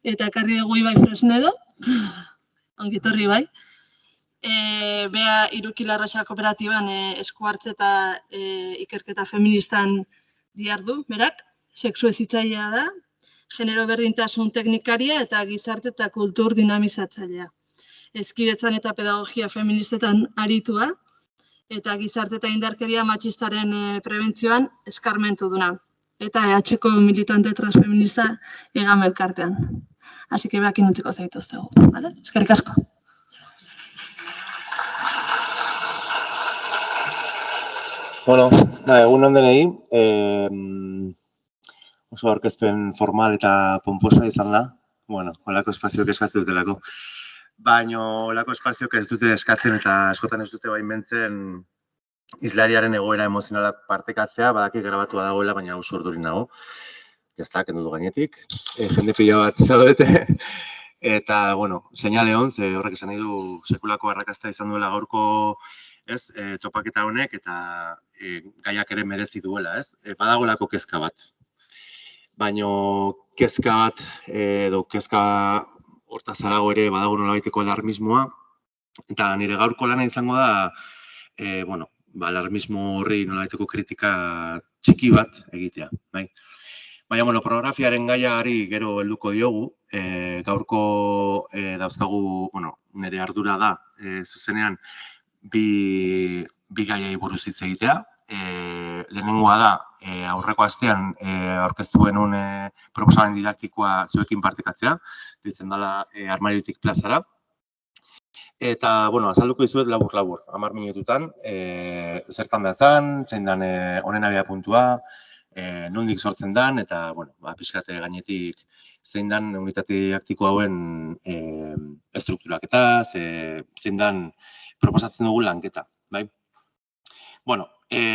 eta ekarri dugu Ibai Fresnedo, ongitorri bai. Bea Iruki Larraxa kooperatiban esku hartze eta ikerketa feministan dihardu, berak, sexu hezitzailea da, genero berdintasun teknikaria eta gizarte eta kultur dinamizatzailea. Hezkidetzan eta pedagogia feministetan aritua, eta gizarte eta indarkeria matxistaren prebentzioan eskarmentu duna. Eta EH-ko militante transfeminista Egam elkartean. Así que beakin utziko zaituztegu, ¿vale? Eskerrik asko. Bueno, egun ondenei, oso aurkezpen formal eta pomposa izan da. Bueno, holako espazioak eskatzen dutelako. Baina holako espazioak ez dute eskatzen eta askotan ez dute baimentzen islariaren egoera emozionalak partekatzea, badaki grabatua dagoela, baina oso urdurin nago. Jazta, kendu du gainetik. Jende pila bat zaudete. Eta, bueno, seinale hon, ze horrek esan nahi du sekulako arrakasta izan duela gaurko topaketa honek eta gaiak ere merezi duela, ez? Badagolako kezka bat. Baina kezka bat, edo kezka hortaz harago ere badago nolabaiteko alarmismoa, eta nire gaurko lana izango da, bueno, alarmismo horri nolabaiteko kritika txiki bat egitea, bai? Baina, bueno, pornografiaren gaiari gero helduko diogu, gaurko dauzkagu, bueno, nire ardura da, zuzenean, bi gaiei buruz hitz egitea. Lehenengoa da, aurreko astean aurkeztu genuen proposamen didaktikoa zuekin partekatzea, ditzen dela Armariotik plazara. Eta, bueno, azalduko dizuet labur-labur, 10 minututan, zertan datzan, zein dan honen abia puntua, nondik sortzen dan, eta, bueno, pixkate gainetik zein dan unitate didaktiko hauen estrukturaketa, zein dan proposatzen dugu lanketa, bai? Bueno,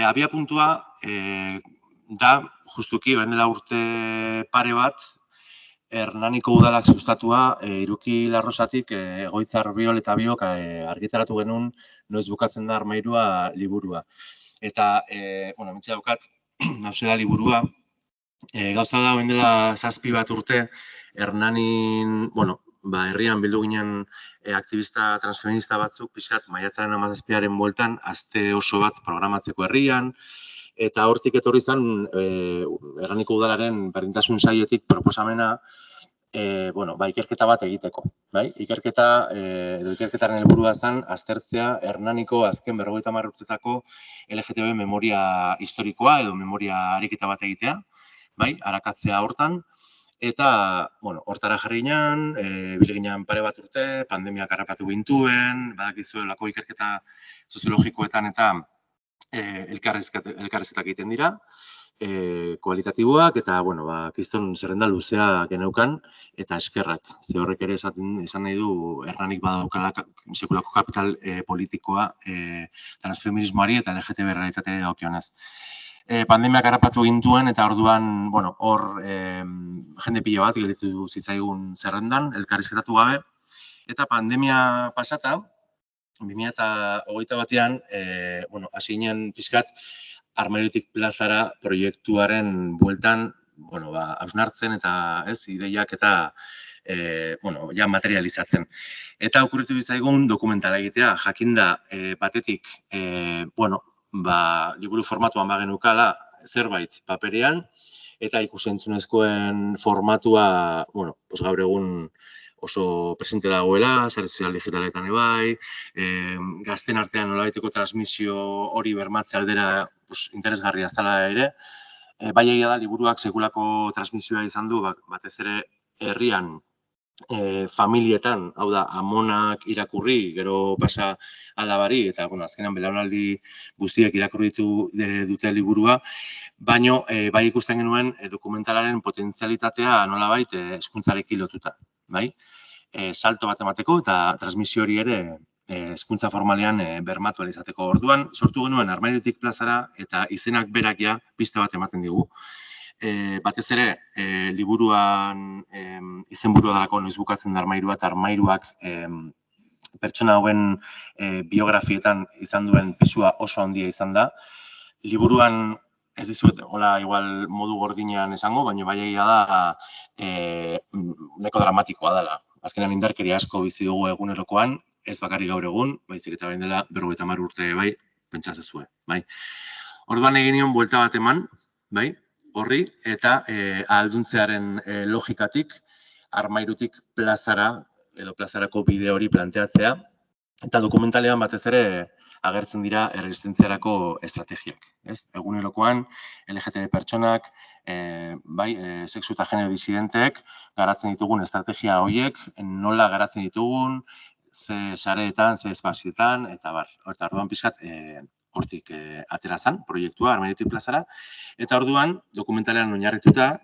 abia puntua da, justuki, orain dela urte pare bat, Hernaniko udalak sustatua Iruki Larrosatik Egoitzar Biol eta Biok argitaratu genuen noiz bukatzen da armairua liburua. Eta, bueno, mentxe daukat, hauze da liburua, gauza da orain dela 7 bat urte, Hernanin, bueno, herrian bildu ginen aktivista transfeminista batzuk, pixkat, maiatzaren 17-aren bueltan, aste oso bat programatzeko herrian, eta hortik etorri zen, Hernaniko udalaren berdintasun sailetik proposamena, bueno, ikerketa bat egiteko, bai? Ikerketaren helburua zen aztertzea Hernaniko azken 50 urtetako LGTB memoria historikoa edo memoria ariketa bat egitea, bai? Arakatzea hortan. Eta, bueno, hortara jarri ginen, ibili ginen pare bat urte, pandemiak harrapatu gintuen, badakizuelako ikerketa soziologikoetan eta elkarrizketak egiten dira, kualitatiboak, eta, bueno, kiston zerrenda luzea geneukan, eta eskerrak. Ze horrek ere esan nahi du, Hernanik badaukala sekulako kapital politikoa transfeminismoari eta LGTB realitateari dagokionez. Pandemiak harrapatu gintuen, eta orduan, bueno, hor jende pila bat gelditu zitzaigun zerrendan, elkarrizketatu gabe, eta pandemia pasata, 2021 batean, bueno, hasi ginen pixkat Armariotik plazara proiektuaren bueltan, bueno, hausnartzen eta ideiak eta, bueno, ja materializatzen. Eta okurritu ditzaigun dokumentala egitea, jakinda batetik, bueno, liburu formatuan bagenukala zerbait paperean, eta ikusentzunezkoen formatua, bueno, gaur egun oso presente dagoela, sare sozial digitaletan ebai, gazten artean nolabaiteko transmisio hori bermatze aldera interesgarria zela ere. Bai egia da, liburuak sekulako transmisioa izan du, batez ere herrian, familietan, hau da, amonak irakurri, gero pasa alabari, eta, bueno, azkenan belaunaldi guztiek irakurri dute liburua, baino, bai ikusten genuen dokumentalaren potentzialitatea nolabait hezkuntzarekin lotuta, bai? Salto bat emateko eta transmisio hori ere hezkuntza formalean bermatu ahal izateko. Orduan, sortu genuen Armariotik plazara eta izenak berak ja piste bat ematen digu. Batez ere, liburuan izenburua dalako noiz bukatzen da armairua eta armairuak pertsona hauen biografietan izan duen pisua oso handia izan da. Liburuan ez dizuet, hola, igual modu gordinean esango, baina bai egia da neko dramatikoa dela. Azkenean indarkeria asko bizi dugu egunerokoan, ez bakarrik gaur egun, baizik eta bain dela 50 urte bai, pentsazezue, bai. Orduan egin nion buelta bat eman, bai, horri, eta ahalduntzearen logikatik, Armairutik plazara, edo plazarako bide hori planteatzea, eta dokumentalean batez ere agertzen dira erresistentziarako estrategiak. Egunerokoan, LGTB pertsonak, sexu eta genero disidenteek garatzen ditugun estrategia horiek, nola garatzen ditugun, ze sareetan, ze espazioetan, eta bar. Orduan pixkat, hortik atera zen proiektua, Armairutik plazara, eta orduan dokumentalean oinarrituta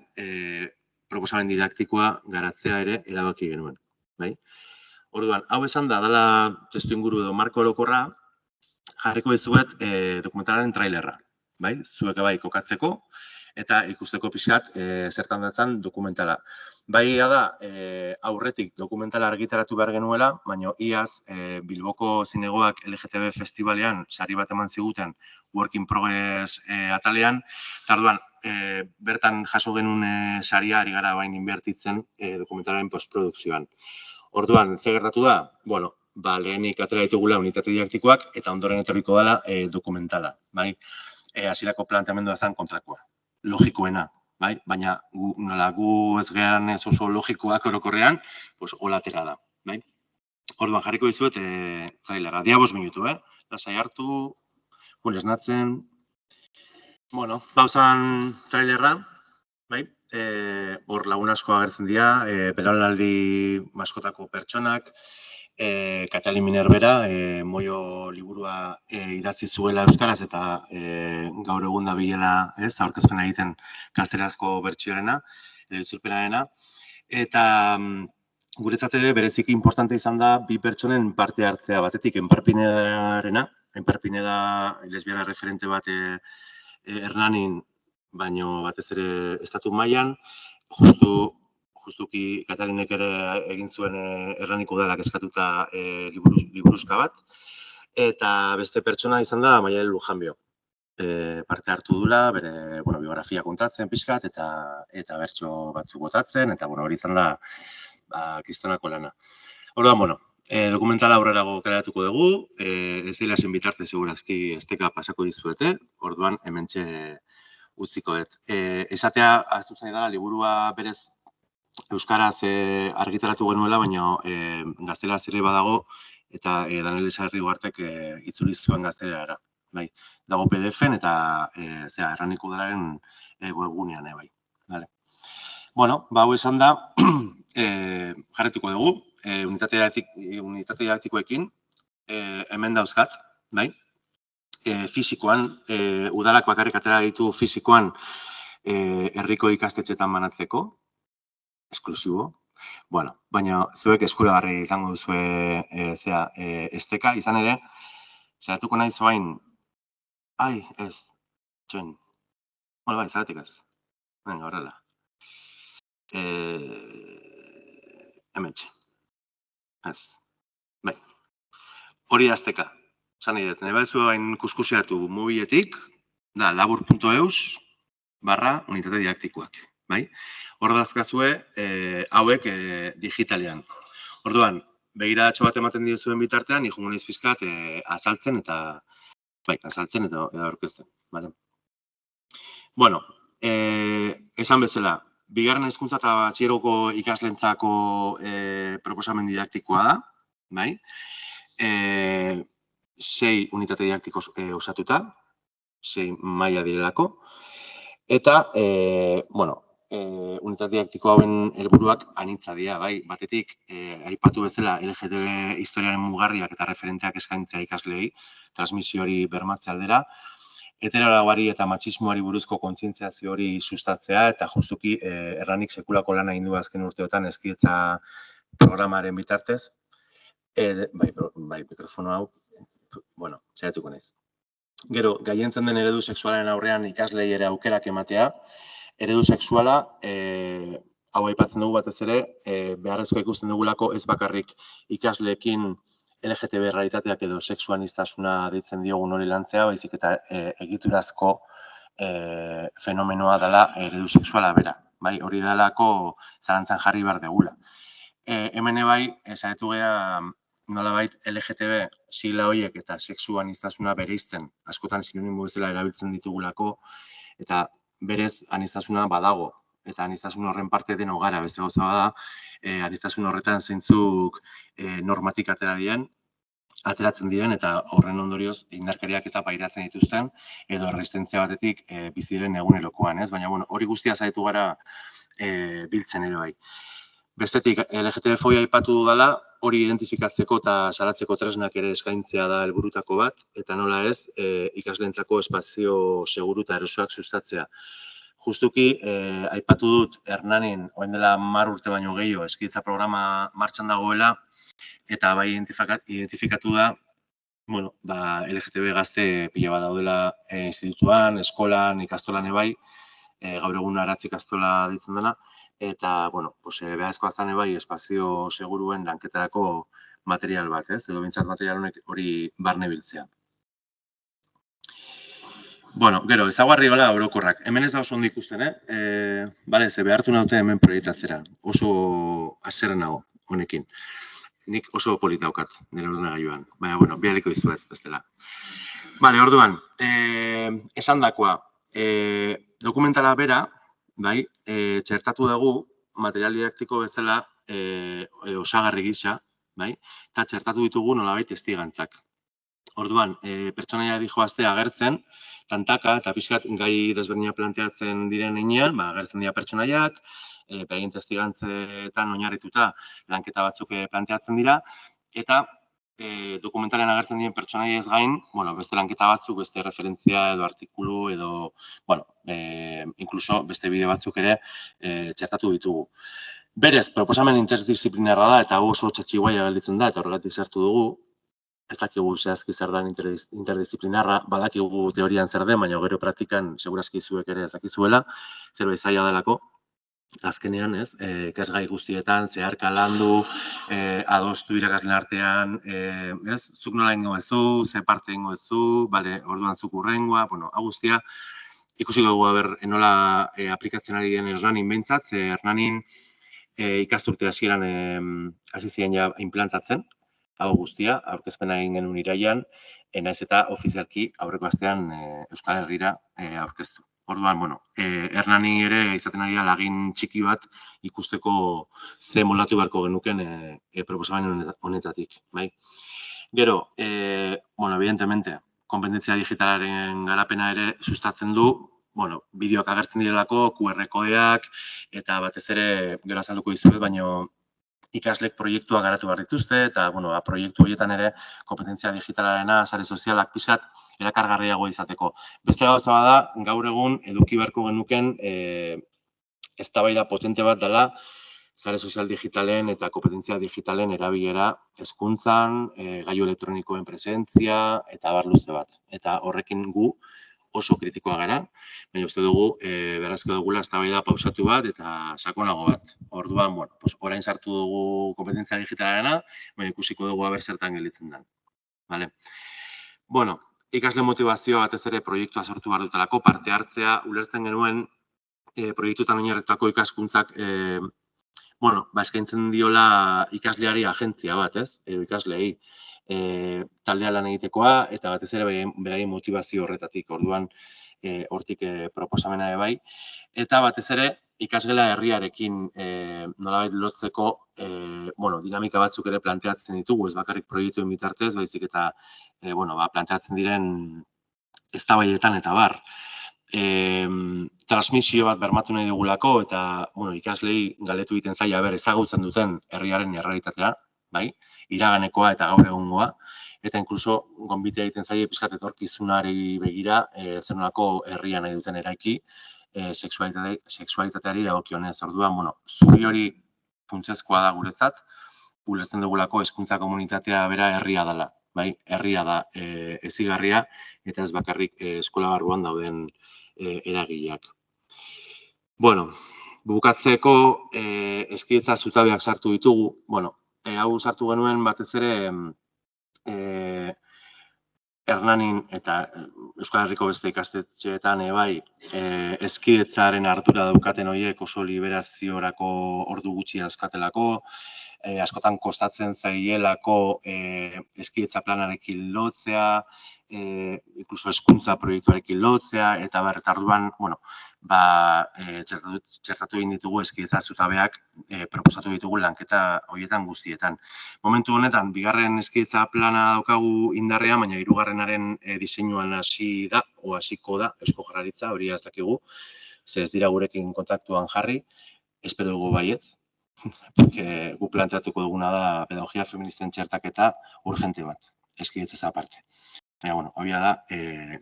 proposamen didaktikoa garatzea ere erabaki genuen. Orduan, hau esan da, dela testu inguru edo marko orokorra, jarriko dizuet dokumentalaren trailerra. Zuek bai kokatzeko eta ikusteko pixkat zertan datzan dokumentala. Bai da, aurretik dokumentala argitaratu behar genuela, baina iaz Bilboko zinegoak LGTB festivalean sari bat eman ziguten Work in Progress atalean, eta orduan, bertan jaso genuen saria ari gara bain inbertitzen dokumentalaren postprodukzioan. Orduan, ze gertatu da? Bueno, lehenik atera ditugula unitate didaktikoak eta ondoren etorriko dela dokumentala. Hasierako planteamendua zen kontrakoa, logikoena, baina gu ez gehan ez oso logikoak orokorrean, hola atera da. Orduan, jarriko dizuet trailera, dia 5 minutu, lasai hartu, esnatzen. Bueno, bauzan trailerra, hor lagun asko agertzen dira, belaunaldi maskotako pertsonak, Katalin Minerbera, Moio liburua idatzi zuela euskaraz eta gaur egun da bilela aurkezpena egiten gazterazko bertsiorena, itzulpenarena. Eta guretzat ere bereziki importante izan da bi pertsonen parte hartzea batetik Enparpinedarena, Enparpineda lesbiana referente bat Hernanin, baino batez ere estatu mailan, justuki Katalinek ere egin zuen Hernaniko udalak eskatuta liburuzka bat, eta beste pertsona izan da Maialen Lujanbio. Parte hartu dula, bere biografia kontatzen pixkat, eta bertso batzuk botatzen, eta hori izan da kristonako lana. Orduan, dokumentala aurrerago kaleratuko dugu, ez dira zen bitarte segurazki esteka pasako dizuete, orduan hementxe utziko dut. Esatea, ahaztu zaidala, liburua berez euskaraz argitaratu genuela, baina gazteleraz ere badago, eta Daniel Esarri Ugartek itzuli zuen gaztelerara. Dago PDF-en eta Hernaniko udalaren webgunean. Bueno, hau esan da, jarretuko dugu, unitate didaktikoekin, hemen dauzkat, fisikoan, udalak bakarrik atera ditu fisikoan herriko ikastetxetan banatzeko, esklusibo. Bueno, baina zuek eskuragarri izango duzue esteka, izan ere, saiatuko nahi zoain, ez, txoin, zaratik ez, horrela. Hementxe, ez, hori da esteka. Zan nahi dut, nahi bat zuen kuskuseatu mobiletik, da labur.eus/unitate didaktikoak. Hor dazkazue hauek digitalean. Orduan, begiratxo bat ematen dizuen bitartean, nijungo nahiz pizkat azaltzen eta aurkezten. Bueno, esan bezala, bigarren hezkuntza eta batxillergoko ikaslentzako proposamen didaktikoa da, 6 unitate didaktiko osatuta, 6 maila direlako, eta, unitate didaktiko hauen helburuak anitza dira, batetik, aipatu bezala LGTB historiaren mugarriak eta referenteak eskaintzea ikasleei, transmisio hori bermatze aldera, heteroraguari eta matxismoari buruzko kontzientziazio hori sustatzea, eta justuki Hernanik sekulako lana egin du azken urteotan Hezkidetza programaren bitartez, mikrofono hau, saiatuko naiz. Gero, gailentzen den eredu sexualaren aurrean ikaslei ere aukerak ematea, eredu sexuala, hau aipatzen dugu batez ere, beharrezko ikusten dugulako ez bakarrik ikasleekin LGTB realitateak edo sexuanistasuna deitzen diogun hori lantzea, baizik eta egiturazko fenomenoa dela eredu sexuala bera. bai, hori dalako zalantzan jarri behar degula. Hemen bai, esaetu geha nolabait LGTB sigla horiek eta sexu aniztasuna bereizten askotan sinonimo bezala erabiltzen ditugulako, eta berez aniztasuna badago, eta aniztasun horren parte deno gara, beste gauza bada, aniztasun horretan zeintzuk normatik ateratzen diren, eta horren ondorioz indarkeriak eta pairatzen dituzten, edo erresistentzia batetik biziren egunerokoan, ez? Baina, bueno, hori guztia zaitu gara biltzen ere bai. Bestetik, LGTB-fobia aipatu dudala, hori identifikatzeko eta salatzeko tresnak ere eskaintzea da helburutako bat, eta nola ez, ikasleentzako espazio seguru eta erosoak sustatzea. Justuki, aipatu dut Hernanin, orain dela 10 urte baino gehiago, eskidetza programa martxan dagoela, eta bai identifikatu da, bueno, LGTB gazte pila bat daudela institutuan, eskolan, ikastolan ebai, gaur egun Aratz ikastola ditzen dena, eta, bueno, beharrezkoa zen ebai espazio seguruen lanketarako material bat, ez? Edo bintzat material honek hori barne biltzea. Bueno, gero, ezaugarri gola orokorrak. Hemen ez da oso ondo ikusten, Bale, ze behartu naute hemen proiektatzera. Oso haserre nago honekin. Nik oso polita daukat nire ordenagailuan. Baina, bueno, bialiko izuet, bestela. Bale, orduan, esandakoa, dokumentala bera, bai, txertatu dugu material didaktiko bezala osagarri gisa, bai, eta txertatu ditugu nolabait testigantzak. Orduan, pertsonaia dijoazte agertzen, tantaka eta pixkat gai desberdina planteatzen diren heinean, agertzen dira pertsonaiak, egin testigantzetan oinarrituta lanketa batzuk planteatzen dira, eta dokumentalean agertzen diren pertsonaia ez gain, bueno, beste lanketa batzuk, beste referentzia edo artikulu edo, bueno, inkluso beste bideo batzuk ere txertatu ditugu. Berez, proposamen interdisciplinarra da eta oso txatxiguaia gelditzen da eta horregatik sartu dugu. Ez dakigu zehazki zer den interdisciplinarra, badakigu teorian zer den, baina gero praktikan segurazki zuek ere ez dakizuela, zerbait zaila delako. Azkenean, ez, ikasgai guztietan, zeharka landu, adostu irakasleen artean, ez, zuk nola ingo ezu, ze parte ingo ezu, bale, orduan zuk urrengoa, bueno, hau guztia, ikusi dugu nola aplikatzen ari den Hernanin behintzat, ze Hernanin ikasturte hasieran hasi ziren ja implantatzen, hau guztia, aurkezpena egin genuen iraian, naiz eta ofizialki aurreko astean Euskal Herrira aurkeztu. Orduan, bueno, Hernani ere izaten ari da lagin txiki bat ikusteko ze moldatu beharko genuken proposamen honetatik, bai. Gero, bueno, evidentemente, konpetentzia digitalaren garapena ere sustatzen du, bueno, bideoak agertzen direlako, QR kodeak, eta batez ere, gero azalduko dizuet, baino ikaslek proiektua garatu behar dituzte, eta, bueno, proiektu horietan ere kompetentzia digitalarena, sare sozialak pixkat, erakargarriago izateko. Beste gauza bada, gaur egun eduki beharko genuken eztabaida potente bat dela sare sozial digitalen eta kompetentzia digitalen erabilera hezkuntzan, gailu elektronikoen presentzia eta abar luze bat. Eta horrekin gu oso kritikoa gara, baina uste dugu beharrezko dugula eztabaida pausatu bat eta sakonago bat. Orduan, bueno, orain sartu dugu kompetentzia digitalarena, baina ikusiko dugu aber zertan gelditzen den. Vale. Bueno, ikasle motivazioa batez ere proiektua sortu behar dutelako, parte hartzea, ulertzen genuen proiektuetan oinarritutako ikaskuntzak, bueno, eskaintzen diola ikasleari agentzia bat, ez? Edo ikasleei taldea lan egitekoa eta batez ere beraien motivazio horretatik, orduan hortik proposamena bai. Eta batez ere ikasgela herriarekin nolabait lotzeko dinamika batzuk ere planteatzen ditugu, ez bakarrik proiektuen bitartez, baizik eta planteatzen diren eztabaidetan eta bar. Transmisio bat bermatu nahi dugulako eta ikaslei galdetu egiten zaila ezagutzen duten herriaren errealitatea, bai, iraganekoa eta gaur egungoa, eta inkluso gonbitea egiten zaila pixkat etorkizunari begira zer nolako herria nahi duten eraiki, sexualitateari dagokionez. Orduan, zuri hori funtsezkoa da guretzat, ulertzen dugulako hezkuntza komunitatea bera herria dela, bai, herria da hezigarria eta ez bakarrik eskola barruan dauden eragileak. Bueno, bukatzeko hezkidetza zutabeak sartu ditugu, hau sartu genuen batez ere Hernanin eta Euskal Herriko beste ikastetxeetan bai, hezkidetzaren ardura daukaten horiek oso liberaziorako ordu gutxi dauzkatelako, askotan kostatzen zaielako hezkidetza planarekin lotzea, inkluso hezkuntza proiektuarekin lotzea, eta orduan, txertatu egin ditugu hezkidetza zutabeak proposatu ditugu lanketa horietan guztietan. Momentu honetan, bigarren hezkidetza plana daukagu indarrean, baina hirugarrenaren diseinuan hasiko da Eusko Jaurlaritza, hori ez dakigu, ze ez dira gurekin kontaktuan jarri, espero dugu baietz, gu planteatuko duguna da pedagogia feministen txertaketa urgente bat, hezkidetzaz aparte. Baina, hori da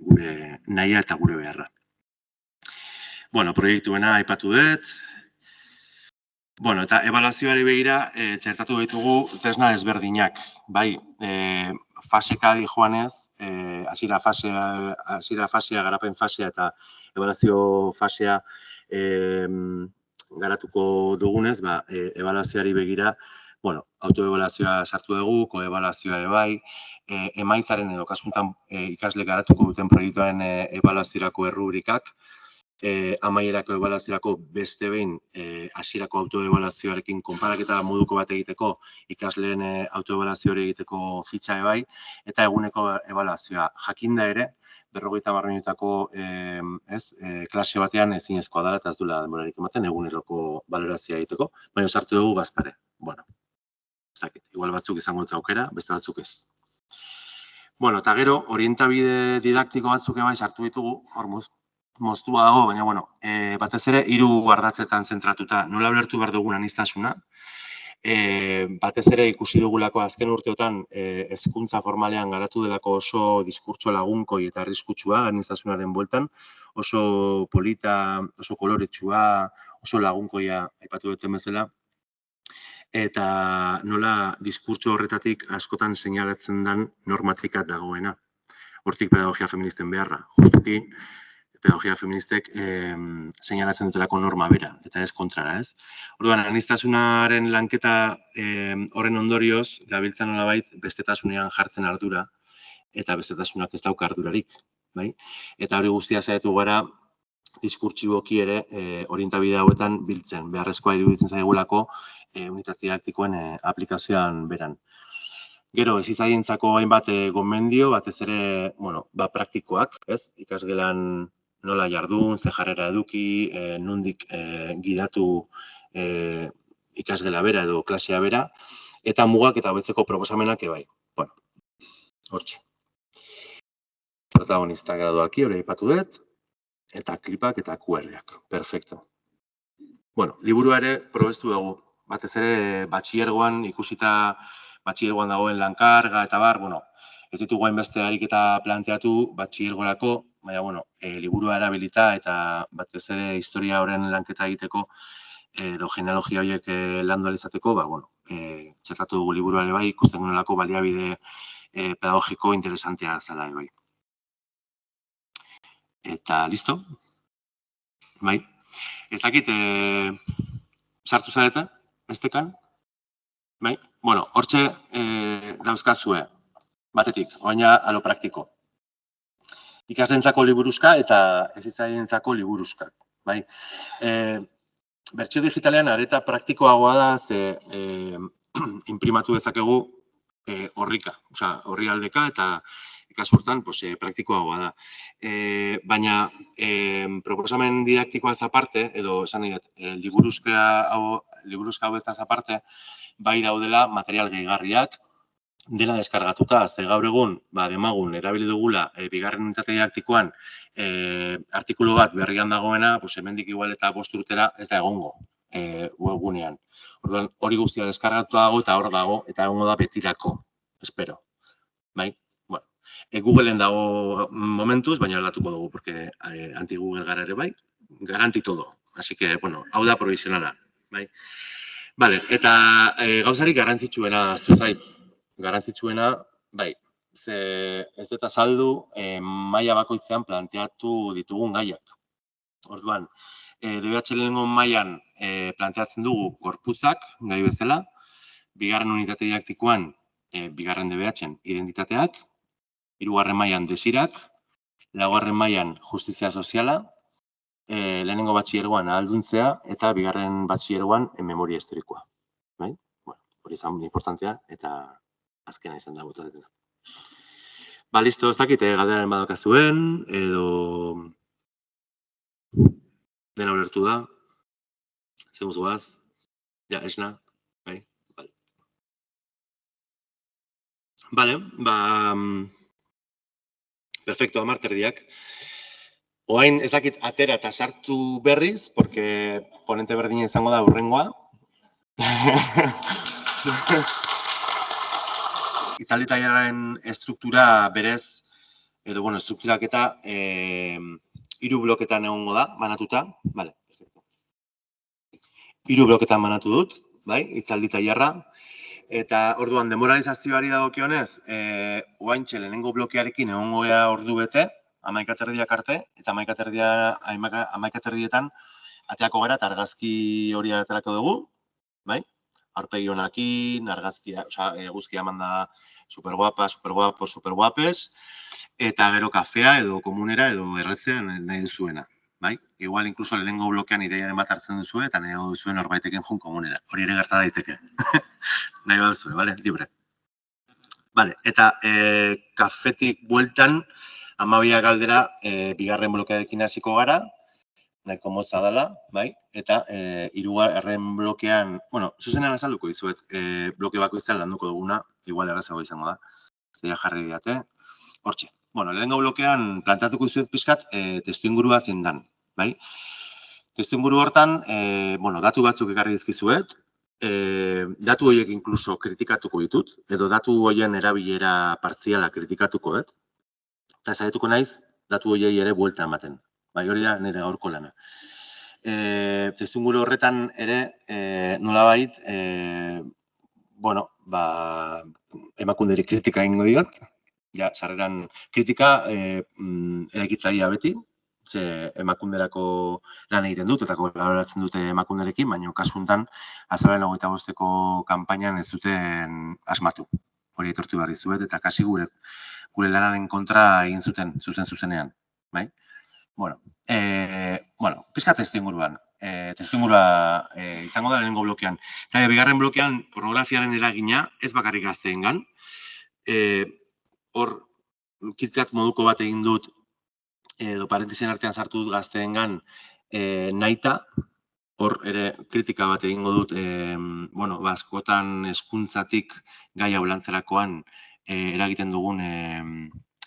gure nahia eta gure beharra. Proiektuena aipatu dut. Eta ebaluazioari begira txertatu ditugu tresna ezberdinak. Bai, faseka di joanez, hasiera fasea, garapen fasea eta ebaluazio fasea garatuko dugunez, ebaluazioari begira, autoebaluazioa sartu dugu, koebaluazioa ere bai, emaitzaren edo kasuntan ikasle garatuko duten proiektuaren ebaluaziorako errubrikak, amaierako ebaluaziorako beste behin hasierako autoebaluazioarekin konparaketa moduko bat egiteko ikasleen autoebaluazioa egiteko fitxa bai, eta eguneko ebaluazioa. Jakinda ere, 50 minutako klase batean ezinezkoa dela eta ez duela denborarik ematen eguneroko balorazioa egiteko, baina sartu dugu bazpare. Igual batzuk izango dut aukera, beste batzuk ez. Eta gero, orientabide didaktiko batzuk bai sartu ditugu, hor moztua dago, baina, batez ere, 3 ardatzetan zentratuta. Nola ulertu behar dugun aniztasuna, batez ere ikusi dugulako azken urteotan hezkuntza formalean garatu delako oso diskurtso lagunkoi eta arriskutsua anistasunaren bueltan, oso polita, oso koloretsua, oso lagunkoia aipatu duten bezala, eta nola diskurtso horretatik askotan seinalatzen den normatika dagoena. Hortik pedagogia feministen beharra. Justuki, pedagogia feministek seinalatzen dutelako norma bera, eta ez kontrara, ez? Orduan, aniztasunaren lanketa horren ondorioz, gabiltzan nolabait bestetasunean jartzen ardura, eta bestetasunak ez dauka ardurarik, bai? Eta hori guztia saiatu gara, diskurtsiboki ere orientabide hauetan biltzen, beharrezkoa iruditzen zaigulako unitate didaktikoen aplikazioan beran. Gero, hezitzaientzako hainbat gomendio, batez ere, praktikoak, ez? Ikasgelan nola jardun, ze jarrera eduki, nondik gidatu ikasgela bera edo klasea bera, eta mugak eta hobetzeko proposamenak ebai. Hortxe. Protagonistak gradualki hori aipatu dut, eta klipak eta QR-ak. Perfecto. Liburua ere probestu dugu. Batez ere, batxillergoan ikusita batxillergoan dagoen lankarga eta bar, ez ditugu hainbeste ariketa planteatu batxillergorako, baina, liburua erabilita eta batez ere historia horren lanketa egiteko edo genealogia horiek landu izateko, txertatu dugu liburua ere bai, ikusten gonelako baliabide pedagogiko interesantea zela ere bai. Eta, listo? Bai. Ez dakit, sartu zarete, estekan? Bai? Hortxe dauzkazue, batetik, baina alo praktiko. Ikasleentzako liburuzka eta hezitzaientzako liburuzkak. Bai? Bertsio digitalean areta praktikoagoa da, ze inprimatu dezakegu horrika, horrialdeka eta ikasurtan praktikoagoa da. Baina proposamen didaktikoaz aparte, edo esan nahi dut, liburuzka hauetaz aparte, bai daudela material gehigarriak, dena deskargatuta, ze gaur egun, demagun, erabili dugula, bigarren unitate didaktikoan, artikulu bat berrian dagoena, hemendik igual eta 5 urtera ez da egongo webgunean. Orduan, hori guztia deskargatuta dago eta hor dago, eta egongo da betirako, espero. Bai? Googleen dago momentuz, baina aldatuko dugu, porque anti-Google gara ere bai, garanti todo. Así que, hau da provisionala. Vale, eta gauzarik garrantzitsuena, aztu zait, garrantzitsuena, bai, ze ez dut azaldu maila bakoitzean planteatu ditugun gaiak. Orduan, DBH lehenengo mailan planteatzen dugu gorputzak, gai bezala, bigarren unitate didaktikoan, bigarren DBH-en identitateak, hirugarren mailan desirak, laugarren mailan justizia soziala, lehenengo batxilergoan ahalduntzea eta bigarren batxilergoan memoria historikoa. Bai? Bueno, hori izan importantea eta azkena izan da botatena. Ba, listo, ez dakit, galderaren badakazuen, edo dena ulertu da. Zemuz goaz. Ja, esna. Bai, vale. Vale, ba... Perfecto, 10 erdiak. Oain ez dakit atera eta sartu berriz, porque ponente berdina izango da hurrengoa. Hitzaldi tailerraren estruktura berez, edo, bueno, estrukturak eta 3 bloketan egongo da, banatuta. Vale, perfecto. 3 bloketan banatu dut, bai, hitzaldi tailerra. Eta orduan demoralizazioari dagokionez, oaintxe lehenengo blokearekin egongo gea ordu bete, 11:30 arte, eta 11:30etan ateako gara eta argazki hori aterako dugu, bai? Aurpegi honekin, argazkia, eguzkia eman da superguapa, superguapo, superguapes, eta gero kafea edo komunera edo erretzea nahi duzuena, bai? Igual inkluso lehenengo blokean ideiaren bat hartzen duzu eta nahi duzuen horbaitekin jun komunera. Hori ere gerta daiteke. Nahi bat duzu, bale? Libre. Bale, eta kafetik bueltan 12 galdera bigarren blokearekin hasiko gara, nahiko motza dela, bai? Eta hirugarren blokean, bueno, zuzenean azalduko dizuet, bloke bakoitzean landuko duguna, igual errazago izango da. Zeia jarri diate. Hortxe. Bueno, lehenengo blokean planteatuko dizuet pixkat testuingurua zein dan, bai? Testuinguru hortan, bueno, datu batzuk ekarri dizkizuet, datu horiek inkluso kritikatuko ditut, edo datu horien erabilera partziala kritikatuko dut, eta saiatuko naiz datu horiei ere buelta ematen. Bai, hori da nire gaurko lana. Testuinguru horretan ere, nolabait, bueno, ba, emakunderi kritika egingo diot, ja, sarreran kritika eraikitzailea beti, ze emakunderako lan egiten dut eta kolaboratzen dute emakunderekin, baina kasu honetan azaroaren 25-ko kanpainan ez duten asmatu. Hori aitortu behar dizuet eta kasi gure lanaren kontra egin zuten zuzenean, bai? Bueno, pizka testuinguruan. Testuingurua izango da lehenengo blokean. Eta bigarren blokean pornografiaren eragina ez bakarrik gazteengan. Hor, KitKat moduko bat egin dut, edo parentesien artean sartu dut gazteengan nahita, hor ere kritika bat egingo dut, bueno, askotan hezkuntzatik gai hau lantzerakoan eragiten dugun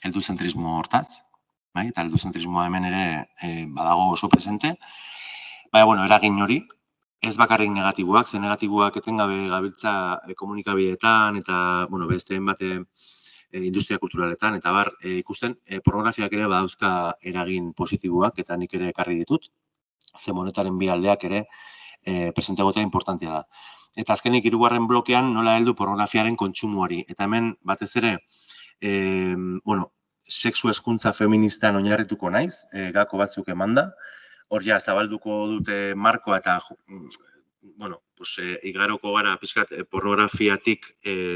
helduzentrismo hortaz, bai? Eta helduzentrismoa hemen ere badago oso presente. Baina, bueno, eragin hori, ez bakarrik negatiboak, ze negatiboak etengabe gabiltza komunikabideetan eta, bueno, besteen bate industria kulturaletan, eta bar, ikusten, pornografiak ere badauzka eragin positiboak, eta nik ere ekarri ditut, ze monetaren bi aldeak ere presente egotea importantea da. Eta azkenik, hirugarren blokean nola heldu pornografiaren kontsumoari. Eta hemen, batez ere, bueno, sexu hezkuntza feministan oinarrituko naiz, gako batzuk emanda, hor ja zabalduko dute markoa eta, bueno, igaroko gara pixkat pornografiatik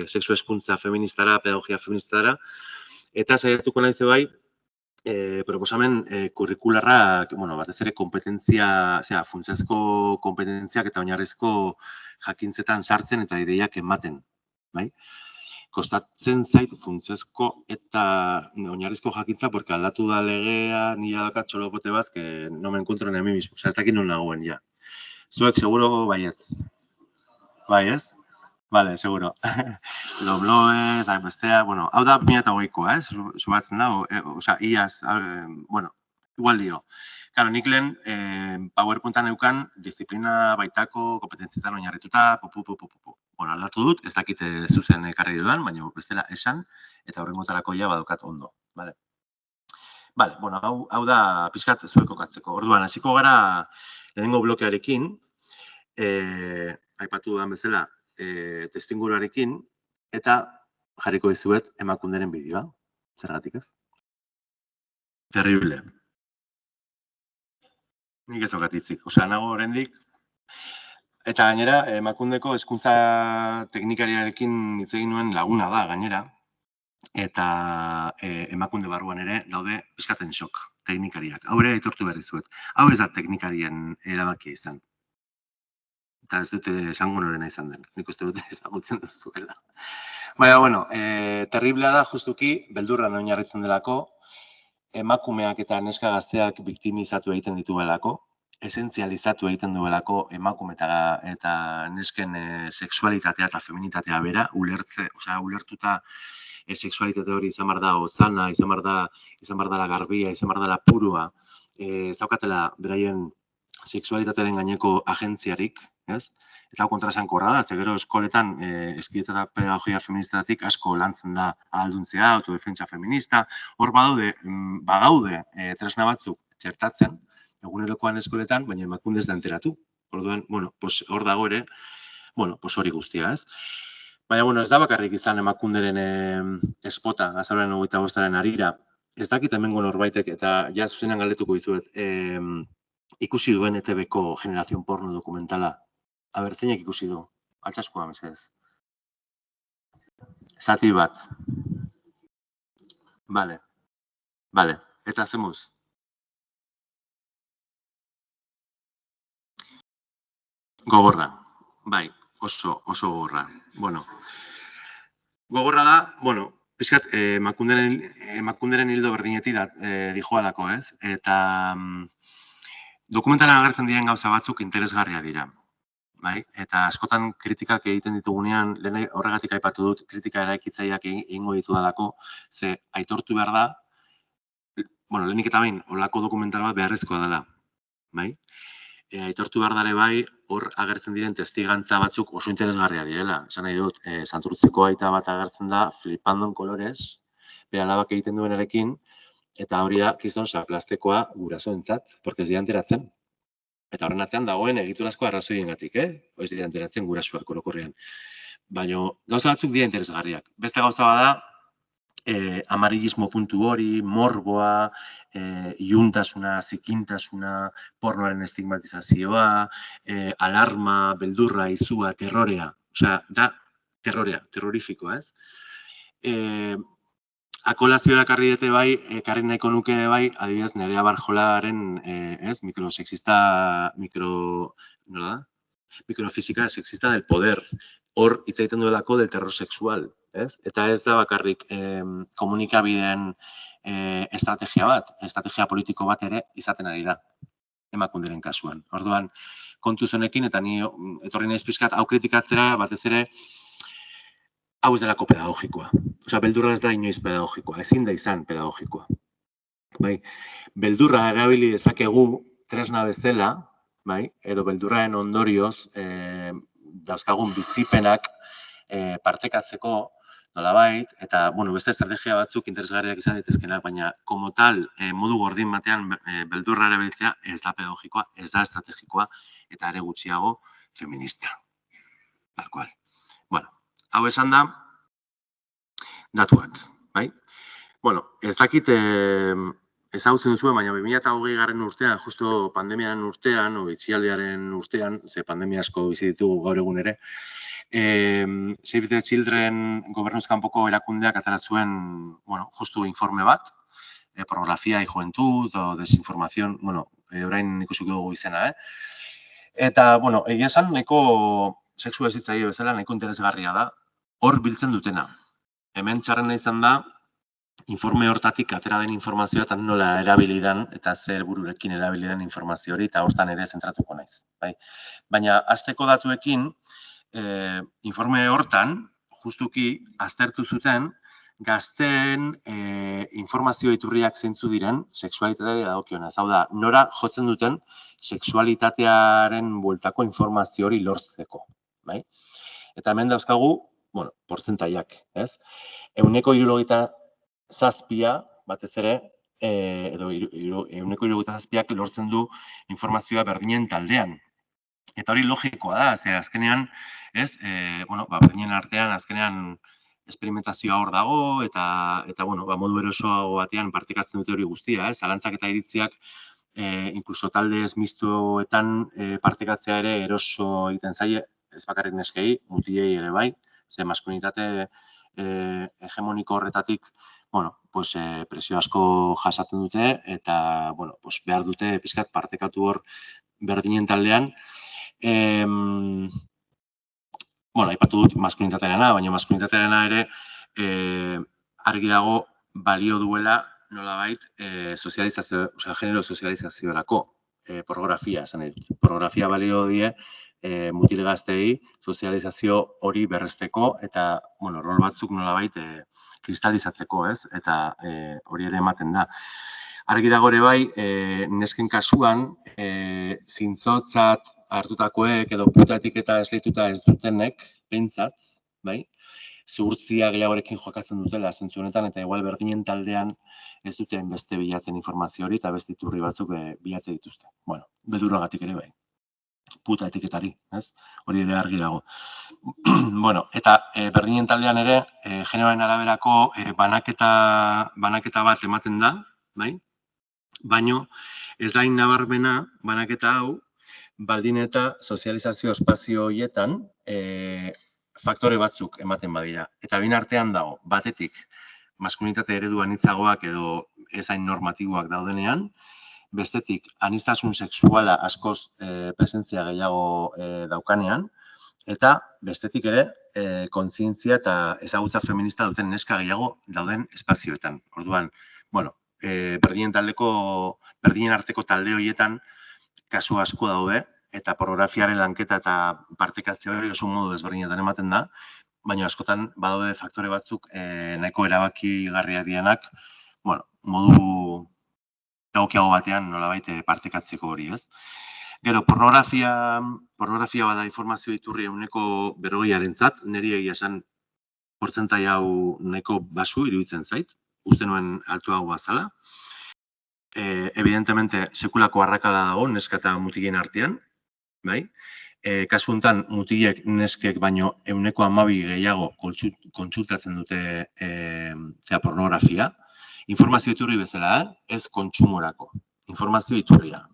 sexu hezkuntza feministara, pedagogia feministara, eta saiatuko naiz bai, proposamen kurrikularrak, bueno, batez ere kompetentzia, funtsezko kompetentziak eta oinarrizko jakintzetan sartzen eta ideiak ematen, bai? Kostatzen zait funtsezko eta oinarrizko jakintza, porque aldatu da legea, nila dakat txolopote bat, que no me encuentro en mí mismo, ez dakit non nagoen, ja. Zuek, seguro, baietz. Bai, ez? Vale, seguro. Lobloez, bestea, bueno, hau da 2008koa, subatzen da, osea, iaz, bueno, igual dio. Claro, nik lehen PowerPointan eukan disiplina baitako kompetentzietan oinarrituta, Bueno, aldatu dut, ez dakite zuzen ekarri dudan, baina bestela esan, eta horrengotarako ja badukat ondo, bale? Bale, bueno, hau da pixkat zuek kokatzeko. Orduan, hasiko gara lehenengo blokearekin, aipatu dudan bezala, testuinguruarekin, eta jarriko dizuet emakunderen bideoa. Zergatik ez? Terrible. Nik ez daukat hitzik. Osea, nago oraindik. Eta gainera, emakundeko hezkuntza teknikariarekin hitz egin nuen laguna da, gainera. eta emakunde barruan ere daude pizkaten shock teknikariak. Hau ere aitortu behar dizuet. Hau ez da teknikarien erabakia izan. Eta ez dute esango norena izan den. Nik uste dute ezagutzen duzuela. Baina, bueno, terriblea da justuki, beldurran oinarritzen delako, emakumeak eta neska gazteak biktimizatu egiten dituelako, esentzializatu egiten duelako emakume eta nesken sexualitatea eta feminitatea bera, ulertuta sexualitate hori izan behar da otzana, izan behar da garbia, izan behar da purua, ez daukatela beraien sexualitatearen gaineko agentziarik, ez? Eta hau kontraesankorra da, gero eskoletan hezkidetza eta pedagogia feministatik asko lantzen da ahalduntzea, autodefentsa feminista, hor bagaude tresna batzuk txertatzen, egunerokoan eskoletan, baina emakunde ez da enteratu. Orduan, bueno, hor dago ere, bueno, hori guztia, ez? Baina, bueno, ez da bakarrik izan emakunderen espota, azaroaren 25-aren harira. Ez dakit hemengo norbaitek, eta ja zuzenean galdetuko dizuet, ikusi duen ETV-ko Generación Porno dokumentala. Aber, zeinek ikusi du? Altsaskoa, mesedez. Zati bat. Bale. Eta zemuz? Gogorra. Bai, oso gogorra. Bueno, gogorra da, bueno, pixkat, emakunderen hildo berdinetik dijoalako, ez? Eta dokumentalan agertzen diren gauza batzuk interesgarria dira. Bai, eta askotan kritikak egiten ditugunean, lehen horregatik aipatu dut, kritika eraikitzaileak egingo ditudalako, ze aitortu behar da, bueno, lehenik eta behin, holako dokumental bat beharrezkoa dela, bai? Aitortu behar dare bai, hor agertzen diren testigantza batzuk oso interesgarria direla. Esan nahi dut, Santurtziko aita bat agertzen da, flipandon kolorez, bere alabak egiten duenarekin, eta hori da, kriston saplastekoa gurasoentzat, porque ez dira enteratzen. Eta horren atzean dagoen egiturazko arrazoiengatik, ez dira enteratzen gurasoak orokorrean. Baina gauza batzuk dira interesgarriak. Beste gauza bada, amarillismo puntu hori, morboa, iuntasuna, zikintasuna, pornoaren estigmatizazioa, alarma, beldurra, izua, terrorea. Osea, da terrorea, terrorifikoa, ez? Akolazioa ekarri dute bai, ekarri nahiko nuke bai, adibidez, Nerea Barjolaren, microfísica sexista del poder. Hor hitz egiten duelako del terror sexual, ez? Eta ez da bakarrik komunikabideen estrategia bat, estrategia politiko bat ere izaten ari da emakunderen kasuan. Orduan, kontuz honekin, eta ni etorri naiz pixkat hau kritikatzera batez ere hau ez delako pedagogikoa. Osea, beldurra ez da inoiz pedagogikoa, ezin da izan pedagogikoa. Bai, beldurra erabili dezakegu tresna bezala, bai, edo beldurraren ondorioz dauzkagun bizipenak partekatzeko nolabait, eta, bueno, beste estrategia batzuk interesgarriak izan ditezkenak, baina, como tal, modu gordin batean beldurra erabiltzea ez da pedagogikoa, ez da estrategikoa, eta ere gutxiago feminista. Tal cual. Bueno, hau esan da, datuak, bai? Bueno, ez dakit ezagutzen duzuen, baina 2020 urtean, justo pandemiaren urtean, o itxialdiaren urtean, ze pandemia asko bizi ditugu gaur egun ere, Save the Children gobernuz kanpoko erakundeak atera zuen, bueno, justu informe bat, pornografia y juventud, o desinformación, bueno, orain ikusiko dugu izena, Eta, bueno, egia esan, nahiko sexu bizitzaile bezala, nahiko interesgarria da, hor biltzen dutena. Hemen txarrena izan da, informe hortatik atera den informazioa eta nola erabilidan eta zer bururekin erabilidan informazio hori eta hortan ere zentratuko naiz. Baina, hasteko datuekin, informe hortan, justuki, aztertu zuten, gazteen informazio iturriak zeintzu diren sexualitateari dagokionez. Hau da, nora jotzen duten sexualitatearen bueltako informazio hori lortzeko. Eta hemen dauzkagu, bueno, portzentaiak, ez? 77 batez ere, edo 77ak lortzen du informazioa berdinen taldean. Eta hori logikoa da, ze azkenean, ez, bueno, berdinen artean azkenean esperimentazioa hor dago, eta bueno, modu erosoago batean partekatzen dute hori guztia, zalantzak eta iritziak, inkluso talde ez mistoetan partekatzea ere eroso egiten zaie, ez bakarrik neskei, mutilei ere bai, ze maskulinitate hegemoniko horretatik, presio asko jasaten dute eta, behar dute pixkat partekatu hor berdinen taldean. Aipatu dut maskulinitatearena, baina maskulinitatearena ere argi dago balio duela nolabait genero sozializaziorako pornografia, esan nahi dut. Pornografia balio die mutil gazteei sozializazio hori berresteko eta rol batzuk nolabait kristalizatzeko, ez? Eta hori ere ematen da. Argi dago ere bai, nesken kasuan, zintzotzat hartutakoek edo puta etiketa esleituta ez dutenek, pentsat, bai? Zuhurtzia gehiagorekin jokatzen dutela zentzu honetan, eta igual berdinen taldean ez duten beste bilatzen informazio hori eta beste iturri batzuk bilatze dituzte. Beldurragatik ere bai. Puta etiketari, ez? Hori ere argi dago. Eta berdinen taldean ere, generoaren araberako banaketa bat ematen da, bai? Baino, ez da nabarmena banaketa hau, baldin eta sozializazio espazio horietan faktore batzuk ematen badira. Eta bin artean dago, batetik, maskulinitate eredu anitzagoak edo ezain normatiboak daudenean, bestetik, aniztasun sexuala askoz presentzia gehiago daukanean, eta bestetik ere, kontzientzia eta ezagutza feminista duten neska gehiago dauden espazioetan. Orduan, berdinen arteko talde horietan kasu asko daude, eta pornografiaren lanketa eta partekatzea hori oso modu desberdinetan ematen da, baina askotan badaude faktore batzuk nahiko erabakigarriak direnak, modu egokiago batean nolabait partekatzeko hori, ez? Gero, pornografia bada informazio iturri 40%arentzat, niri egia esan portzentai hau nahiko basu iruditzen zait, uste nuen altuago bazala. Evidentemente, sekulako arrakala dago neska eta mutilen artean, bai? Kasu honetan, mutilek neskek baino 12% gehiago kontsultatzen dute pornografia. Informazio iturri bezala, ez kontsumorako. Informazio iturria.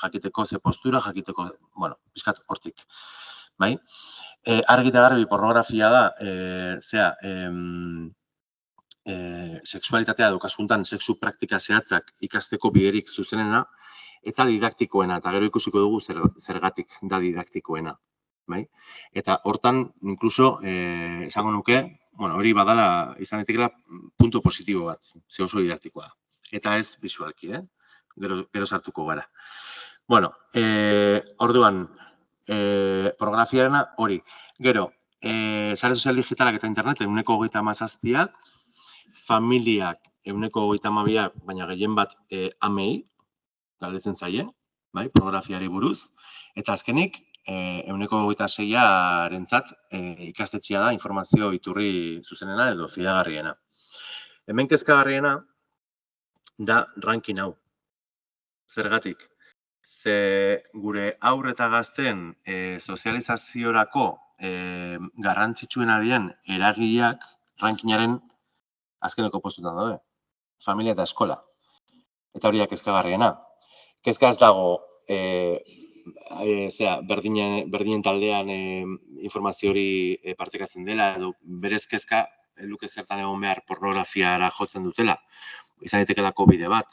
Jakiteko ze postura, jakiteko, pixkat hortik. Bai? Argi eta garbi pornografia da, sexualitatea edo kasu honetan sexu praktika zehatzak ikasteko biderik zuzenena, eta didaktikoena, eta gero ikusiko dugu zergatik da didaktikoena. Eta hortan, inkluso, esango nuke, hori badala izan daitekeela punto positibo bat, ze oso didaktikoa. Eta ez bisualki, gero sartuko gara. Orduan, pornografiarena hori. Gero, sare sozial digitalak eta internet, 37%, familiak 32%, baina gehien bat amei, galdetzen zaie, pornografiari buruz, eta azkenik, 26%rentzat ikastetxea da informazio iturri zuzenena edo fidagarriena. Hemen kezkagarriena da ranking hau. Zergatik, ze gure haur eta gazten sozializaziorako garrantzitsuena diren eragileak rankingaren azkeneko postutan daude. Familia eta eskola. Eta hori da kezkagarriena. Kezka ez dago berdinen taldean informazio hori partekatzen dela, edo berez kezka luke zertan egon behar pornografiara jotzen dutela. Izan daitekeelako bide bat.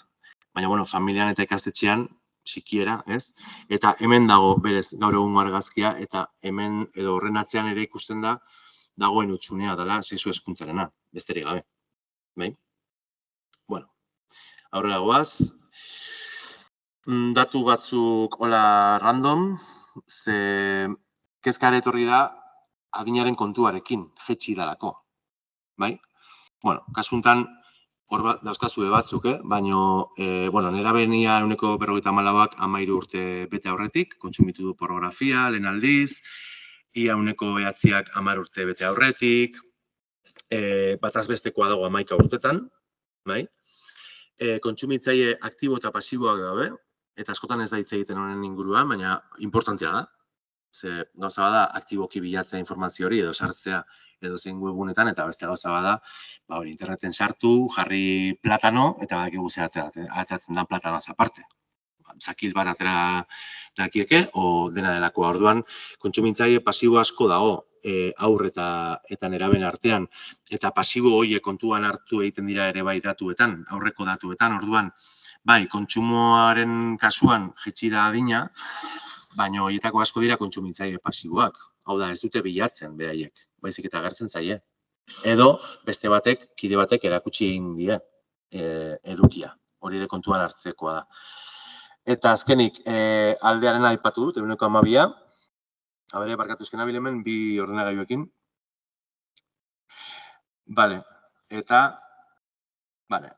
Baina, familian eta ikastetxean, sikiera, ez? Eta hemen dago berez gaur egungo argazkia, eta hemen edo horren atzean ere ikusten da dagoen hutsunea dela sexu hezkuntzarena, besterik gabe. Aurrera goaz. Datu batzuk hola random, ze kezkara etorri da adinaren kontuarekin, jetxi dalako. Kasu honetan, hor dauzkazue batzuk, baina nerabenia 54%ak 13 urte bete aurretik, kontsumitu du pornografia, lehen aldiz, ia 9%ak 10 urte bete aurretik, bataz bestekoa dago 11 urtetan, kontsumitzaile aktibo eta pasiboak daude, eta askotan ez da hitz egiten honen inguruan, baina importantea da. Ze gauza bada aktiboki bilatzea informazio hori edo sartzea edo zein webunetan, eta beste gauza bada, interneten sartu, jarri platano, eta badakigu ze atatzen da platanoaz aparte. Zakil bat atera dakieke, o dena delakoa. Orduan, kontsumitzaile pasibo asko dago, aur eta neraben artean, eta pasibo horiek kontuan hartu egiten dira ere bai datuetan, aurreko datuetan, orduan, bai, kontsumoaren kasuan jaitsi da adina, baina horietako asko dira kontsumitzaile pasiboak. Hau da, ez dute bilatzen beraiek, baizik eta agertzen zaie. Edo, beste batek, kide batek erakutsi egin die edukia. Hori ere kontuan hartzekoa da. Eta azkenik, aldearen aipatu dut, 12%. Habere, barkatu ezken abil hemen, bi ordenagailuekin. Bale, eta, bale.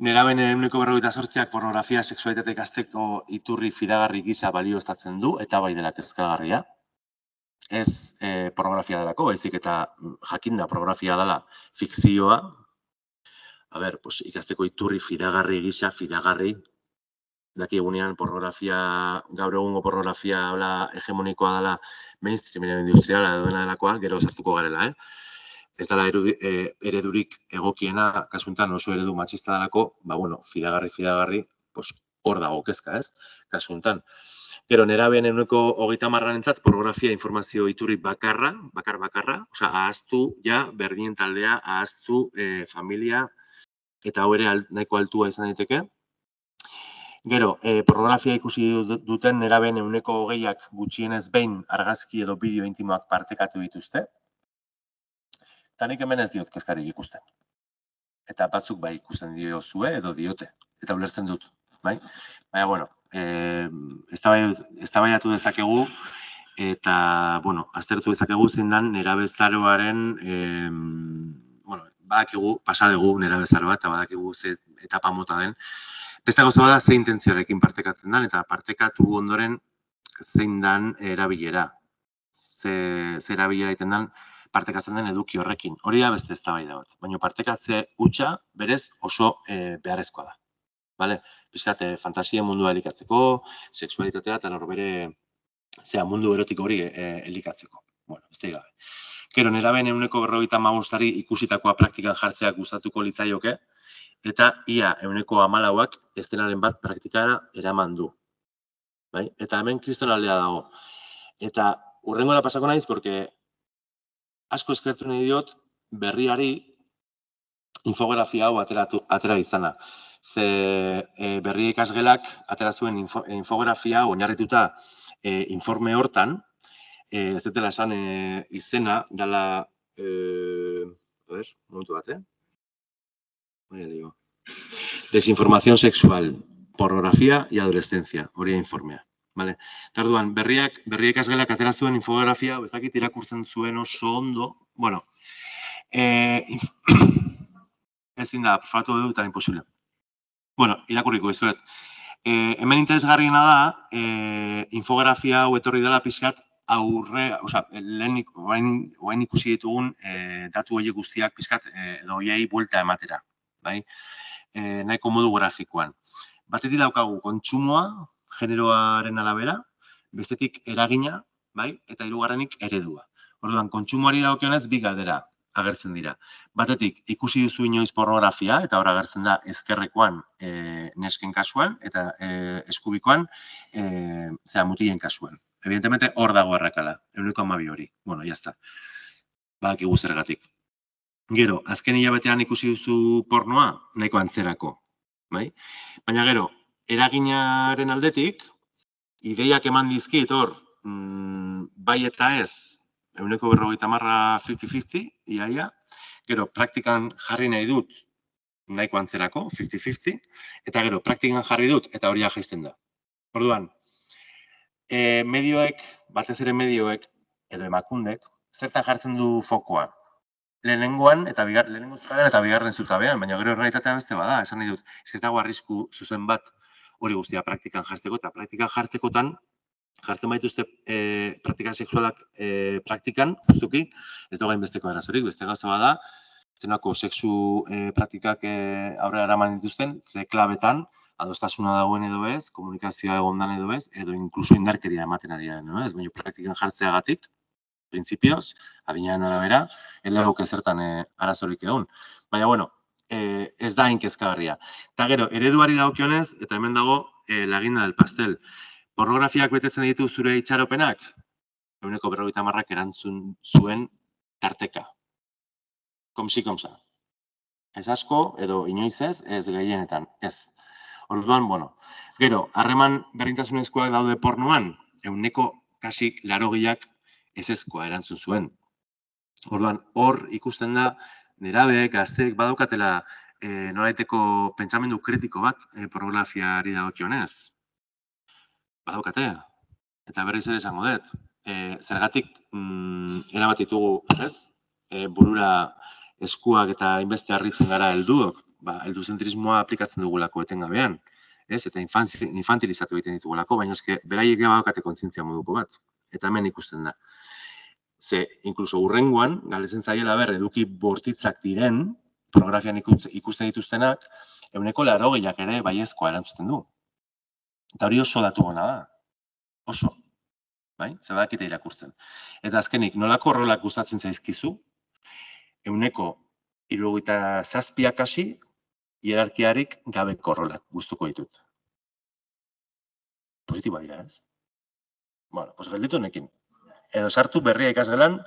Neraben 48%ak pornografia sexualitatea ikasteko iturri fidagarri gisa balioztatzen du, eta bai dela kezkagarria. Ez pornografia delako, baizik eta jakinda pornografia dela fikzioa. A ber, pues, ikasteko iturri fidagarri gisa, fidagarri. Daki egunean pornografia, gaur egungo pornografia hegemonikoa dela mainstream industriala edo dena delakoa, gero sartuko garela, Ez dela eredurik egokiena, kasuntan oso eredu matxista delako, ba, bueno, fidagarri, pues, hor dago kezka, kasuntan. Gero, nerabeen 30%rentzat pornografia informazio iturri bakarra, osea, ahaztu, ja, berdien taldea, ahaztu, familia, eta hau ere nahiko altua izan daiteke. Gero, pornografia ikusi duten nerabeen 20%ak gutxienez behin argazki edo bideo intimoak partekatu dituzte. Eta nik hemen ez diot kezkarik ikusten. Eta batzuk bai ikusten diozue edo diote. Eta ulertzen dut, bai? Baina, bueno, eztabaidatu dezakegu eta, bueno, aztertu dezakegu zein dan nerabezaroaren, bueno, badakigu, pasa dugu nerabezaroa eta badakigu ze etapa mota den. Beste gauza bada ze intentzioarekin partekatzen den eta partekatu ondoren zein dan erabilera. Ze erabilera egiten den partekatzen den eduki horrekin. Hori da beste eztabaida bat. Baina partekatze hutsa berez oso beharrezkoa da. Bale? Piskat, fantasia mundua elikatzeko, sexualitatea eta norbere mundu erotiko hori elikatzeko. Bueno, ez da gabe. Gero, nerabeen 55%ari ikusitakoa praktikan jartzeak gustatuko litzaioke, eta ia 14%ak ez denaren bat praktikara eraman du. Bai? Eta hemen kristonaldea dago. Eta hurrengora pasako naiz, porque asko eskertu nahi diot berriari infografia hau atera izana. Ze berri ikasgelak atera zuen infografia oinarrituta informe hortan, ez dutela esan izena, dela, a ver, momentu bat, Desinformación sexual, pornografia y adolescencia, hori da informea. Vale. Tarduan, berri ikasgelak atera zuen infografia, ez dakit irakurtzen zuen oso ondo, bueno, ezin da, profatu dut eta imposible. Bueno, irakurriko izuet. Hemen interesgarriena da, infografia hau etorri dela pixkat oain ikusi ditugun datu horiek guztiak pixkat edo horiei buelta ematera, bai? Nahiko modu grafikoan. Batetik daukagu kontsumoa, generoaren arabera, bestetik eragina, bai? Eta hirugarrenik eredua. Orduan, kontsumoari dagokionez bi galdera agertzen dira. Batetik, ikusi duzu inoiz pornografia, eta hor agertzen da ezkerrekoan nesken kasuan, eta eskubikoan mutilen kasuan. Evidentemente, hor dago arrakala, 12% hori. Bueno, jazta. Badakigu zergatik. Gero, azken hilabetean ikusi duzu pornoa, nahiko antzerako. Bai? Baina gero, eraginaren aldetik, ideiak eman dizkit hor, bai eta ez, 40% 50-50, iaia. Gero, praktikan jarri nahi dut, nahiko antzerako, 50-50. Eta gero, praktikan jarri dut, eta horia jaisten da. Orduan, medioek, batez ere medioek, edo emakundek, zertan jartzen du fokoa. Lehenengoan eta bigarren zutabean, baina gero errealitatea beste bada, esan nahi dut, ez dago arrisku zuzen bat hori guztia praktikan jartzeko, eta praktikan jartzekotan, jartzen baituzte praktika sexualak praktikan, justuki, ez dago hainbesteko arazorik, beste gauza bada, zenako sexu praktikak aurrera eraman dituzten, ze klabetan, adostasuna dagoen edo ez, komunikazioa egondan edo ez, edo inkluso indarkeria ematen ari da, ez? Baina praktikan jartzeagatik, printzipioz, adinean arabera, elegoke zertan arazorik egon. Baina, bueno, ez da inkezkagarria. Eta gero, ereduari dagokionez, eta hemen dago la guinda del pastel. Pornografiak betetzen ditu zure itxaropenak? 50%ak erantzun zuen tarteka. Komsi komsa. Ez asko, edo inoiz ez gehienetan, ez. Orduan, gero, harreman berdintasunezkoak daude pornoan, 80% ezezkoa erantzun zuen. Orduan, hor ikusten da, nerabeek, gazteek badaukatela nolaiteko pentsamendu kritiko bat pornografiari dagokionez. Badaukate. Eta berriz ere esango dut. Zergatik erabat ditugu, ez? Burura eskuak eta hainbeste harritzen gara helduok. Helduzentrismoa aplikatzen dugulako etengabean. Eta infantilizatu egiten ditugulako, baina eske beraiek badaukate kontzientzia moduko bat. Eta hemen ikusten da. Ze, inkluso hurrengoan, galdetzen zaiela eduki bortitzak diren, pornografian ikusten dituztenak, 80% ere baiezkoa erantzuten du. Eta hori oso datu ona da. Oso. Bai? Zer badakite irakurtzen. Eta azkenik, nolako rolak gustatzen zaizkizu, 77% hasi, hierarkiarik gabeko rolak gustuko ditut. Positiboa dira, ez? Gelditu honekin. Edo sartu berria ikasgelan,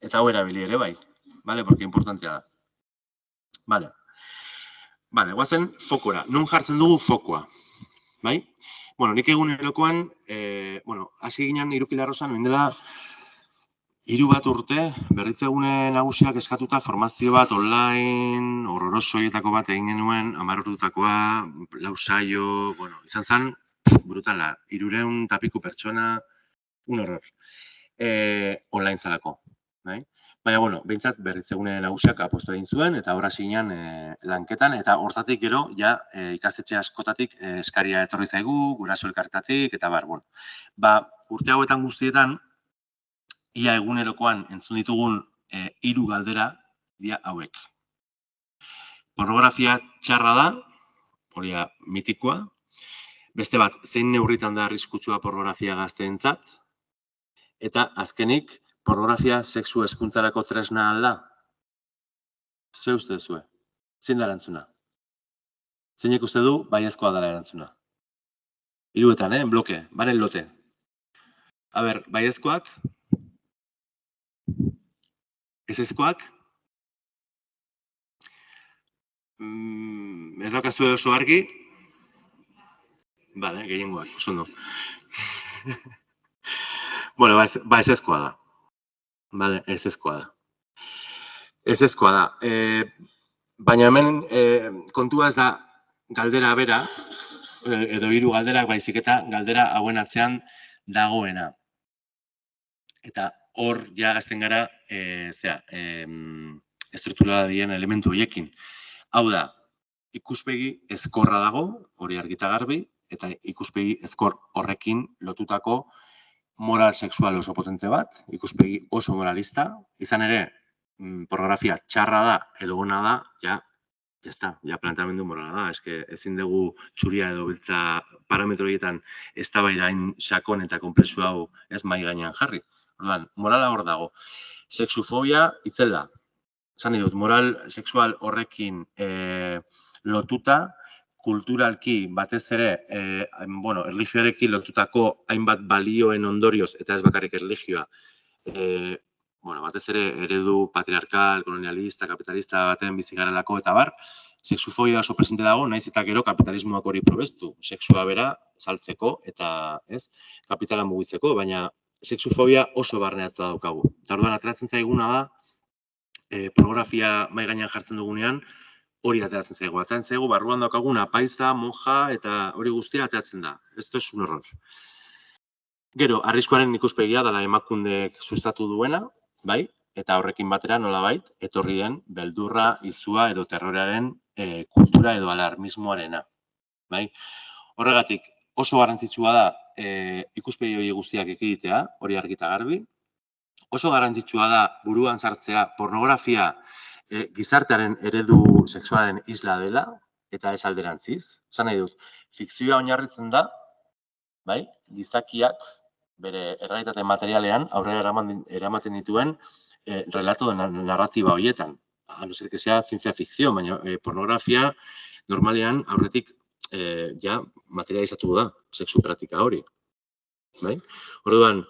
eta hau erabili ere bai. Porque importantea da. Guazen fokora. Non jartzen dugu fokoa. Bai? Nik egunerokoan, hasi ginen Irukilarrosan, oindela 3 bat urte, berritzegune nagusiak eskatuta formazio bat online, horrorosoietako bat egin genuen, 10 ordutakoa, 4 saio, izan zen, brutala, 300 eta piku pertsona, un horror. Online zalako. Baina, behintzat berritzegune nagusiak apostu egin zuen, eta horra zinean lanketan, eta hortatik gero, ikastetxe askotatik eskaria etorri zaigu, guraso elkartatik, eta urte hauetan guztietan, ia egunerokoan entzun ditugun 3 galdera dia hauek. Pornografia txarra da, hori mitikoa, beste bat, zein neurritan da arriskutsua pornografia gazteentzat, eta azkenik, pornografia sexu hezkuntzarako tresna alda? Ze uste duzue? Zein da erantzuna? Zeinek uste du, baiezkoa dela erantzuna? 3etan, en bloke, baren lote. Baiezkoak? Ezezkoak? Ez daukazue oso argi? Gehiengoak, oso ondo. Ezezkoa da. Ezezkoa da. Ezezkoa da. Baina hemen kontua ez da galdera bera, edo 3 galderak baizik eta galdera hauen atzean dagoena. Eta hor ja gazten gara estrukturala dien elementu horiekin. Hau da, ikuspegi ezkorra dago, hori argita garbi, eta ikuspegi ezkor horrekin lotutako moral sexual oso potente bat, ikuspegi oso moralista, izan ere, pornografia txarra da, edo ona da, ja planteamendu morala da, eske ezin dugu txuria edo biltza parametroietan eztabaidain sakon eta konplexu hau ez mai gainean jarri. Orduan, morala hor dago. Sexufobia itzel da. Esan dut, moral sexual horrekin lotuta, kulturalki batez ere, erlijioarekin lotutako hainbat balioen ondorioz, eta ez bakarrik erlijioa, batez ere eredu patriarkal, kolonialista, kapitalista baten bizi garelako eta bar, sexufobia oso presente dago, naiz eta gero kapitalismoak hori probestu, sexua bera saltzeko eta kapitala mugitzeko, baina sexufobia oso barneatu daukagu. Orduan ateratzen zaiguna da, pornografia mahai gainean jartzen dugunean, hori ateratzen zaigu. Ateratzen zaigu, barruan daukaguna paiza, monja, eta hori guztia ateratzen da. Esto es un horror. Gero, arriskuaren ikuspegia dela emakundek sustatu duena, bai? Eta horrekin batera nolabait, etorri den beldurra, izua edo terrorearen kultura edo alarmismoarena. Bai? Horregatik, oso garrantzitsua da ikuspegi hori guztiak ekiditea, hori argita garbi. Oso garrantzitsua da buruan sartzea pornografia gizartearen eredu sexualaren isla dela, eta ez alderantziz. Esan nahi dut, fikzioa oinarritzen da, bai, gizakiak bere errealitate materialean aurrera eramaten dituen relato narratiba horietan. A no ser que sea ciencia ficción, baina pornografia normalean aurretik ja materializatu da, sexu praktika hori. Orduan,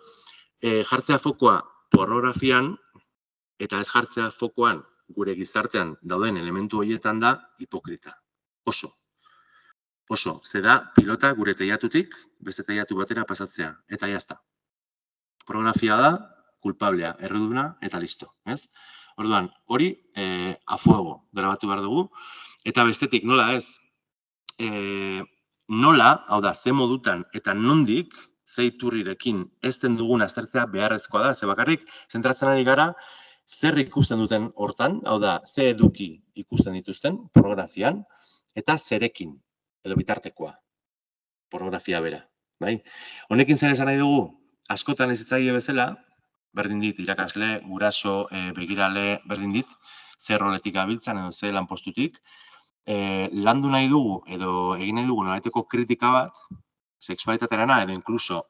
jartzea fokoa pornografian, eta ez jartzea fokoan gure gizartean dauden elementu horietan da hipokrita. Oso. Ze da pilota gure teiatutik beste teiatu batera pasatzea. Eta jazta. Pornografia da, kulpablea, erruduna eta listo. Orduan, hori a fuego grabatu behar dugu. Eta bestetik nola ez, nola, hau da, ze modutan eta nondik, ze iturrirekin ezten dugun aztertzea beharrezkoa da, ze bakarrik, zentratzen ari gara, zer ikusten duten hortan, hau da, ze eduki ikusten dituzten pornografian, eta zerekin, edo bitartekoa, pornografia bera. Honekin zer esan nahi dugu, askotan ez hitzaile bezala, berdin dit, irakasle, guraso, begirale, berdin dit, zer roletik abiltzan edo zer lanpostutik, landu nahi dugu edo egin nahi dugu nolaiteko kritika bat, sexualitatearena edo inkluso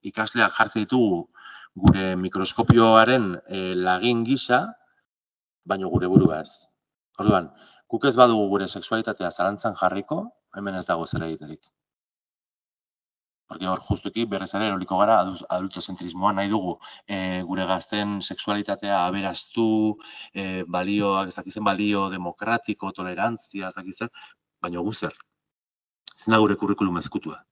ikasleak jartzen ditugu gure mikroskopioaren lagin gisa, baino gure burua ez. Orduan, guk ez badugu gure sexualitatea zalantzan jarriko, hemen ez dago zer egiterik. Porque hor, justuki, berrez ere, eroliko gara, adultozentrismoa nahi dugu gure gazten sexualitatea aberaztu, balioak, ez dakizen balio, demokratiko, tolerantzia, ez dakizen, baina guzer. Zein da gure kurrikulum ezkutua.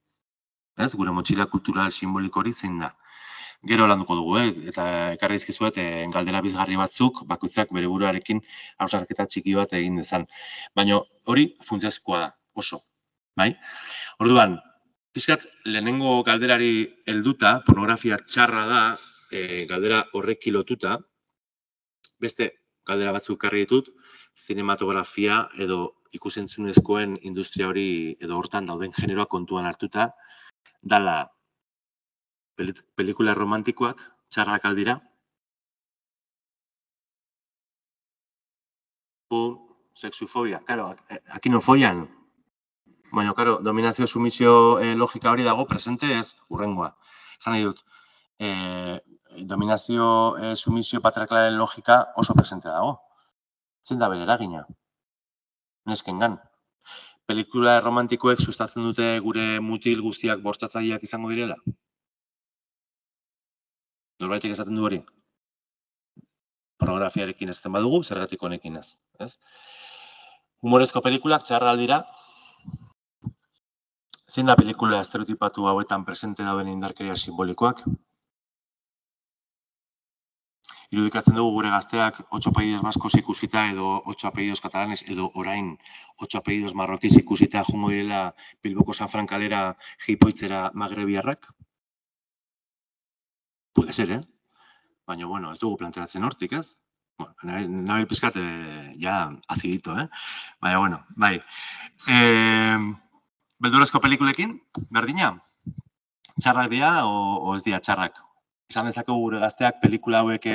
Gure motxila kultural simboliko hori zein da. Gero landuko dugu, eta ekarri dizkizuet galdera bizgarri batzuk, bakoitzak bere buruarekin hausnarketa txiki bat egin dezan. Baina hori funtsezkoa da, oso. Orduan, pixkat, lehenengo galderari helduta, pornografia txarra da, galdera horreki lotuta, beste galdera batzuk ekarri ditut, zinematografia edo ikusentzunezkoen industria hori edo hortan dauden generoa kontuan hartuta, dala pelikula romantikoak txarrak aldira, o sexufobia, karo, aquí no follan. Baina, karo, dominazio-sumisio logika hori dago presente ez urrengoa. Esan nahi dut, dominazio-sumisio patriarkalaren logika oso presente dago. Zein da bere eragina? Neskengan. Pelikula romantikoek sustatzen dute gure mutil guztiak bortzatzaileak izango direla? Norbaitek esaten du hori? Pornografiarekin ezten badugu, zergatik honekin ez. Humorezko pelikulak txarra aldira, zein da pelikula estereotipatu hauetan presente dauden indarkeria simbolikoak? Irudikatzen dugu gure gazteak 8 apellidos baskos ikusita edo 8 apellidos katalanes edo orain 8 apellidos marrokiz ikusita jungo direla Bilboko San Frankalera jipoitzera magrebiarrak? Puede ser, Baina, bueno, ez dugu planteatzen hortik, ez? Nabil pizkat, ja, azidito, Baina, bueno, bai. Beldurrezko pelikulekin, berdina? Txarrak dira o ez dira txarrak? Esan dezakegu gure gazteak pelikula hauek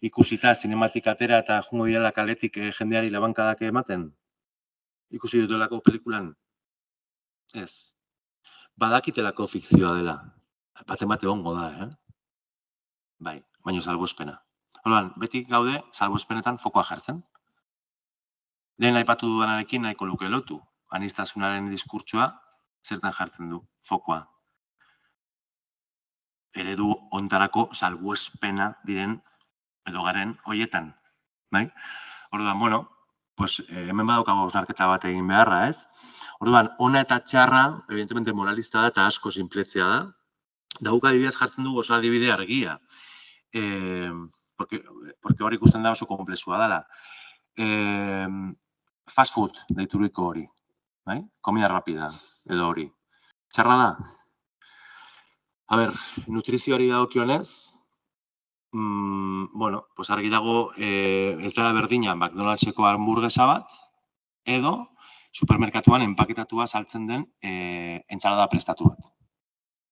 ikusita, zinematik atera eta jungo direla kaletik jendeari labankadak ematen? Ikusi dutelako pelikulan? Ez. Badakitelako fikzioa dela. Bat-emate ongo da, Bai, baina salbuespena. Orduan, beti gaude salbuespenetan fokoa jartzen. Lehen aipatu dudanarekin nahiko luke lotu. Aniztasunaren diskurtsoa zertan jartzen du fokoa. Eredu hontarako salbuespena diren edo garen hoietan. Bai? Orduan, bueno, pues hemen badaukago hausnarketa bat egin beharra, ez? Orduan, ona eta txarra, evidentemente moralista da eta asko sinpletzea da. Dauka adibidez jartzen dugu oso adibide argia. Porque hori ikusten da oso komplexua dela. Fast food deituriko hori. Comida rápida edo hori. Txarra da? A ber, nutrizioari dagokionez, bueno, pues argi dago ez dela berdina McDonald'seko hamburguesa bat, edo supermerkatuan enpaketatua saltzen den entsalada prestatu bat.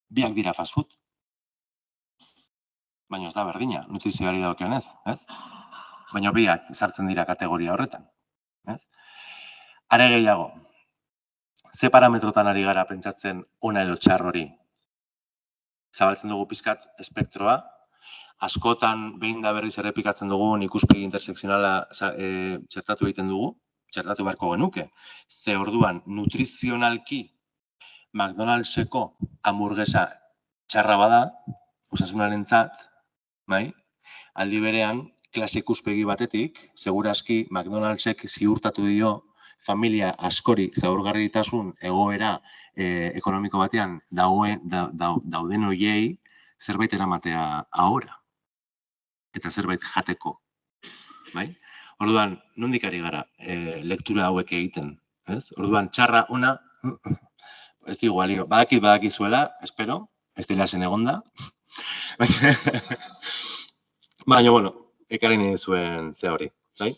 Biak dira fast food. Baina ez da berdina, nutrizioari dagokionez, ez? Baina biak sartzen dira kategoria horretan, ez? Are gehiago, ze parametrotan ari gara pentsatzen ona edo txar hori? Zabaltzen dugu pizkat espektroa, askotan behin da berriz errepikatzen dugun ikuspegi intersekzionala txertatu egiten dugu, txertatu beharko genuke. Ze orduan, nutrizionalki McDonald'seko hamburguesa txarra bada, osasunarentzat, bai? Aldi berean, klase ikuspegi batetik, seguraski McDonald'sek ziurtatu dio familia askori zaurgarritasun egoera ekonomiko batean dauden hoiei zerbait eramatea ahora. Eta zerbait jateko, bai? Orduan, nondik ari gara lektura hauek egiten, ez? Orduan, txarra, ona, ez digu alio, badakizuela, espero, ez dela zen egonda. Baina, bueno, ekarri nahi zuen ze hori, bai?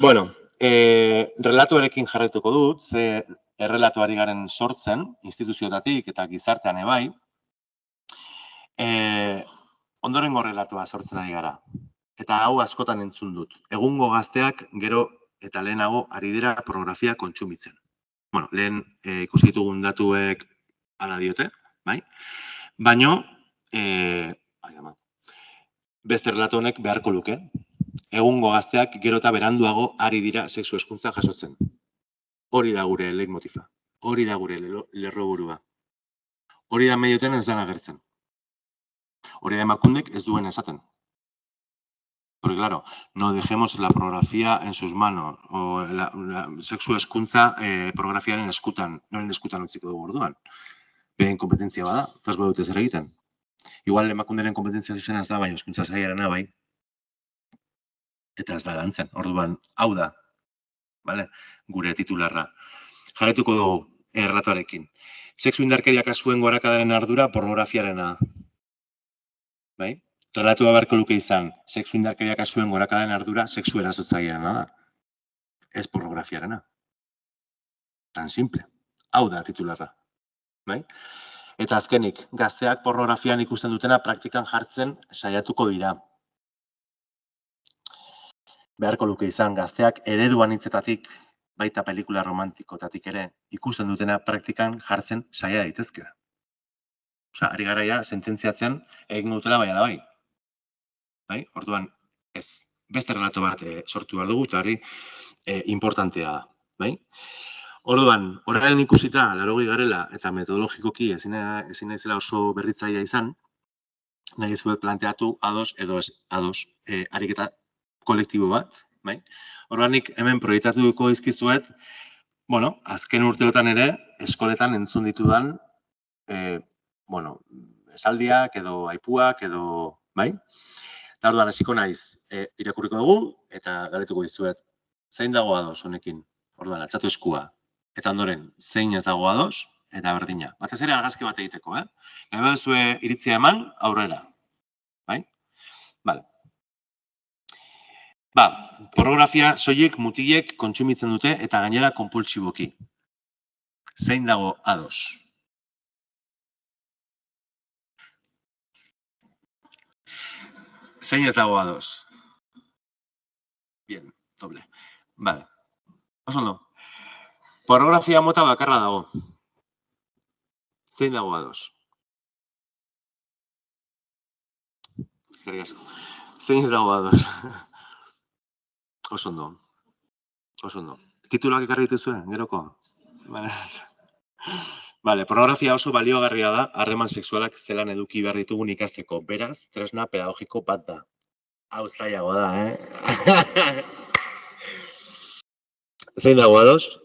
Bueno, relatuarekin jarraituko dut, ze errelatuari garen sortzen, instituzioetatik eta gizartean ebai, ondorengo relatua sortzen ari gara. Eta hau askotan entzun dut. Egungo gazteak gero eta lehenago ari dira pornografia kontsumitzen. Bueno, lehen ikusi ditugun datuek hala diote, bai? Baino, beste relatu honek beharko luke. Egungo gazteak gero eta beranduago ari dira sexu hezkuntza jasotzen. Hori da gure leitmotifa. Hori da gure lerroburua. Hori da medioten ez dena agertzen. Hori da emakundek ez duen esaten. Porque claro, no dejemos la pornografía en sus manos, o la sexu hezkuntza pornografiaren eskutan, noren eskutan utziko dugu orduan. Beren kompetentzia bada, eta ez badute zer egiten. Igual emakunderen kompetentzia zuzena ez da, baina hezkuntza sailarena bai, eta ez da lantzen. Orduan, hau da, vale? Gure titularra. Jarraituko dugu errelatoarekin. Sexu indarkeria kasuen gorakadaren ardura pornografiarena. Bai? Relatua beharko luke izan, sexu indarkeria kasuen gorakadaren ardura sexu erasotzailearena da. Ez pornografiarena. Tan simple. Hau da titularra. Bai? Eta azkenik, gazteak pornografian ikusten dutena praktikan jartzen saiatuko dira. Beharko luke izan, gazteak eredu anitzetatik, baita pelikula romantikotatik ere, ikusten dutena praktikan jartzen saia daitezke. Osa, ari garaia sententziatzen egin dutela bai ala bai. Bai? Orduan, ez. Beste relato bat sortu behar dugu, eta hori importantea da. Bai? Orduan, orain ikusita, 80 garela, eta metodologikoki ezin naizela oso berritzailea izan, nahi zuek planteatu ados edo ez ados ariketa kolektibo bat. Bai? Orduanik hemen proiektatuko dizkizuet, bueno, azken urteotan ere, eskoletan entzun ditudan, esaldiak edo aipuak edo, bai? Eta orduan, hasiko naiz, irakurriko dugu, eta galdetuko dizuet, zein dago ados honekin? Orduan, altzatu eskua. Eta ondoren, zein ez dago ados, eta berdina. Batez ere argazki bat egiteko, Nahi baduzue iritzia eman, aurrera. Bai? Bale. Pornografia soilik mutilek kontsumitzen dute eta gainera konpultsiboki. Zein dago ados? Zein ez dago ados? Bien, doble. Vale. Oso ondo. Pornografia mota bakarra dago. Zein dago ados? Eskerrik asko. Zein ez dago ados? Oso ondo. Oso ondo. Tituluak ekarri dituzue, geroko? Vale, pornografia oso baliogarria da, harreman sexualak zelan eduki behar ditugun ikasteko. Beraz, tresna pedagogiko bat da. Hau zailago da, Zein dago ados?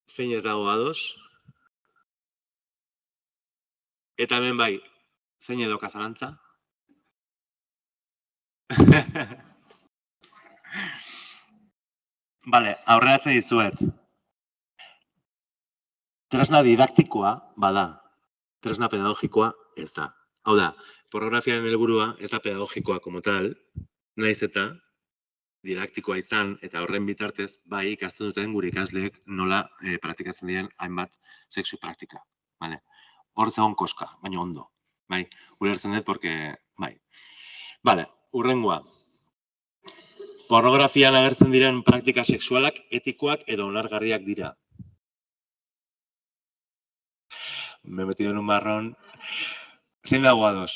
Zein ez dago ados? Eta hemen bai, zein edo kazalantza? Bale, aurreratze dizuet. Tresna didaktikoa bada, tresna pedagogikoa ez da. Hau da, pornografiaren helburua ez da pedagogikoa como tal, naiz eta didaktikoa izan eta horren bitartez bai ikasten duten gure ikasleek nola praktikatzen diren hainbat sexu praktika. Hor zegoen koska, baina ondo. Bai, ulertzen dut, porque, bai. Bale, urrengoa. Pornografian agertzen diren praktika sexualak, etikoak edo onargarriak dira. Me he metido en un marrón. Zein dago ados?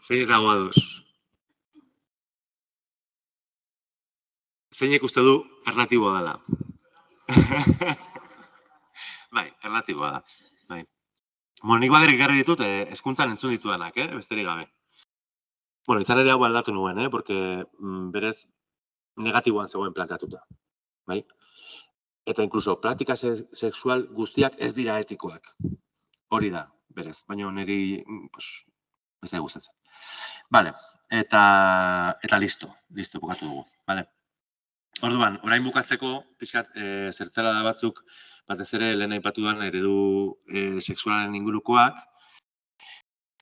Zein ez dago ados? zeinek uste du erlatiboa dela? Bai, erlatiboa da. Bai. Nik baderik garri ditut, hezkuntzan entzun ditudanak, besterik gabe. Bueno, izan ere hau aldatu nuen, porque berez negatiboan zegoen planteatuta. Bai? Eta inkluso praktika sexual guztiak ez dira etikoak. Hori da, berez. Baina niri, ez da gustatzen. Vale, eta listo, bukatu dugu. Vale. Orduan, orain bukatzeko, pixkat, zertzela da batzuk, batez ere lehen aipatu duan eredu sexualaren ingurukoak.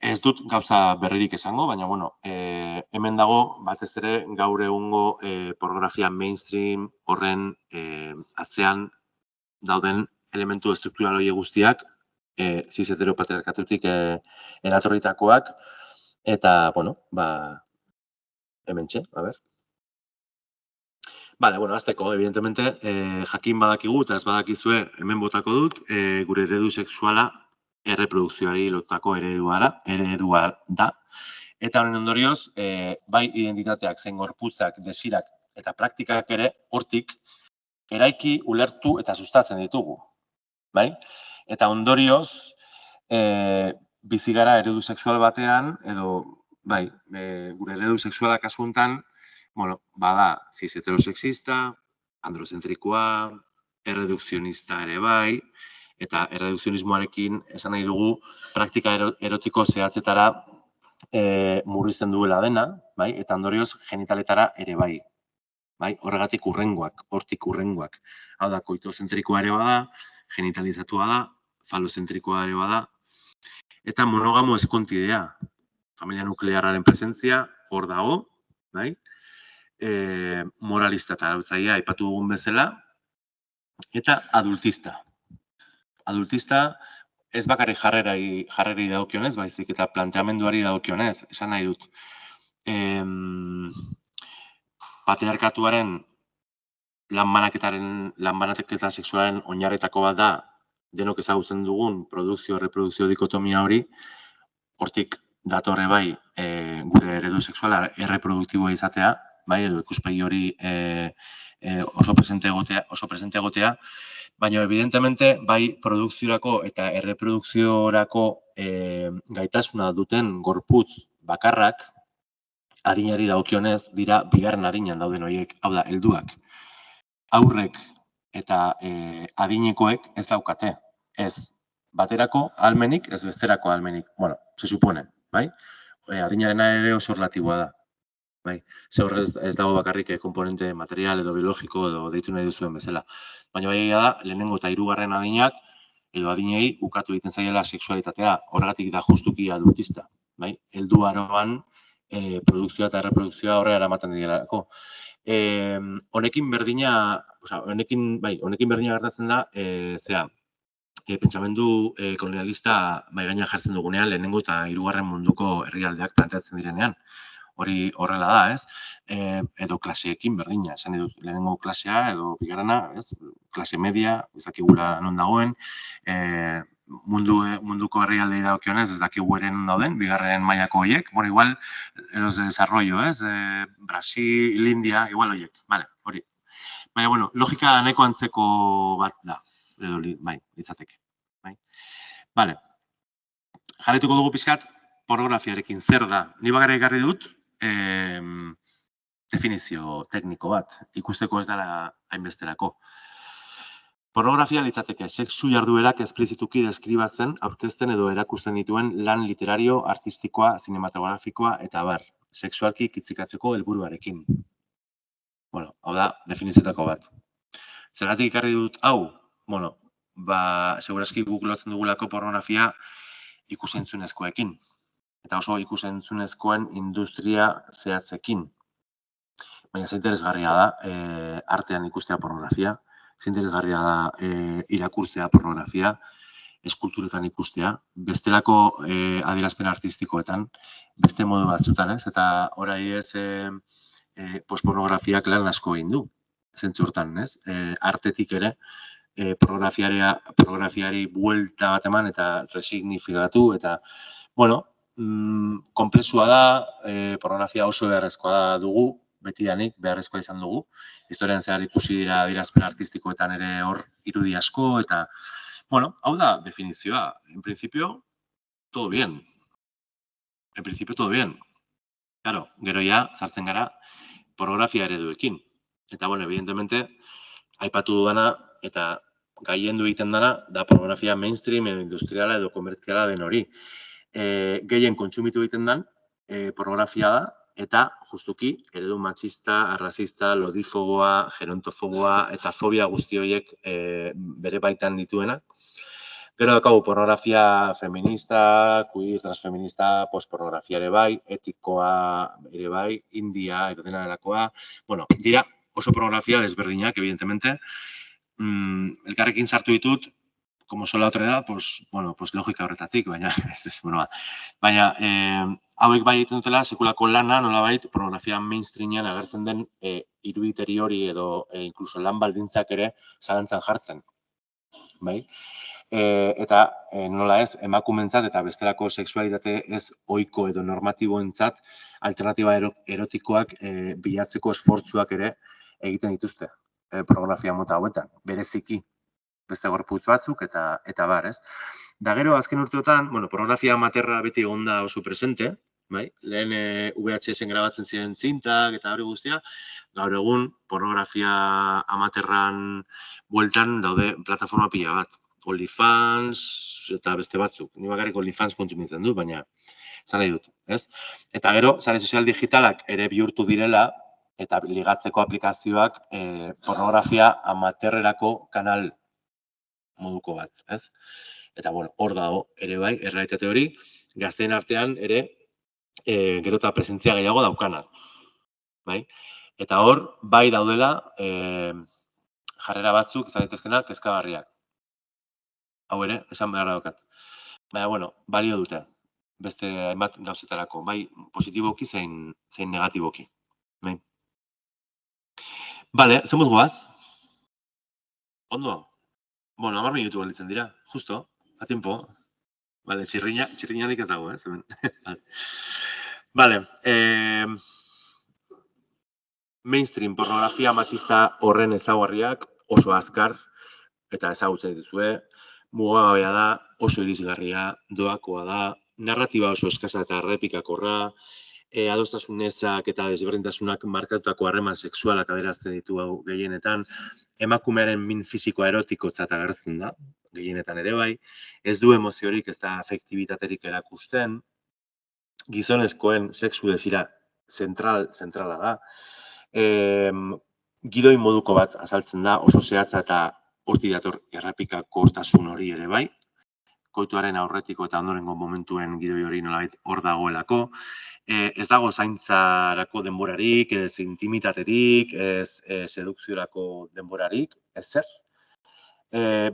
Ez dut gauza berririk esango, baina, bueno, hemen dago batez ere gaur egungo pornografia mainstream horren atzean dauden elementu estruktural horiek guztiak, cis heteropatriarkatutik eratorritakoak, eta, bueno, hementxe, a ber. Bale, bueno, azteko, evidentemente, jakin badakigu eta ez badakizue hemen botako dut, gure eredu sexuala erreprodukzioari lotako eredua da. Eta honen ondorioz, bai identitateak, zein gorputzak, desirak eta praktikak ere hortik eraiki, ulertu eta sustatzen ditugu. Bai? Eta ondorioz, bizi gara eredu sexual batean, edo, bai, gure eredu sexuala kasu honetan, bueno, bada cis heterosexista, androzentrikoa, erredukzionista ere bai, eta erredukzionismoarekin esan nahi dugu praktika erotiko zehatzetara murrizten duela dena, bai, eta ondorioz genitaletara ere bai. Bai, horregatik hortik urrengoak. Hau da, koitozentrikoa ere bada, genitalizatua da, falozentrikoa ere bada, eta monogamo eskontidea. Familia nuklearraren presentzia hor dago, bai? Moralista eta arautzailea aipatu dugun bezala, eta adultista. Adultista ez bakarrik jarrerei dagokionez, baizik eta planteamenduari dagokionez, esan nahi dut. Patriarkatuaren lanbanaketa sexualaren oinarretako bat da, denok ezagutzen dugun produkzio-reprodukzio dikotomia hori, hortik datorre bai gure eredu sexuala erreproduktiboa izatea, bai, edo ikuspegi hori oso presente egotea, baina evidentemente bai produkziorako eta erreprodukziorako gaitasuna duten gorputz bakarrak adinari dagokionez dira bigarren adinean dauden horiek, hau da, helduak. Haurrek eta adinekoek ez daukate, ez baterako ahalmenik, ez besterako ahalmenik. Bueno, se supone, bai? Adinarena ere oso relatiboa da. Bai, ze horrez ez dago bakarrik komponente material edo biologiko edo deitu nahi duzuen bezala. Baina bai da, lehenengo eta hirugarren adinak edo adinei ukatu egiten zaiela sexualitatea, horregatik da justuki adultista. Bai, heldu aroan produkzioa eta erreprodukzioa horrela eramaten direlako. Honekin berdina gertatzen da, pentsamendu kolonialista bai gainean jartzen dugunean lehenengo eta hirugarren munduko herrialdeak planteatzen direnean. Hori horrela da, ez? Edo klaseekin berdina, esan dut lehenengo klasea edo bigarrena, ez? Klase media, ez dakigula non dagoen, munduko herrialdei dagokionez ez dakigu ere non dauden, bigarren mailako horiek, bueno, igual, los de desarrollo, ez? Brasil, India, igual horiek, vale, hori. Baina, bueno, logika nahiko antzeko bat da, edo, bai, litzateke, bai. Vale, jarretuko dugu pixkat, pornografiarekin zer da. Ni bakarrik ekarri dut, definizio tekniko bat, ikusteko ez dela hainbesterako. Pornografia litzateke sexu jarduerak esplizituki deskribatzen, aurkezten edo erakusten dituen lan literario, artistikoa, zinematografikoa eta abar, sexualki kitzikatzeko helburuarekin. Bueno, hau da, definizioetako bat. Zergatik ikarri dut hau? Bueno, segurazki guk lotzen dugulako pornografia ikusentzunezkoekin. Eta oso ikusentzunezkoen industria zehatzekin. Baina zainteresgarria da artean ikustea pornografia, zainteresgarria da irakurtzea pornografia, eskulturetan ikustea, bestelako adierazpen artistikoetan, beste modu batzutan, ez? Eta orai ez postpornografiak lan asko egin du, zentzu hortan, ez? Artetik ere pornografiari buelta bat eman eta resignifikatu eta, bueno, konplexua da, pornografia oso beharrezkoa dugu, betidanik beharrezkoa izan dugu. Historian zehar ikusi dira adierazpen artistikoetan ere hor irudi asko, eta, bueno, hau da definizioa. En principio, todo bien. En principio, todo bien. Claro, gero ja, sartzen gara, pornografia ereduekin. Eta, bueno, evidentemente, aipatu dudana, eta gaiendu egiten dana, da pornografia mainstream, edo industriala, edo komertziala den hori. Gehien kontsumitu egiten dan, pornografia da, eta justuki, eredu matxista, arrazista, lodifoboa, gerontofoboa, eta fobia guzti horiek bere baitan dituena. Gero daukagu pornografia feminista, queer, transfeminista, postpornografia ere bai, etikoa ere bai, india, eta dena delakoa. Bueno, dira oso pornografia desberdinak, evidentemente. Elkarrekin sartu ditut, como sola otra edad, pues, bueno, pues logika horretatik, baina, baina, hauek bai egiten dutela, sekulako lana, nolabait, pornografia mainstreamian agertzen den iruditeri hori edo incluso lan baldintzak ere zalantzan jartzen, bai? Eta nola ez, emakumentzat eta bestelako sexualitate ez ohiko edo normatiboentzat alternatiba erotikoak bilatzeko esfortzuak ere egiten dituzte pornografia mota hauetan, bereziki beste gorputz batzuk eta bar, ez? Da gero, azken urteotan, bueno, pornografia amaterra beti egonda oso presente, bai? Lehen VHS-en grabatzen ziren zintak eta hori guztia, gaur egun pornografia amaterran bueltan daude plataforma pila bat. OnlyFans eta beste batzuk. Ni bakarrik OnlyFans kontsumitzen dut, baina esan nahi dut, ez? Eta gero, sare sozial digitalak ere bihurtu direla eta ligatzeko aplikazioak pornografia amaterrerako kanal moduko bat, ez? Eta, bueno, hor dago ere bai, errealitate hori, gazteen artean ere gero eta presentzia gehiago daukana, bai? Eta hor, bai daudela jarrera batzuk izan daitezkenak kezkagarriak. Hau ere, esan behar daukat. Baina, bueno, balio dute. Beste hainbat gauzetarako, bai positiboki zein negatiboki. Bai. Bale, zemuz goaz? Ondo? Bueno, 10 minutu balitzen dira, justo, a tiempo. Bale, txirriñanik ez dago, hemen. Bale, mainstream pornografia matxista horren ezaugarriak oso azkar eta ezagutzen dituzue. Mugagabea da, oso irisgarria, doakoa da, narratiba oso eskasa eta errepikakorra, adostasun ezak eta desberdintasunak markatutako harreman sexualak adierazten ditu hau gehienetan, emakumearen min fisikoa erotikotzat agertzen da, gehienetan ere bai, ez du emoziorik ez da afektibitaterik erakusten, gizonezkoen sexu desira zentrala da, gidoi moduko bat azaltzen da, oso zehatza eta hortik dator errepikakortasun hori ere bai, koituaren aurretiko eta ondorengo momentuen gidoi hori nolabait hor dagoelako, ez dago zaintzarako denborarik, ez intimitaterik, ez sedukziorako denborarik, ez zer.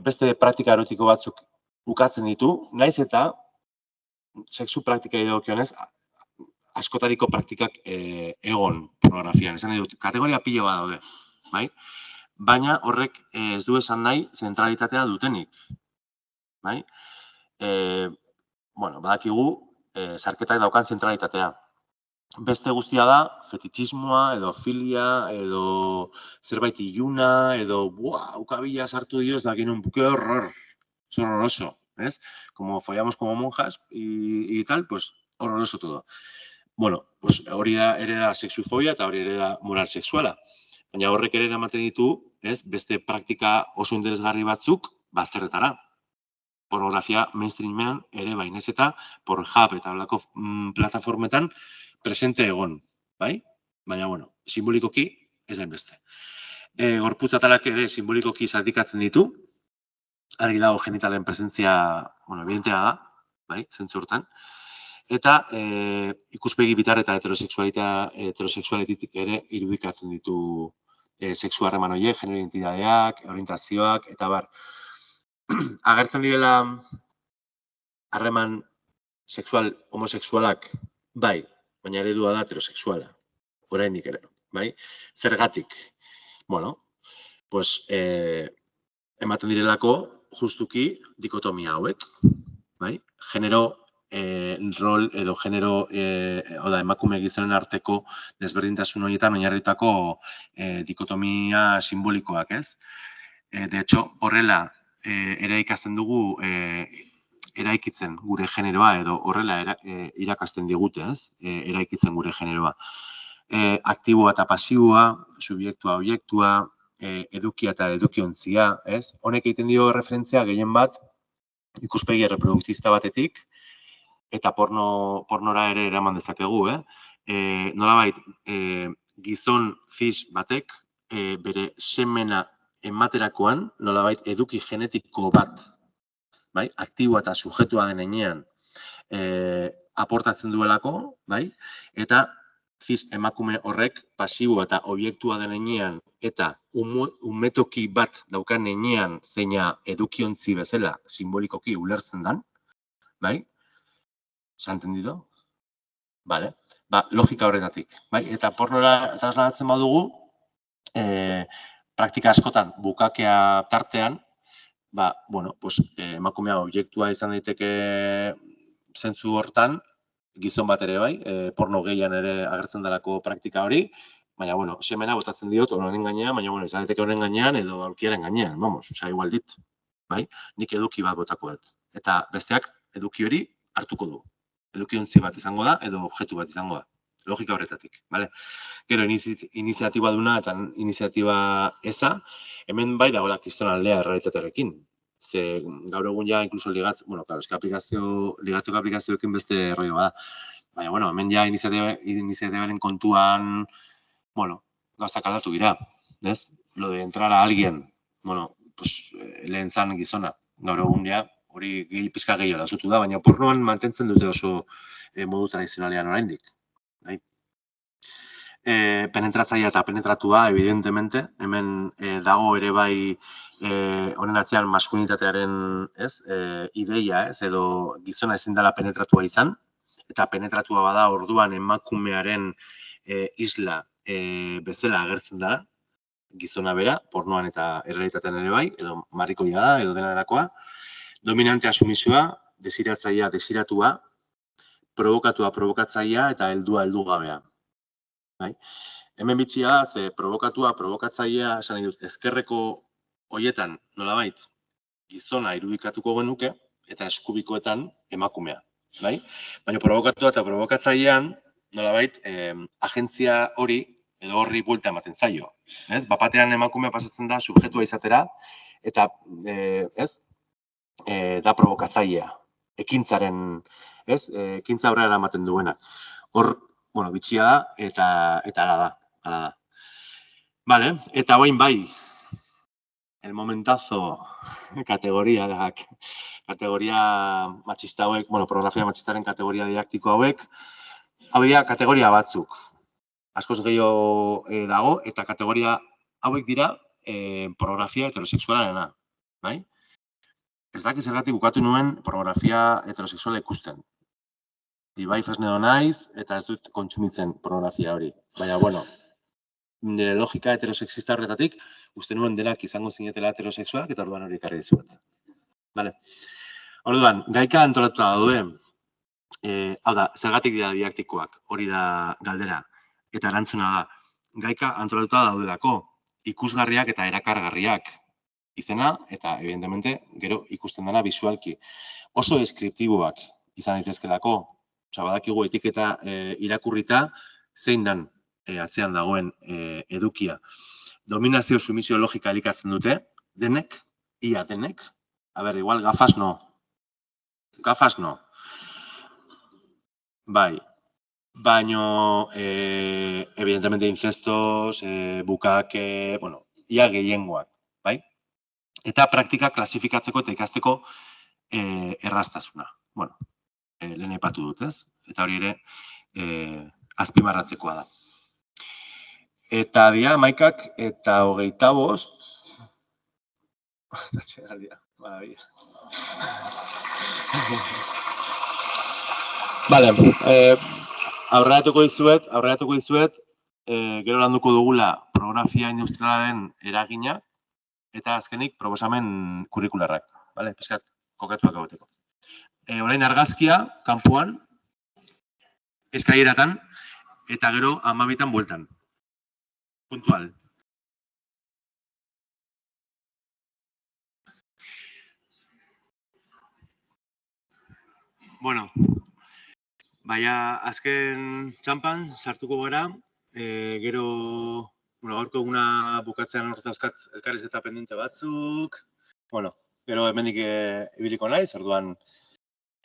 Beste praktika erotiko batzuk ukatzen ditu, naiz eta sexu praktika idokionez, askotariko praktikak egon pornografian. Esan nahi dut, kategoria pilo bat daude, bai? Baina horrek ez du esan nahi zentralitatea dutenik, bai? Bueno, badakigu, sarketak daukan zentralitatea. Beste guztia da, fetichismoa, edo filia, edo zerbait iluna, edo, ukabila sartu dio, ez da, genuen buke horror, horroroso, ¿ez? Como follamos como monjas y tal, pues horroroso todo. Bueno, pues hori da ere da sexufobia eta hori ere da moral sexuala. Baina horrek ere eramaten ditu, ez, beste praktika oso interesgarri batzuk bazterretara. Pornografia mainstreamean ere bai, naiz eta Pornhub eta holako plataformetan presente egon, bai? Baina, bueno, simbolikoki ez da beste. Gorputz atalak ere simbolikoki zatikatzen ditu, argi dago genitalen presentzia, bueno, evidentea da, bai, zentzu hortan. Eta ikuspegi bitar eta heterosexualetik ere irudikatzen ditu sexu harreman horiek, genero identitateak, orientazioak, eta bar. Agertzen direla harreman sexual homosexualak, bai, baina eredua da heterosexuala, oraindik ere, bai? Zergatik? Bueno, pues ematen direlako justuki dikotomia hauek, bai? Genero rol edo genero, emakume gizonen arteko desberdintasun horietan oinarritutako dikotomia simbolikoak, ez? De hecho, horrela ere ikasten dugu eraikitzen gure generoa edo horrela irakasten digute, ez? Eraikitzen gure generoa. Aktiboa eta pasiboa, subjektua, obiektua, edukia eta edukiontzia, ez? Honek egiten dio referentzia gehien bat ikuspegi reproduktista batetik eta pornora ere eraman dezakegu, nolabait gizon cis batek bere semena ematerakoan nolabait eduki genetiko bat, bai, aktiboa eta sujetua den heinean aportatzen duelako, bai, eta cis emakume horrek pasiboa eta obiektua den heinean eta umetoki bat daukan heinean zeina edukiontzi bezala simbolikoki ulertzen dan, bai? ¿Se ha entendido? Vale. Ba, logika horretatik, bai? Eta pornora trasladatzen badugu, praktika askotan bukakea tartean, ba, bueno, pues, emakumea obiektua izan daiteke zentzu hortan, gizon bat ere bai, porno gehian ere agertzen delako praktika hori, baina, bueno, semena botatzen diot honen gainean, baina, bueno, izan daiteke honen gainean edo aulkiaren gainean, vamos, osea, igual dit, bai? Nik eduki bat botako dut. Eta besteak eduki hori hartuko du. Edukiontzi bat izango da edo objektu bat izango da. Logika horretatik, bale? Gero, iniziatiba duna eta iniziatiba eza, hemen bai dagoela kriston aldea errealitatearekin. Ze gaur egun ja, inkluso ligatzeko, bueno, claro, ligatzeko aplikazioekin beste rollo bada. Baina, bueno, hemen ja iniziatibaren kontuan, bueno, gauzak aldatu dira, ez? Lo de entrar a alguien, bueno, pues, lehen zan gizona, gaur egun ja, hori pizka gehiago lausutu da, baina pornoan mantentzen dute oso modu tradizionalean oraindik. Penetratzailea eta penetratua, evidentemente, hemen dago ere bai honen atzean maskulinitatearen ideia, edo gizona ezin dela penetratua izan, eta penetratua bada orduan emakumearen isla bezala agertzen dela, gizona bera, pornoan eta errealitatean ere bai, edo marrikoia da, edo dena delakoa. Dominantea sumisioa, desiratzailea desiratua, provokatua provokatzailea eta heldua heldugabea. Bai? Hemen bitxia, ze provokatua provokatzailea, esan nahi dut, ezkerreko hoietan, nolabait, gizona irudikatuko genuke, eta eskubikoetan emakumea. Bai? Baina provokatua eta provokatzailean, nolabait, agentzia hori, edo horri buelta ematen zaio. Bapatean emakumea pasatzen da subjetua izatera, eta, da provokatzailea, ekintzaren, ekintza aurrera ematen duena. Hor, bueno, bitxia da, eta ala da. Vale, eta hoin bai, el momentazo kategoria matxista hauek, bueno, pornografia matxistaren kategoria didaktiko hauek, hau dira kategoria batzuk. Askoz gehiago dago, eta kategoria hauek dira pornografia heterosexualarena, bai? Ez dakit zergatik bukatu nuen pornografia heterosexuala ikusten. Ibai Fresnedo naiz, eta ez dut kontsumitzen pornografia hori. Baina, bueno, nire logika heterosexista horretatik, uste nuen denak izango zinetela heterosexualak, eta orduan hori ekarri dizuet. Vale. Orduan, gaika antolatuta daude, hau da, zergatik dira didaktikoak, hori da galdera, eta erantzuna da, gaika antolatuta daudelako, ikusgarriak eta erakargarriak, izena, eta, evidentemente, gero ikusten dena bisualki. Oso deskriptiboak izan daitezkelako, osea, badakigu etiketa irakurrita, zein dan atzean dagoen edukia. Dominazio sumisio logika elikatzen dute, denek, ia denek. A ber, igual gafas no. Gafas no. Bai. Baino, evidentemente, incestos, bukake, bueno, ia gehiengoak, bai? Eta praktika klasifikatzeko eta ikasteko erraztasuna. Bueno, lehen aipatu dut, ez? Eta hori ere azpimarratzekoa da. Eta dira, 11 eta 25. Tatxegaldia, maravilla. Vale, aurreratuko dizuet, gero landuko dugula pornografia industrialaren eragina, eta azkenik proposamen kurrikularrak, vale? Pizkat, kokatuak egoteko. orain argazkia, kanpoan, eskaileratan, eta gero 12 bueltan. Puntual. Bueno, baina azken txampan sartuko gara, gero, gaurko eguna bukatzean horretazkat elkarrizketa pendiente batzuk, gero hemendik ibiliko naiz, orduan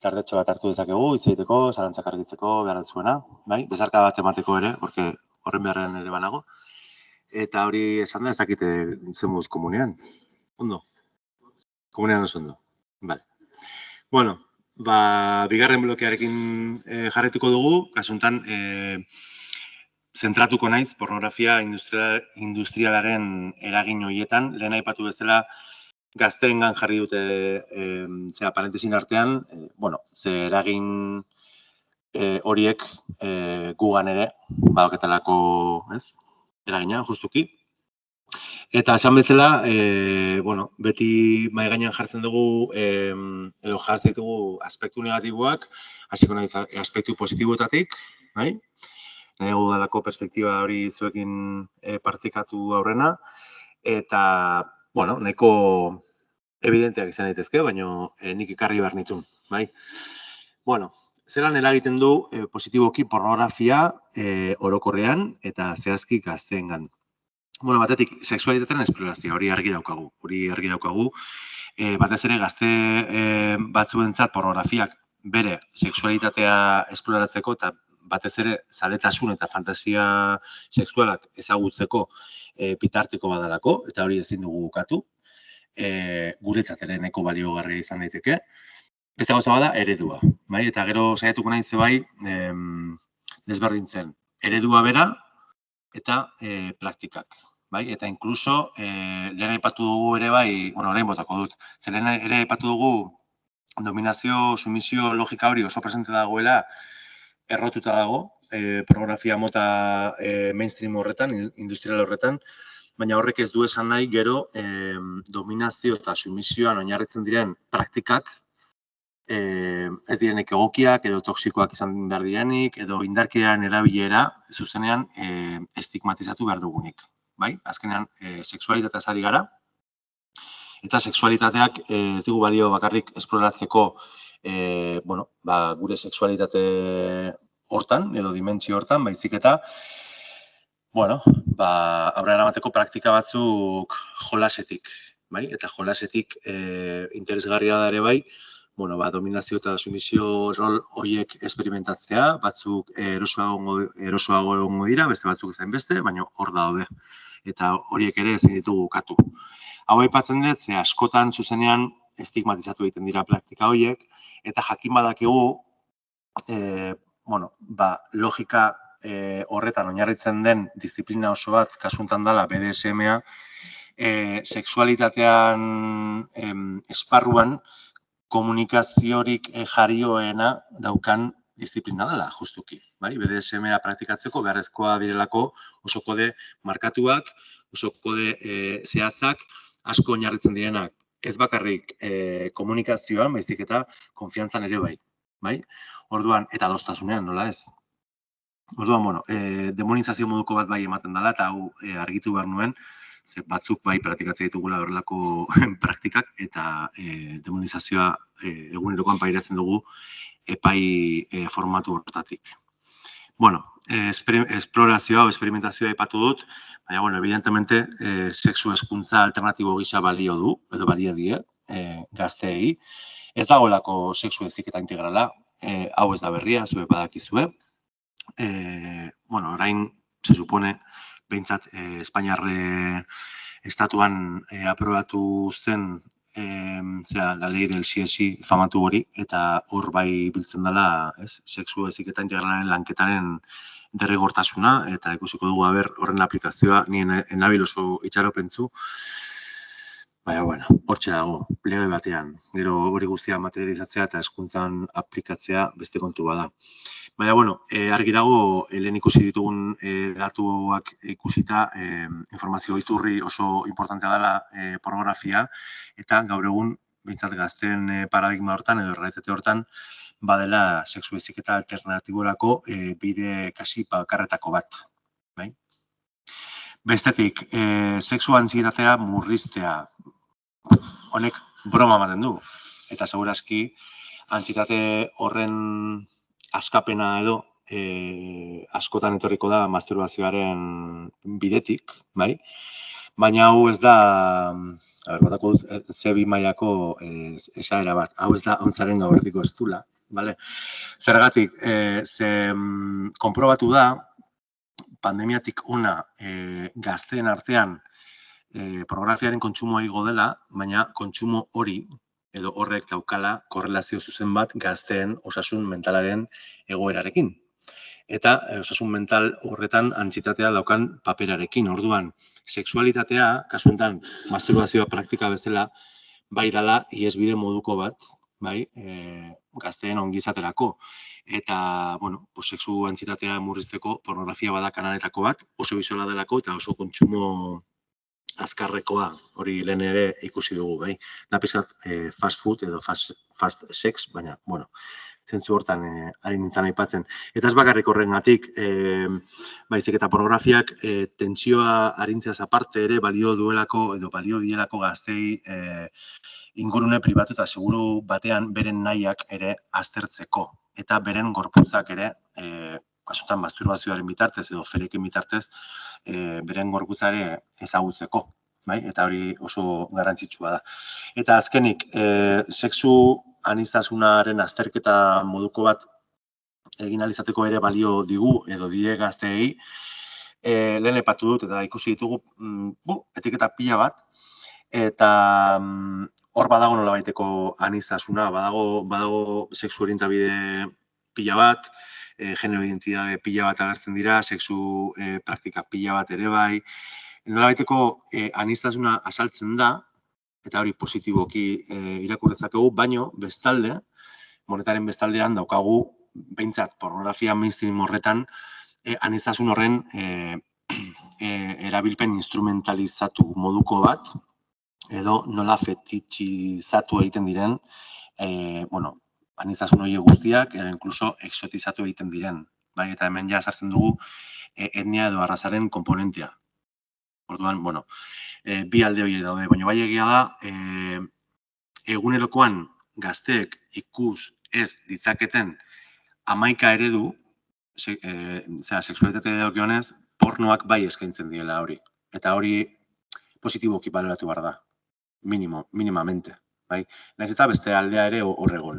tartetxo bat hartu dezakegu, hitz egiteko, zalantzak argitzeko, behar dutzuena, bai? Bezarka bat emateko ere, porque horren beharren ere banago. Eta hori esan da, ez dakite zemuz komunean. Ondo? Komunean oso ondo. Vale. Bueno, bigarren blokearekin jarretuko dugu, kasuntan zentratuko naiz pornografia industrialaren eragin horietan, lehen aipatu bezala gazteengan jarri dute parentesin artean, ze eragin horiek gugan ere, badoketalako, eragina, justuki. Eta esan bezala, beti mahai gainean jartzen dugu, edo jaz ditugu aspektu negatiboak, hasiko naiz aspektu positiboetatik, bai? Nahiago dalako perspektiba hori zuekin partikatu aurrena, eta, nahiko evidenteak izan daitezke, baina nik ekarri behar nitun, bai? Zelan eragiten du positiboki pornografia orokorrean eta zehazki gazteengan. Batetik, sexualitatearen esplorazioa, hori argi daukagu. Batez ere, gazte batzuentzat pornografiak bere sexualitatea esploratzeko eta batez ere, zaletasun eta fantasia sexualak ezagutzeko bitarteko badalako, eta hori ezin dugu ukatu. Guretzat ere nahiko baliogarria izan daiteke. Beste gauza bada, eredua. Eta gero saiatuko nahi zebai desberdintzen. Eredua bera, eta praktikak, eta inkluso lehen aipatu dugu ere bai, orain botako dut, lehen ere aipatu dugu dominazio, sumisio logika hori oso presente dagoela errotuta dago, pornografia mota mainstream horretan, industrial horretan, baina horrek ez du esan nahi gero dominazio eta sumisioan oinarritzen diren praktikak ez direnik egokiak edo toksikoak izan behar direnik edo indarkeriaren erabilera zuzenean estigmatizatu behar dugunik. Azkenean, sexualitatea ari gara eta sexualitateak ez dugu balio bakarrik esploratzeko gure sexualitate hortan edo dimentsio hortan, baizik eta aurrera eramateko praktika batzuk jolasetik. Eta jolasetik interesgarria da ere bai, dominazio eta sumisio rol horiek esperimentatzea, batzuk erosoago egongo dira, beste batzuk zain beste, baina hor daude. Eta horiek ere ezin ditugu ukatu. Hau aipatzen dut, ze askotan zuzenean estigmatizatu egiten dira praktika horiek, eta jakin badakigu, logika horretan oinarritzen den disiplina oso bat, kasuntan dela BDSM-a, sexualitatean esparruan, komunikaziorik jarioena daukan disiplina dela, justuki. BDSM-a praktikatzeko beharrezkoa direlako oso kode markatuak, oso kode zehatzak, asko oinarritzen direnak. Ez bakarrik komunikazioan, baizik eta konfiantzan ere bai. Orduan, eta adostasunean, nola ez? Orduan, demonizazio moduko bat bai ematen dela, eta hau argitu behar nuen, batzuk bai praktikatzea ditugula horrelako praktikak eta demonizazioa egunerokoan pairatzen dugu epai formatu hortatik. Esplorazioa o experimentazioa aipatu dut, baina, evidentemente, sexu hezkuntza alternatibo gisa balio du, edo balia die, gazteei. Ez dagoelako sexu heziketa integrala, hau ez da berria, zuek badakizue. Orain, se supone, behintzat, Espainiar estatuan aprobatu zen la ley del sí famatu hori, eta hor bai biltzen dela sexu heziketa integralaren lanketaren derrigortasuna, eta ikusiko dugu horren aplikazioa, nien enabil oso itxaropentzu, baina, hortxe dago, lege batean, gero hori guztia materializatzea eta hezkuntzan aplikatzea beste kontu bada. Baina, argi dago, lehen ikusi ditugun datuak ikusita, informazio iturri oso importantea dela pornografia, eta gaur egun behintzat gazten paradigma hortan edo errealitate hortan, badela sexu heziketa alternatiborako bide kasi bakarretako bat. Bai? Bestetik, sexu antsietatea murriztea. Honek broma ematen du. Eta segurazki, antsietate horren askapena edo askotan etorriko da masturbazioaren bidetik, bai? Baina hau ez da, botako dut C2 mailako esaera bat, hau ez da ontzaren gauerdiko estula, bale? Zergatik, konprobatu da, pandemiatik ona gazteen artean pornografiaren kontsumoa igo dela, baina kontsumo hori edo horrek daukala korrelazio zuzen bat gazteen osasun mentalaren egoerarekin. Eta osasun mental horretan antsietatea daukan paperarekin. Orduan, sexualitatea, kasu honetan masturbazioa praktika bezala, bai dala ihesbide moduko bat, bai, gazteen ongizaterako. Eta, bueno, sexu antsietatea murrizteko pornografia bada kanaletako bat, oso bizuala delako eta oso kontsumo azkarrekoa, hori lehen ere ikusi dugu, bai. Da pizkat fast food edo fast sex, baina, bueno, zentzu hortan ari nintzen aipatzen. Eta ez bakarrik horrengatik, baizik eta pornografiak tentsioa arintzeaz aparte ere balio duelako edo balio dielako gaztei ingurune pribatu eta seguru batean beren nahiak ere aztertzeko. Eta beren gorputzak ere, kasutan masturbazioaren bitartez edo ferekin bitartez, beren gorputza ere ezagutzeko. Bai? Eta hori oso garrantzitsua da. Eta azkenik, sexu aniztasunaren azterketa moduko bat egin ahal izateko ere balio digu edo die gazteei, lehen aipatu dut eta ikusi ditugu etiketa pila bat, eta hor badago nolabaiteko aniztasuna, badago sexu orientabide pila bat, genero identitate pila bat agertzen dira, sexu praktika pila bat ere bai, nolabaiteko aniztasuna azaltzen da, eta hori positiboki irakur dezakegu, baino bestalde, monetaren bestaldean daukagu, behintzat pornografia mainstream horretan, aniztasun horren erabilpen instrumentalizatu moduko bat, edo nola fetitxizatu egiten diren, aniztasun horiek guztiak, edo inkluso exotizatu egiten diren. Bai, eta hemen ja sartzen dugu etnia edo arrazaren konponentea. Orduan, bi alde horiek daude, baina bai egia da, egunerokoan gazteek ikus ez ditzaketen 11 eredu, sexualitate dagokionez, pornoak bai eskaintzen diela hori. Eta hori positiboki baloratu behar da, minimamente. Nahiz eta beste aldea ere horregon.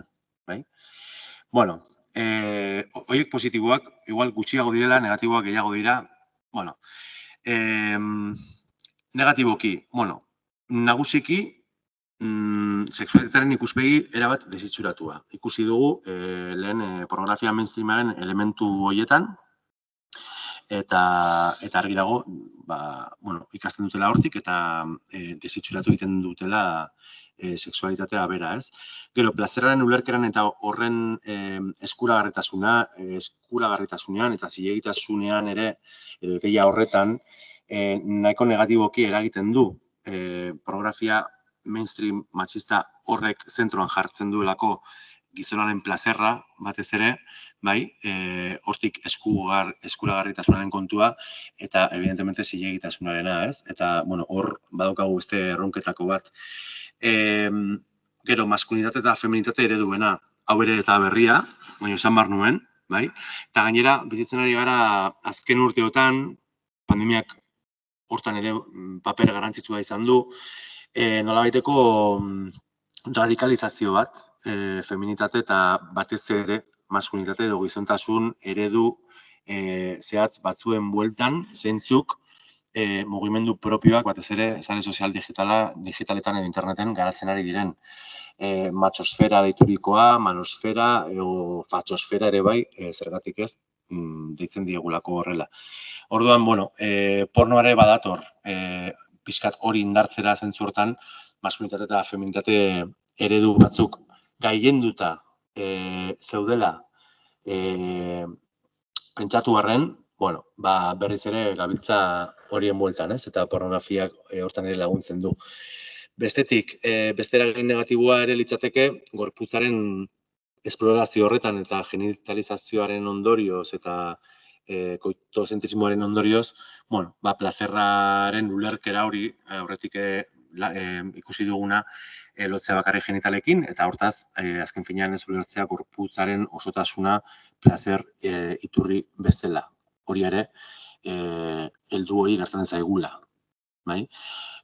Bueno, horiek positiboak, igual gutxiago direla, negatiboak gehiago dira. Bueno, negatiboki, nagusiki, sexualitatearen ikuspegi erabat desitxuratua. Ikusi dugu lehen pornografia mainstreamaren elementu horietan, eta argi dago, ikasten dutela hortik eta desitxuratu egiten dutela sexualitatea bera, ez? Gero, plazeraren ulerkeran eta horren eskuragarritasunean eta zilegitasunean ere, edo ideia horretan, nahiko negatiboki eragiten du pornografia mainstream matxista horrek zentroan jartzen duelako gizonaren plazerra batez ere, bai, hortik eskuragarritasunaren kontua eta evidentemente zilegitasunarena, ez? Eta, hor badaukagu beste erronketako bat. Gero, maskulinitate eta feminitate ereduena, hau ere eta berria, baina esan behar nuen, bai? Eta gainera, bizitzen ari gara azken urteotan, pandemiak hortan ere paper garrantzitsua izan du, nolabaiteko radikalizazio bat, feminitate eta batez ere maskulinitate edo gizontasun eredu zehatz batzuen bueltan, zeintzuk mugimendu propioak batez ere sare sozial digitaletan edo interneten garatzen ari diren. Matxosfera deiturikoa, manosfera edo fatxosfera ere bai, zergatik ez, deitzen diegulako horrela. Orduan, pornoare badator, pixkat hori indartzera zentzu hortan, maskulinitate eta feminitate eredu batzuk gailenduta zeudela pentsatu arren, berriz ere gabiltza horien bueltan, ez? Eta pornografiak hortan ere laguntzen du. Bestetik, beste eragin negatiboa ere litzateke gorputzaren esplorazio horretan eta genitalizazioaren ondorioz eta koitozentrismoaren ondorioz, bueno, plazerraren ulerkera hori aurretik ikusi duguna lotzea bakarrik genitalekin, eta hortaz, azken finean ez ulertzea gorputzaren osotasuna plazer iturri bezala. Hori ere, heldu hori gertatzen zaigula. Bai?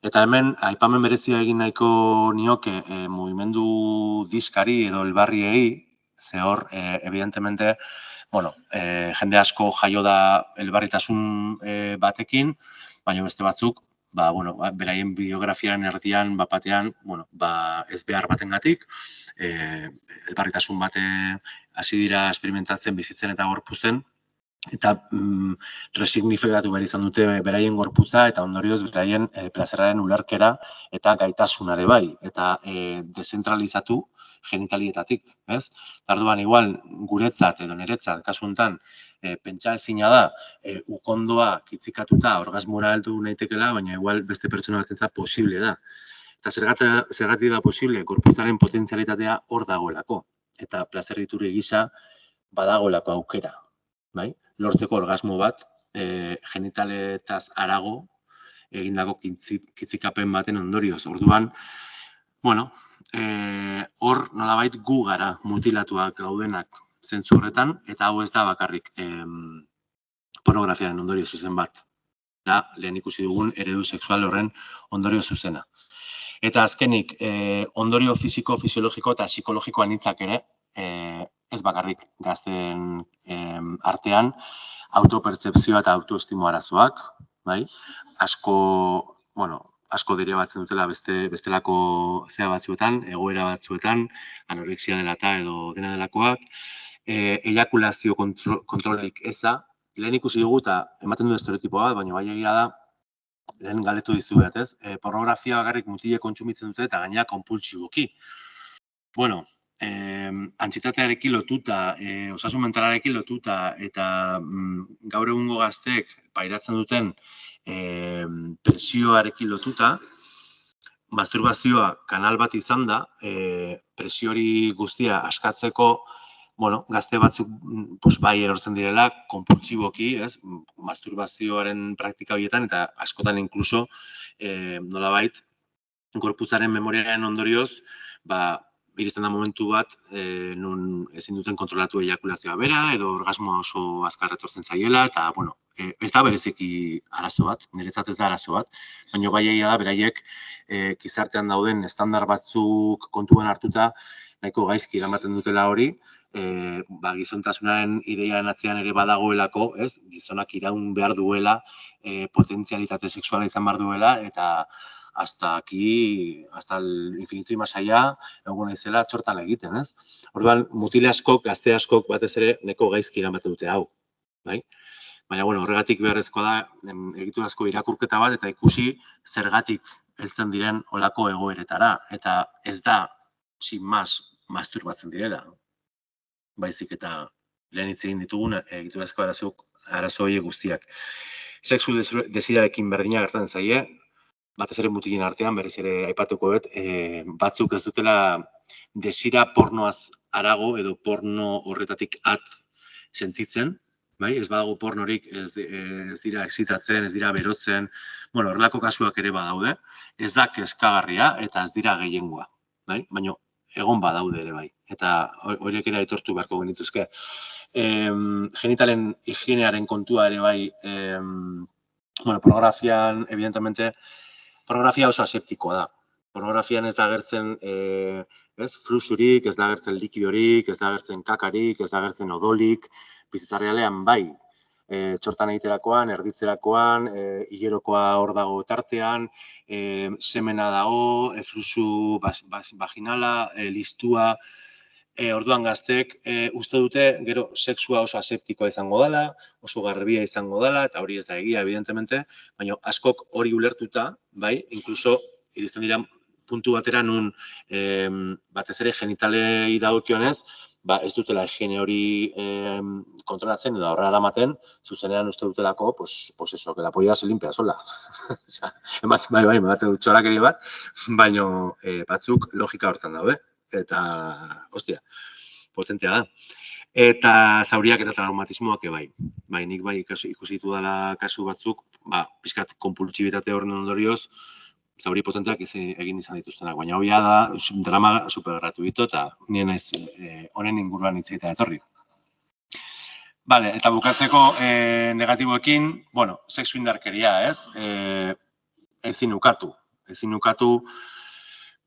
Eta hemen, aipamen berezia egin nahiko nioke mugimendu diskari edo elbarriei, ze hor, evidentemente, jende asko jaio da elbarritasun batekin, baina beste batzuk, beraien biografiaren erdian, batean, ez behar batengatik, elbarritasun bate hasi dira experimentatzen, bizitzen eta gorpuzten, eta resignifikatu behar izan dute beraien gorputza eta ondorioz beraien plazerraren ulerkera eta gaitasunare bai, eta dezentralizatu genitalietatik, ez? Orduan, igual, guretzat edo niretzat, kasu honetan, pentsa ezina da, ukondoa kitzikatuta orgasmora heldu naitekela, baina igual beste pertsona batentzat posible da. Eta zergatik da posible, gorputzaren potentzialitatea hor dagoelako, eta plazer iturri gisa badagoelako aukera, bai? Lortzeko orgasmo bat, genitaletaz harago egindako kitzikapen baten ondorioz. Orduan, hor nolabait gu gara mutilatuak gaudenak zentzu horretan, eta hau ez da bakarrik pornografiaren ondorio zuzen bat. Da, lehen ikusi dugun eredu sexual horren ondorio zuzena. Eta azkenik, ondorio fisiko, fisiologiko eta psikologiko anitzak ere, ez bakarrik gazten artean, autopertzepzioa eta autoestimo arazoak, bai? Asko deribatzen dutela bestelako zea batzuetan, egoera batzuetan, anorexia dela eta edo dena delakoak, ejakulazio kontrolik eza, lehen ikusi dugu eta ematen du estereotipoa bat, baina bai egia da, lehen galdetu dizuet, ez? Pornografia bakarrik mutile kontsumitzen dute eta gainera konpultsiboki. Antsietatearekin lotuta, osasun mentalarekin lotuta eta gaur egungo gazteek pairatzen duten presioarekin lotuta, masturbazioa kanal bat izan da, presio hori guztia askatzeko, gazte batzuk bai erortzen direla, konpultsiboki, masturbazioaren praktika horietan, eta askotan inkluso, nolabait, gorputzaren memoriaren ondorioz, iristen da momentu bat, nun ezin duten kontrolatu ejakulazioa bera, edo orgasmoa oso azkar etortzen zaiela, eta, ez da bereziki arazo bat, niretzat ez da arazo bat, baina bai egia da, beraiek gizartean dauden estandar batzuk kontuan hartuta, nahiko gaizki eramaten dutela hori, gizontasunaren ideiaren atzean ere badagoelako, gizonak iraun behar duela, potentzialitate sexuala izan behar duela, eta hasta el infinito y más allá, egon naizela txortan egiten, ez? Orduan, mutile askok, gazte askok batez ere neko gaizki eramaten dute hau, bai? Baina, horregatik beharrezkoa da, egiturazko irakurketa bat, eta ikusi zergatik heltzen diren olako egoeretara, eta ez da, sin más, masturbatzen direla. Baizik eta lehen hitz egin ditugun egiturazko arazo horiek guztiak. Sexu desirarekin berdina gertatzen zaie, batez ere mutilen artean, berriz ere aipatuko dut, batzuk ez dutela desira pornoaz harago edo porno horretatik at sentitzen, bai? Ez badago pornorik, ez dira exitatzen, ez dira berotzen, horrelako kasuak ere badaude, ez da kezkagarria eta ez dira gehiengoa, bai? Baina egon badaude ere bai, eta horiek ere aitortu beharko genituzke. Genitalen higienearen kontua ere bai, pornografian, evidentemente, pornografia oso aseptikoa da. Pornografian ez da agertzen fluxurik, ez da agertzen likidorik, ez da agertzen kakarik, ez da agertzen odolik, bizitza errealean bai. Txortan egiterakoan, erditzerakoan, hilerokoa hor dago tartean, semena dago, fluxu vaginala, listua. Orduan gazteek uste dute gero sexua oso aseptikoa izango dela, oso garbia izango dela, eta hori ez da egia, evidentemente, baina askok hori ulertuta, bai, inkluso iristen dira puntu batera nun batez ere genitalei dagokionez, ez dutela higiene hori kontrolatzen edo aurrera eramaten, zuzenean uste dutelako, pues eso, que la polla se limpia sola. Bai, ematen dut txorakeri bat, baina batzuk logika hortan daude. Eta, ostia, potentea da. Eta zauriak eta traumatismoak bai. Bai, nik bai ikusi dela kasu batzuk, pixkat konpultsibitate horren ondorioz, zauri potenteak egin izan dituztenak, baina hobia da drama super gratuito eta nien naiz honen inguruan hitz egitea etorri. Vale, eta bukatzeko negatiboekin, bueno, sexu indarkeria, ez? Ezin ukatu.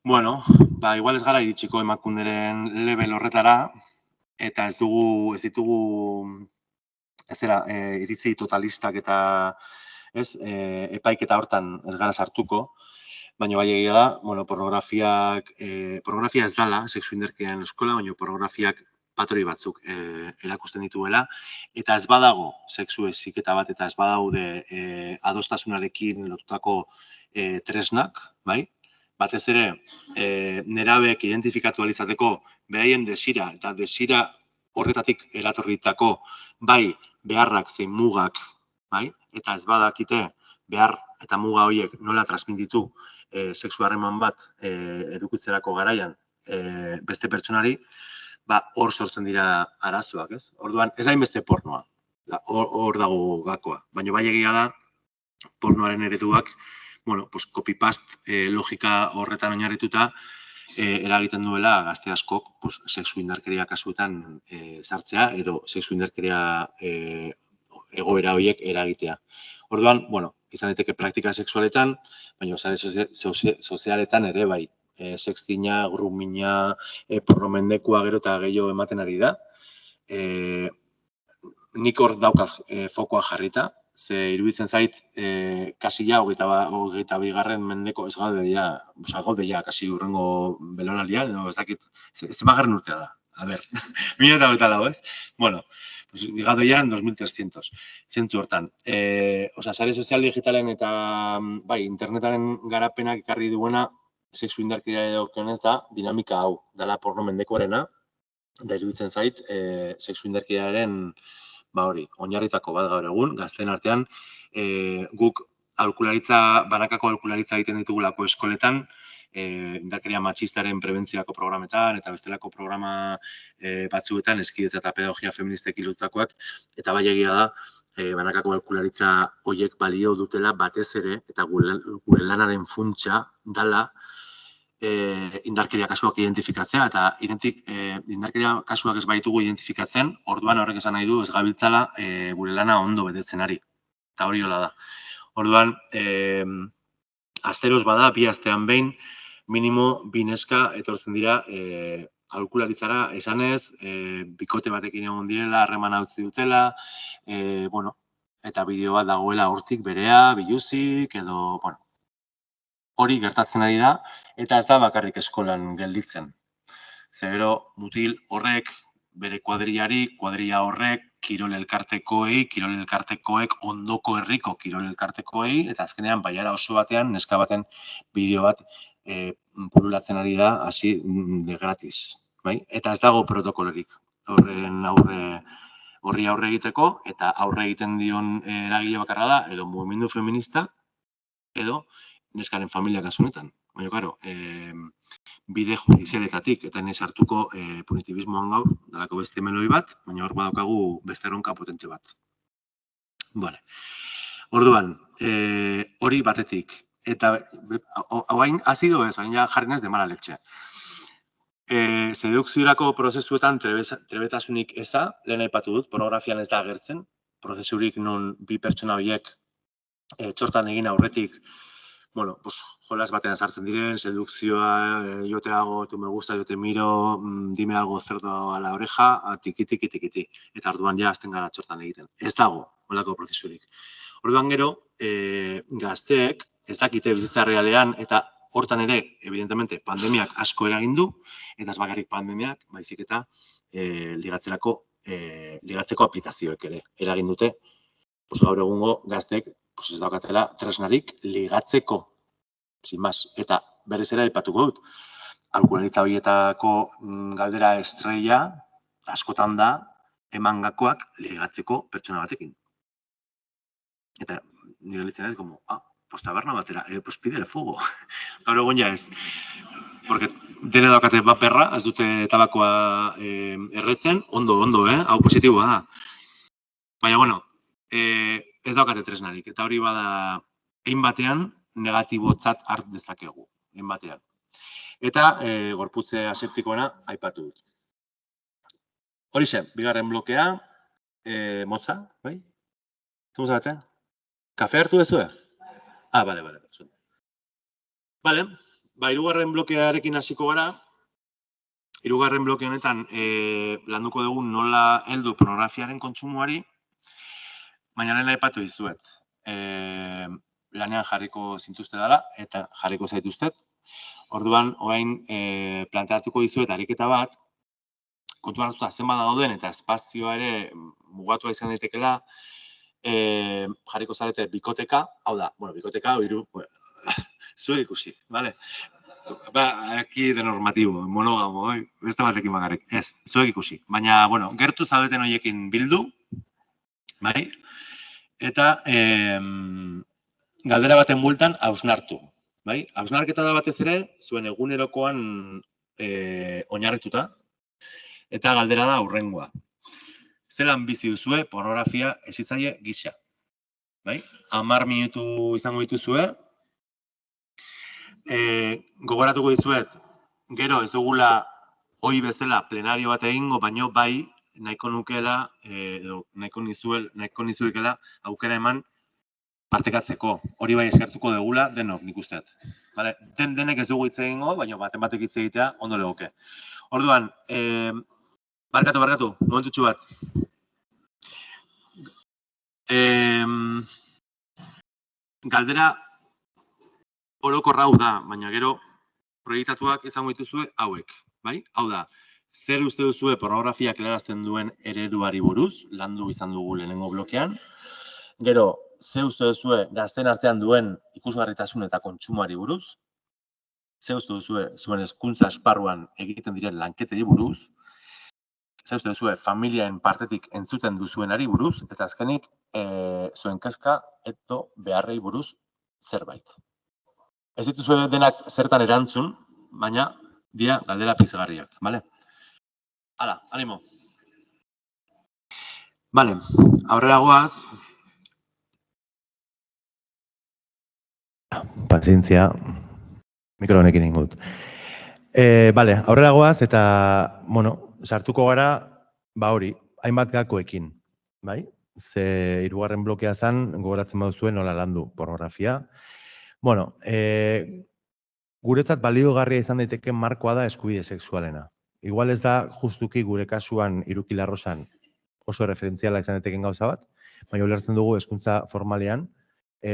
Bueno, igual ez gara iritsiko emakunderen level horretara, eta ez ditugu iritzi totalistak eta epaiketa hortan ez gara sartuko, baina bai egia da, bueno, pornografia ez dala, sexu indarkeriaren eskola, baina pornografiak patroi batzuk erakusten dituela, eta ez badago sexu heziketa bat, eta ez badaude adostasunarekin lotutako tresnak, bai? Batez ere, nerabeek identifikatu ahal izateko beraien desira eta desira horretatik eratorritako bai beharrak zein mugak, bai? Eta ez badakite behar eta muga horiek nola transmititu sexu harreman bat edukitzerako garaian beste pertsonari, hor sortzen dira arazoak, ez? Orduan, ez da inbeste pornoa, hor dago gakoa, baina bai egia da pornoaren ereduak, bueno, pues copy-paste logika horretan oinarrituta eragiten duela gazte askok sexu indarkeria kasuetan sartzea edo sexu indarkeria egoera horiek eragitea. Orduan, bueno, izan daiteke praktika sexualetan, baina sare sozialetan ere bai. Sextina, grumina, pornomendekua gero eta gehiago ematen ari da. Nik hor daukat fokoa jarrita, ze iruditzen zait kasila 22. mendeko ez gaude ja, kasi hurrengo belonaldian, edo ez dakit, zenbagarren urtea da. A ber, 2024, ez? Bueno, gado ya en 2300, zentzu hortan. Sare sozial digitalen eta internetaren garapenak ekarri duena sexu indarkeria edokionez da dinamika hau, dela pornomendekoarena, da iruditzen zait sexu indarkeriaren oinarritako bat gaur egun, gazteen artean, guk banakako aholkularitza egiten ditugulako eskoletan, indarkeria matxistaren prebentziako programetan eta bestelako programa batzuetan eskidetza eta pedagogia feministek ilutakoak, eta bai egia da, banakako aholkularitza horiek balio dutela batez ere, eta gure lanaren funtsa dala indarkeria kasuak identifikatzea, eta indarkeria kasuak ez baitugu identifikatzen, orduan horrek esan nahi du ez gabiltzala gure lana ondo betetzen ari, eta hori hola da. Orduan, asteroz bada, 2 astean behin, minimo 2 neska etortzen dira aholkularitzara esanez, bikote batekin egon direla, harremana utzi dutela, eta bideo bat dagoela hortik berea, biluzik, edo, hori gertatzen ari da, eta ez da bakarrik eskolan gelditzen. Zero, mutil horrek, bere kuadrilla horrek, kirol elkartekoek, ondoko herriko kirol elkartekoei, eta azkenean baiara oso batean, neska baten bideo bat pululatzen ari da, hasi de gratis. Eta ez dago protokolorik horri aurre egiteko, eta aurre egiten dion eragile bakarra da, edo mugimendu feminista, edo neskaren familia kasunetan. Baina, karo, bide judizialetatik, eta nez hartuko punitibismoan gaur, dalako beste meloi bat, baina hor badaukagu beste erronka potente bat. Orduan, hori batetik, eta hauain azido ez, baina jarri naiz de mala leche. Sedukziorako prozesuetan trebetasunik eza, lehen aipatu dut, pornografian ez da agertzen, prozesurik non bi pertsona horiek txortan egin aurretik, jolas batean sartzen diren, sedukzioa, yo te hago, tu me gusta, yo te miro, dime algo cerdo a la oreja, tiki. Eta orduan ja azten gara txortan egiten. Ez dago, holako prozesurik. Orduan gero, gazteek ez dakite bizitza realean, eta hortan ere, evidentemente, pandemiak asko eragin du, eta ez bakarrik pandemiak, baizik eta ligatzeko aplikazioek ere eragin dute, gaur egungo gazteek ez daukatela tresnarik ligatzeko, sin más. Eta berez ere aipatuko dut, aholkularitza horietako galdera estrella, askotan da emangakoak ligatzeko pertsona batekin. Eta nire litzen ez, como, pues taberna batera, pues pídele fuego. Gaur egon ja ez. Porque dene daukate baperra, ez dute tabakoa erretzen, ondo, hau positiboa da. Baina, bueno, ez daukate tresnarik, eta hori bada, egin batean, negatibotzat hart dezakegu, egin batean. Eta gorputze aseptikoena aipatu dut. Horixe, bigarren blokea, motza, bai? Zumuz bate? Kafe hartu dezue? Bale. Bale, hirugarren blokearekin hasiko gara. Hirugarren bloke honetan landuko dugu nola heldu pornografiaren kontsumoari, baina lehen aipatu dizuet. Lanean jarriko zintuzte dela, eta jarriko zaituztet. Orduan, orain planteatuko dizuet ariketa bat, kontuan hartuta zenbat dauden eta espazioa ere mugatua izan daitekela, jarriko zarete bikoteka, hau da, bikoteka, zuek ikusi, bale? Aquí de normatibo, monogamo, beste batekin bakarrik, ez, zuek ikusi. Baina, gertu zaudeten horiekin bildu, bai? Eta galdera baten bultan hausnartu, bai? Hausnarketa da batez ere, zuen egunerokoan oinarrituta, eta galdera da hurrengoa. Zelan bizi duzue pornografia hezitzaile gisa, bai? 10 minutu izango dituzue, gogoratuko dizuet, gero ez dugula ohi bezala plenario bat egingo, baino bai nahiko nukeela, edo nahiko nizuekela aukera eman partekatzeko. Hori bai eskertuko dugula denok nik usteet. Denek ez dugu hitz egingo, baino batek hitz egitea ondo legoke. Orduan, barkatu, momentutxu bat. Galdera orokorra hau da, baina gero proiektatuak izango dituzue hauek, bai? Hau da, zer uste duzue pornografiak helarazten duen ereduari buruz, landu izan dugu lehenengo blokean. Gero, zer uste duzue gazten artean duen ikusgarritasun eta kontsumoari buruz. Zer uste duzue zuen hezkuntza esparruan egiten diren lanketei buruz. Zer uste duzue familiaen partetik entzuten duzuenari buruz, eta azkenik zuen kezka edo beharrei buruz zerbait. Ez dituzue denak zertan erantzun, baina dira galdera pizgarriak, bale? Hala, animo. Bale, aurrera goaz. Pazientzia, mikro honekin ingut. Bale, aurrera goaz eta, sartuko gara, hori, hainbat gakoekin, bai? Ze hirugarren blokea zen, gogoratzen baduzue nola landu pornografia. Guretzat baliogarria izan daiteke markoa da eskubide sexualena. Igual ez da justuki gure kasuan Iruki Larrosan oso referentziala izan daiteken gauza bat, baina ulertzen dugu hezkuntza formalean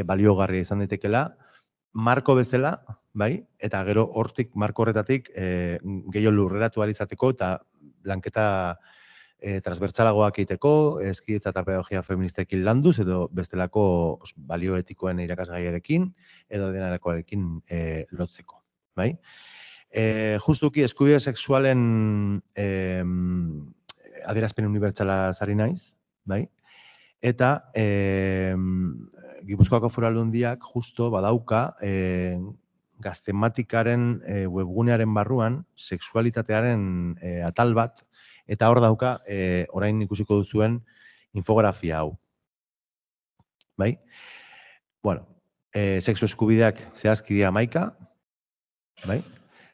baliogarria izan daitekela, marko bezala, bai, eta gero hortik, marko horretatik gehiago lurreratu ahal izateko eta lanketa transbertsalagoak egiteko, hezkidetza eta pedagogia feministekin landuz, edo bestelako balio etikoen irakasgaiarekin, edo denarakoarekin lotzeko, bai? Justuki eskubide sexualen adierazpen unibertsala zari naiz, bai? Eta Gipuzkoako Foru Aldundiak justo badauka gaztematikaren webgunearen barruan sexualitatearen atal bat, eta hor dauka orain ikusiko duzuen infografia hau. Bai? Sexu eskubideak zehazki dira 11, bai?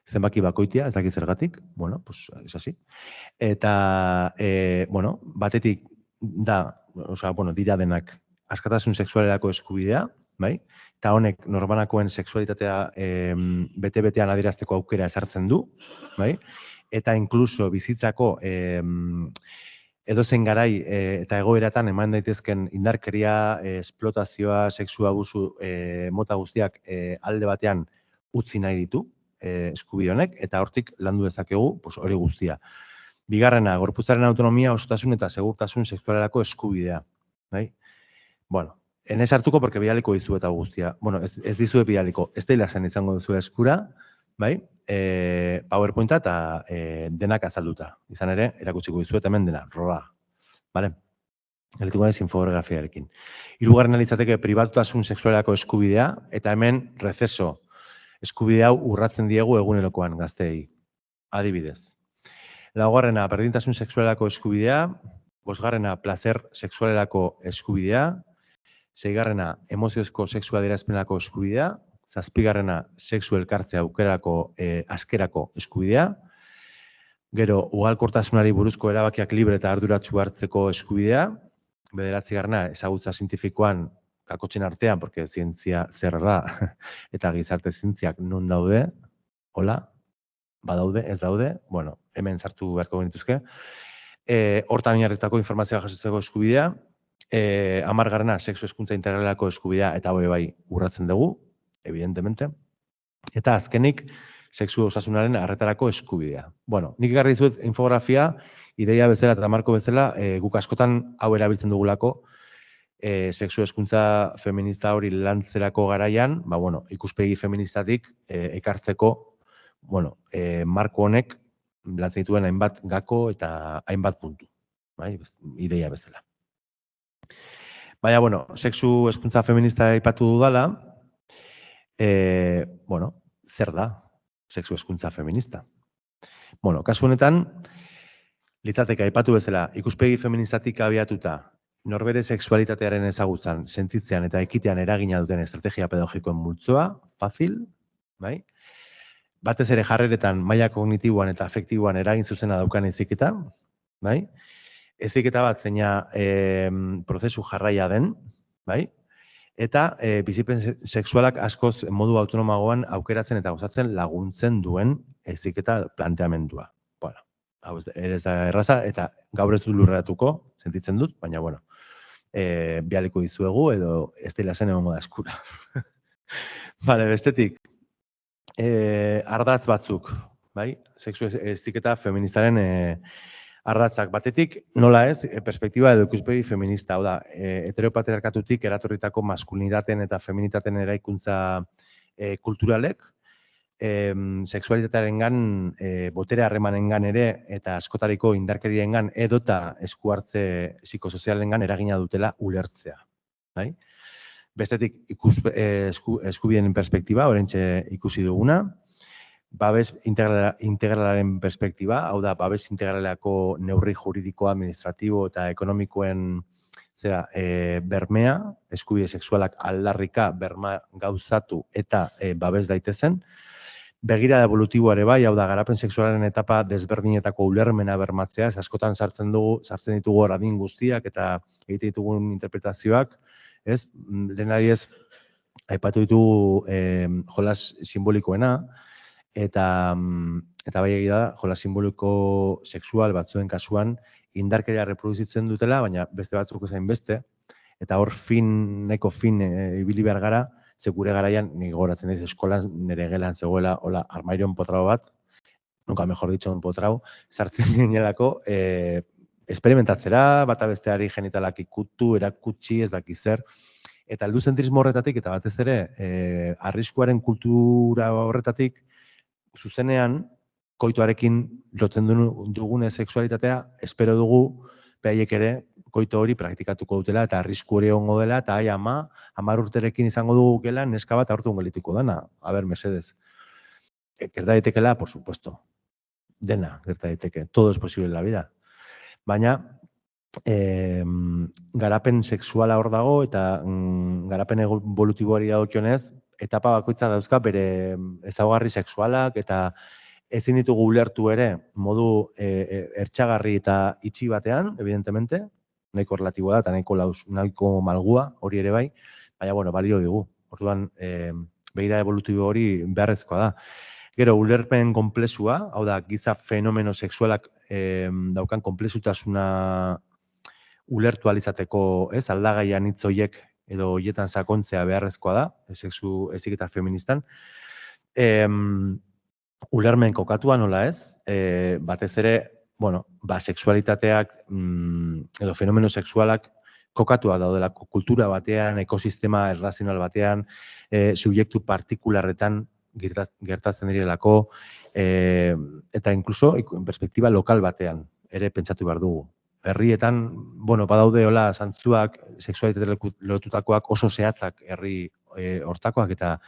Zenbaki bakoitia, ez dakit zergatik, pues, es así. Eta, batetik da, dira denak askatasun sexualerako eskubidea, bai? Eta honek norbanakoen sexualitatea bete-betean adierazteko aukera ezartzen du, bai? Eta inkluso bizitzako edozein garai eta egoeratan eman daitezken indarkeria, esplotazioa, sexu abusu mota guztiak alde batean utzi nahi ditu eskubide honek, eta hortik landu dezakegu hori guztia. Bigarrena, gorputzaren autonomia, osotasun eta segurtasun sexualerako eskubidea. Ez hartuko porque bidaliko dizu eta guztia. Ez dizue bidaliko, ez da hilazen izango duzu eskura, bai? PowerPointa eta denak azalduta. Izan ere, erakutsiko dizuet hemen dena, rola. Bale? Gelituko naiz infografiarekin. Hirugarrena litzateke pribatutasun sexualerako eskubidea, eta hemen receso eskubide hau urratzen diegu egunerokoan gazteei. Adibidez. Laugarrena, berdintasun sexualerako eskubidea. Bosgarrena, placer sexualerako eskubidea. Seigarrena, emoziozko sexu adierazpenerako eskubidea. Zazpigarrena, sexu elkartze aukerako askerako eskubidea. Gero, ugalkortasunari buruzko erabakiak libre eta arduratsu hartzeko eskubidea. Bederatzigarrena, ezagutza zientifikoan kakotzen artean, porque zientzia zer da, eta gizarte zientziak non daude, hola, badaude, ez daude, bueno, hemen sartu beharko genituzke. Hortan oinarritutako informazioa jasotzeko eskubidea. 10garrena, sexu hezkuntza integraleko eskubidea, eta hori bai urratzen dugu, evidentemente. Eta azkenik, sexu osasunaren arretarako eskubidea. Bueno, nik ekarri dizuet infografia, ideia bezala eta marko bezala, guk askotan hau erabiltzen dugulako, sexu hezkuntza feminista hori lantzerako garaian, ikuspegi feministatik ekartzeko, marko honek lantzen dituen hainbat gako eta hainbat puntu, bai, ideia bezala. Baina, sexu hezkuntza feminista aipatu dudala, zer da sexu hezkuntza feminista? Kasu honetan, litzateke aipatu bezala, ikuspegi feministatik abiatuta, norbere sexualitatearen ezagutzan, sentitzean eta ekitean eragina duten estrategia pedagogikoen multzoa, fácil, bai? Batez ere jarreretan maila kognitiboan eta afektiboan eragin zuzena daukan heziketa, bai? Heziketa bat zeina prozesu jarraia den, bai? Eta bizipen sexualak askoz modu autonomagoan aukeratzen eta gozatzen laguntzen duen heziketa planteamendua. Bueno, hau ez da erraza, eta gaur ez dut lurreratuko, sentitzen dut, baina, bialiko dizuegu edo ez dela zen egongo da eskura. Bale, bestetik, ardatz batzuk, bai? Sexu heziketa feministaren ardatzak batetik, nola ez, perspektiba edo ikuspegi feminista, hau da, heteropatriarkatutik eratorritako maskulinitateen eta feminitateen eraikuntza kulturalek, sexualitatearengan, botere harremanengan ere, eta askotariko indarkeriengan edota esku hartze psikosozialengan eragina dutela ulertzea. Bai? Bestetik, eskubideen perspektiba, oraintxe ikusi duguna, babes integralaren perspektiba, hau da, babes integraleko neurri juridiko, administratibo eta ekonomikoen bermea, eskubide sexualak aldarrika berma gauzatu eta babes daitezen. Begirada evolutiboare bai, hau da, garapen sexualaren etapa desberdinetako ulermena bermatzea, askotan sartzen ditugu hor adin guztiak eta egite ditugun interpretazioak, ez? Lehen adiez, aipatu ditugu jolas simbolikoena, eta bai egia da, jolas simboliko sexual batzuen kasuan indarkeria reproduzitzen dutela, baina beste batzuk ezain beste, eta hor fin ibili behar gara, ze gure garaian, nik gogoratzen ez, eskolan nire gelan zegoela, hola, armairon potrau bat, nunca mejor dicho potrau, sartzen ginelako, esperimentatzera, bata besteari genitalak ikutu, erakutsi, ez daki zer, eta helduzentrismo horretatik, eta batez ere, arriskuaren kultura horretatik, zuzenean, koitoarekin lotzen dugune sexualitatea, espero dugu, behaiek ere, koito hori praktikatuko dutela, eta arrisku hori egongo dela, eta 10 urterekin izango dugu gela, neska bat aurtun gelituko dana. A ber, mesedez. Gerta daitekela, por supuesto. Dena, gerta daiteke. Todo es posible en la vida. Baina, garapen sexuala hor dago, eta garapen evolutiboari dagokionez, etapa bakoitza dauzka bere ezaugarri sexualak, eta ezin ditugu ulertu ere modu ertxagarri eta itxi batean, evidentemente, nahiko relatiboa da, eta nahiko malgua, hori ere bai, baina, balio digu. Orduan, begira evolutibo hori beharrezkoa da. Gero, ulerpen konplexua, hau da, giza fenomeno sexualak daukan konplexutasuna ulertu alizateko, ez, aldagaian hitz horiek edo horietan sakontzea beharrezkoa da, sexu heziketa feministan. Ulermen kokatua nola ez, batez ere, sexualitateak edo fenomeno sexualak kokatua daudelako kultura batean, ekosistema errazional batean, subjektu partikularretan gertatzen direlako, eta inkluso perspektiba lokal batean ere pentsatu behar dugu. Herrietan, badaude hola zantzuak, sexualitate lotutakoak oso zehatzak herri hortakoak, eta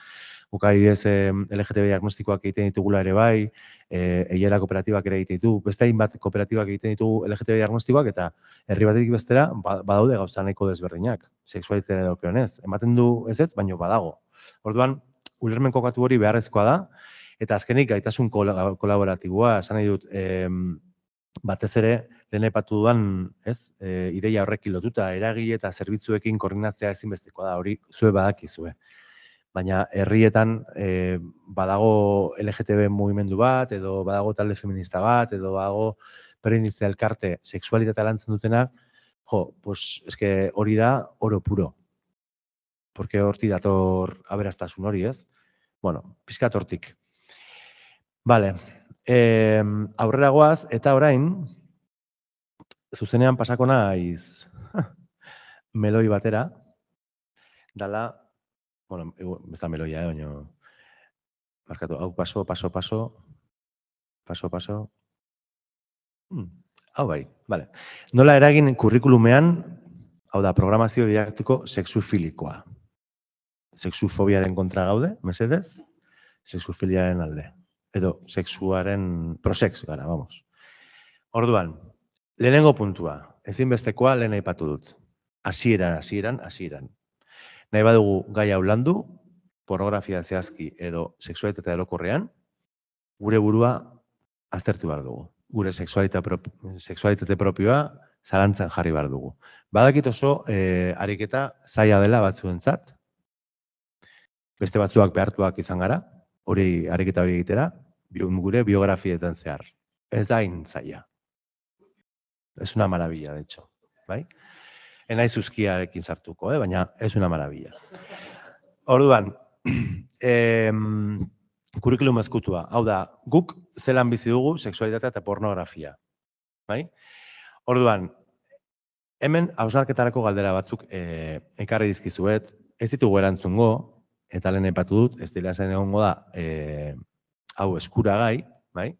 guk adibidez LGTB diagnostikoak egiten ditugula ere bai, Eiera kooperatibak ere egiten ditu, beste hainbat kooperatibak egiten ditugu LGTB diagnostikoak, eta herri batetik bestera badaude gauza nahiko desberdinak, sexualitatea dagokionez. Ematen du ez, baina badago. Orduan, ulermen kokatu hori beharrezkoa da, eta azkenik gaitasun kolaboratiboa, esan nahi dut, batez ere, lehen aipatu dudan, ideia horrekin lotuta, eragile eta zerbitzuekin koordinatzea ezinbestekoa da, hori zue badakizue. Baina herrietan badago LGTB mugimendu bat, edo badago talde feminista bat, edo badago perindizte elkarte sexualitatea lantzen dutenak, eske hori da oro puro. Porque horti dator aberastasun hori, ez? Pizkat hortik. Vale. Aurrera goaz, eta orain, zuzenean pasako naiz meloi batera, dala, ez da meloia, baina, markatu, hau paso. Hau bai, vale. Nola eragin kurrikulumean, hau da, programazio didaktiko sexufilikoa. Sexufobiaren kontra gaude, mesedez, sexufiliaren alde. Edo, sexuaren prosex gara, vamos. Orduan, lehenengo puntua, ezinbestekoa lehen aipatu dut. Hasieran. Nahi badugu gai hau landu, pornografia zehazki edo sexualitatea orokorrean, gure burua aztertu behar dugu. Gure sexualitate propioa zalantzan jarri behar dugu. Badakit oso ariketa zaila dela batzuentzat, beste batzuak behartuak izan gara, ariketa hori egitera, gure biografietan zehar. Ez da hain zaila. Es una maravilla, de hecho. Bai? Enaiz uzkiarekin sartuko, baina ez una maravilla. Orduan, kurrikulum ezkutua. Hau da, guk zelan bizi dugu sexualitatea eta pornografia. Bai? Orduan, hemen hausnarketarako galdera batzuk ekarri dizkizuet, ez ditugu erantzungo, eta lehen aipatu dut, ez dela esan egongo da, hau eskuragai, bai?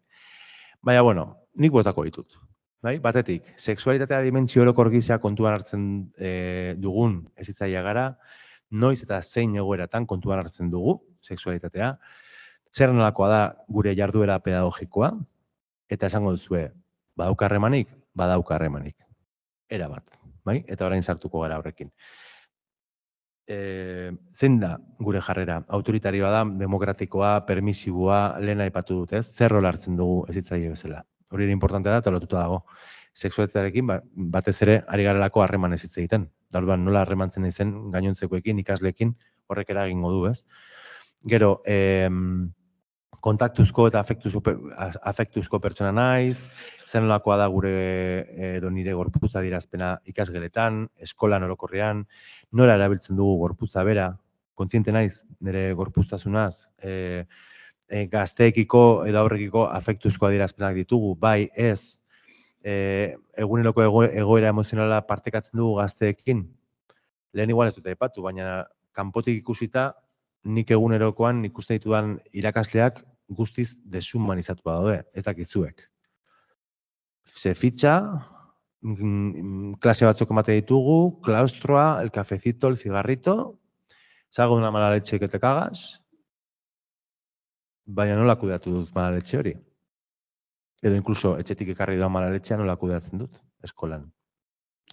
Baina, nik botako ditut. Bai? Batetik, sexualitatea dimentsio orokor gisa kontuan hartzen dugun ezitzaia gara, noiz eta zein egoeratan kontuan hartzen dugu sexualitatea, zer nolakoa da gure jarduera pedagogikoa, eta esango duzue, badauka harremanik, erabat, bai? Eta orain sartuko gara horrekin. Zein da gure jarrera? Autoritarioa da, demokratikoa, permisiboa, lehen aipatu dut, ez? Zer rol hartzen dugu ezitzaile bezala? Hori ere importantea da, eta lotuta dago. Sexualitatearekin batez ere ari garelako harreman ez hitz egiten. Orduan nola harremantzen izen gainontzekoekin, ikasleekin, horrek eragingo du, ez? Gero, kontaktuzko eta afektuzko pertsona naiz, zen nolakoa da gure edo nire gorputza adierazpena ikasgeletan, eskolan orokorrean, nola erabiltzen dugu gorputza bera, kontziente naiz nire gorpuztasunaz, gazteekiko edo aurrekiko afektuzko adierazpenak ditugu, bai, ez, eguneroko egoera emozionala partekatzen dugu gazteekin. Lehen igual ez dut aipatu, baina kanpotik ikusita, nik egunerokoan ikusten ditudan irakasleak guztiz deshumanizatua daude, ez dakizuek. Se fitxa, klase batzuk emate ditugu, klaustroa, el cafecito, el cigarrito, salgo de una mala leche que te cagas, baina nola kudeatu dut mala letxe hori. Edo inkluso etxetik ekarri doa mala letxea nola kudeatzen dut, eskolan.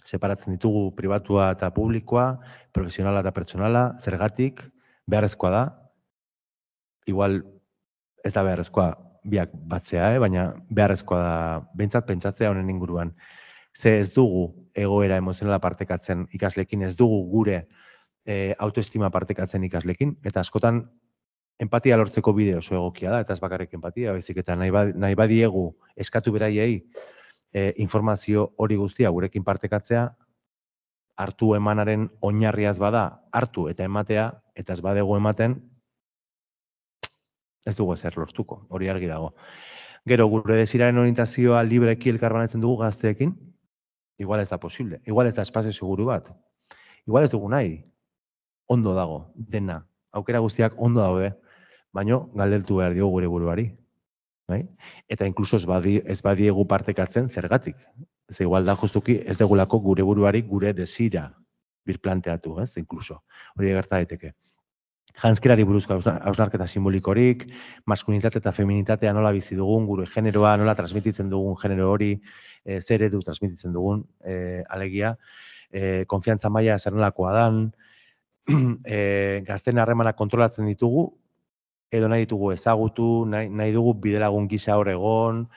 Separatzen ditugu pribatua eta publikoa, profesionala eta pertsonala, zergatik, beharrezkoa da. Igual ez da beharrezkoa biak batzea, baina beharrezkoa da behintzat pentsatzea honen inguruan. Ze ez dugu egoera emozionala partekatzen ikaslekin, ez dugu gure autoestima partekatzen ikaslekin, eta askotan empatia lortzeko bide oso egokia da, eta ez bakarrik empatia, baizik eta nahi badiegu eskatu beraiei informazio hori guztia gurekin partekatzea, hartu emanaren oinarriaz bada, hartu eta ematea, eta ez badegu ematen, ez dugu ezer lortuko, hori argi dago. Gero, gure desiraren orientazioa libreki elkarbanatzen dugu gazteekin, igual ez da posible, igual ez da espazio seguru bat, igual ez dugu nahi, ondo dago, dena, aukera guztiak ondo daude, baino galdetu behar diogu gure buruari. Bai? Eta inkluso ez badiegu partekatzen zergatik. Ze igual da justuki ez degulako gure buruari gure desira birplanteatu, ez? Inkluso. Hori gerta daiteke. Janzkerari buruzko hausnarketa simbolikorik, maskulinitate eta feminitatea nola bizi dugun, gure generoa, nola transmititzen dugun genero hori, zer edu transmititzen dugun, alegia, konfiantza maila zer nolakoa dan, gazten harremanak kontrolatzen ditugu, edo nahi ditugu ezagutu, nahi dugu bidelagun gisa hor egon,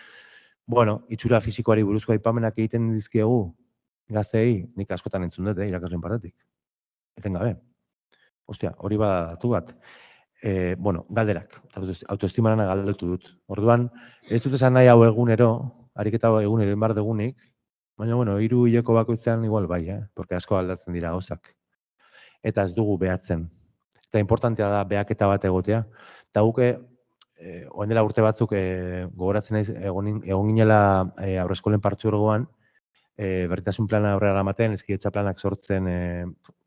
bueno, itxura fisikoari buruzko aipamenak egiten dizkiegu, gazteei, nik askotan entzun dut, irakasleen partetik. Etengabe. Ostia, hori bada datu bat. Bueno, galderak, autoestimarana galdetu dut. Orduan, ez dut esan nahi hau egunero, ariketa hau egunero inbar degunik, baina, bueno, 3 hileko bakoitzean igual bai, porque asko aldatzen dira gauzak. Eta ez dugu behatzen. Eta importantea da behaketa bat egotea. Eta guke, orain dela urte batzuk gogoratzen naiz egon ginela haurreskolen partzuergoan, berdintasun plana aurrera eramaten, hezkidetza planak sortzen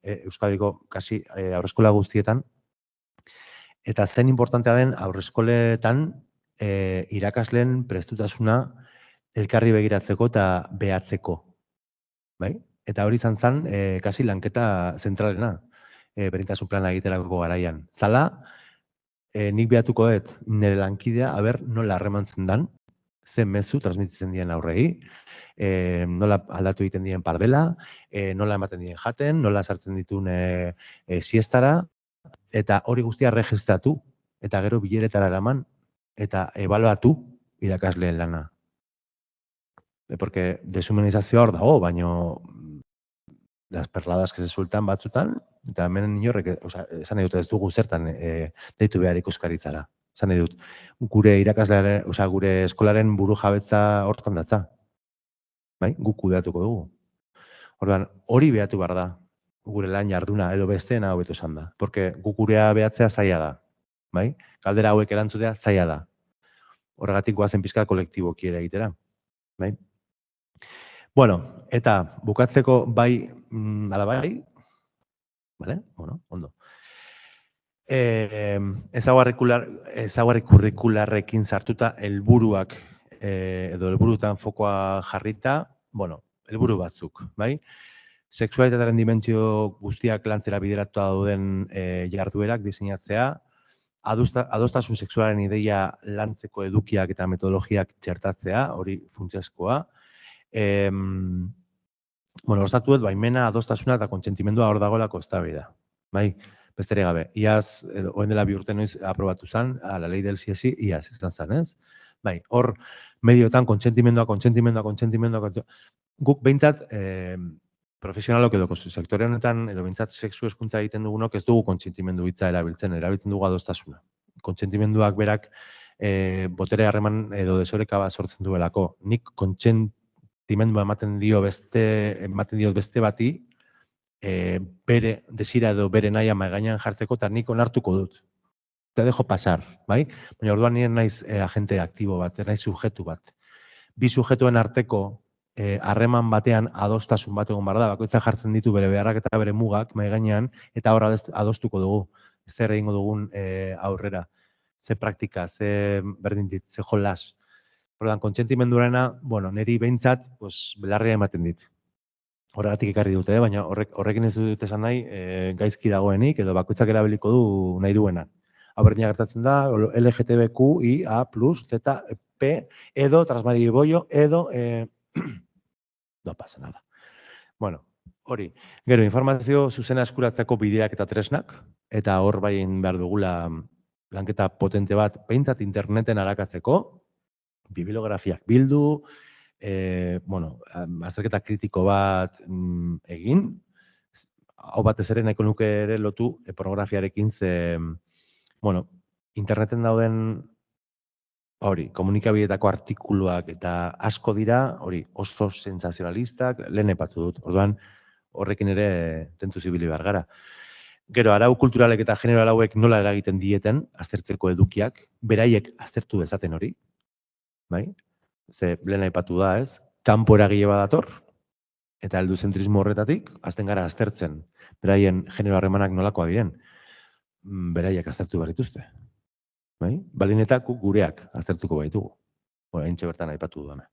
Euskadiko kasi haurreskola guztietan. Eta zen importantea den haurreskoletan irakasleen prestutasuna elkarri begiratzeko eta behatzeko. Bai? Eta hori izan zen kasi lanketa zentralena berdintasun plana egiterako garaian. Zala, nik behatuko dut nire lankidea, aber nola harremantzen dan, zen mezu transmititzen dien aurrei, nola aldatu egiten dien pardela, nola ematen dien jaten, nola sartzen ditun siestara, eta hori guztia registratu, eta gero bileretara eraman, eta ebaluatu irakasleen lana. Porque deshumanizazioa hor dago, baino las perladas que se sueltan batzutan, eta hemen inorrek, esan nahi dut ez dugu zertan deitu behar ikuskaritzara. Esan nahi dut, gure irakaslearen, gure eskolaren buru jabetza hortan datza. Bai? Guk kudeatuko dugu. Orduan, hori behatu behar da, gure lan jarduna, edo besteena hobeto esan da. Porque guk gurea behatzea zaila da. Bai? Galdera hauek erantzutea zaila da. Horregatik goazen pixka kolektiboki ere egitera. Bai? Bueno, eta bukatzeko bai, ala bai, vale? Bueno, ondo. Ezaugarri kurrikularrekin sartuta helburuak edo helburutan fokoa jarrita, bueno, helburu batzuk, bai? Sexualitatearen dimentsio guztiak lantzera bideratuta dauden jarduerak diseinatzea, adostasun sexualaren ideia lantzeko edukiak eta metodologiak txertatzea, hori funtsezkoa. Bueno, ostatuet, baimena, adostasuna eta kontsentimendua hor dagoelako eztabaida. Bai, bestere gabe. Iaz, orain dela 2 urte noiz aprobatu zen, la ley del sí, iaz, izan zen, ez? Bai, hor, medioetan kontsentimendua. Guk behintzat, profesionalok edo sektore honetan, edo behintzat sexu hezkuntza egiten dugunok ez dugu kontsentimendu hitza erabiltzen dugu adostasuna. Kontsentimenduak berak botere harreman edo desoreka bat sortzen duelako. Nik kontsentimendu ematen diot beste bati, bere desira edo bere nahia mahai gainean jartzeko, eta nik onartuko dut. Te dejo pasar, bai? Baina orduan nire naiz agente aktibo bat, naiz subjektu bat. Bi subjektuen arteko harreman batean adostasun bat egon behar da, bakoitza jartzen ditu bere beharrak eta bere mugak mahai gainean, eta hor adostuko dugu, zer egingo dugun aurrera, ze praktika, ze berdin dit, ze jolas. Orduan, kontsentimenduarena, bueno, niri behintzat, belarria ematen dit. Horregatik ekarri dute, baina horrekin ez dut esan nahi, gaizki dagoenik, edo bakoitzak erabiliko du nahi duena. Hau berdina gertatzen da, LGTBQIA+, Z, P, edo, transmari boio, edo, no pasa nada. Bueno, hori. Gero, informazio zuzena eskuratzeko bideak eta tresnak, eta hor bain behar dugula lanketa potente bat, behintzat interneten arakatzeko, bibliografiak bildu, azterketa kritiko bat egin, hau batez ere nahiko nuke ere lotu pornografiarekin ze, interneten dauden hori, komunikabideetako artikuluak eta asko dira, hori, oso sensazionalistak, lehen epatu dut, orduan horrekin ere tentu zibili behar gara. Gero, arau kulturalek eta genero arauek nola eragiten dieten, aztertzeko edukiak, beraiek aztertu dezaten hori, bai? Ze lehen aipatu da, ez? Kanpo eragile badator, eta helduzentrismo horretatik, azten gara aztertzen, beraien genero harremanak nolakoa diren, beraiek aztertu behar dituzte. Baldin eta gureak aztertuko baitugu. Haintxe bertan aipatu duena.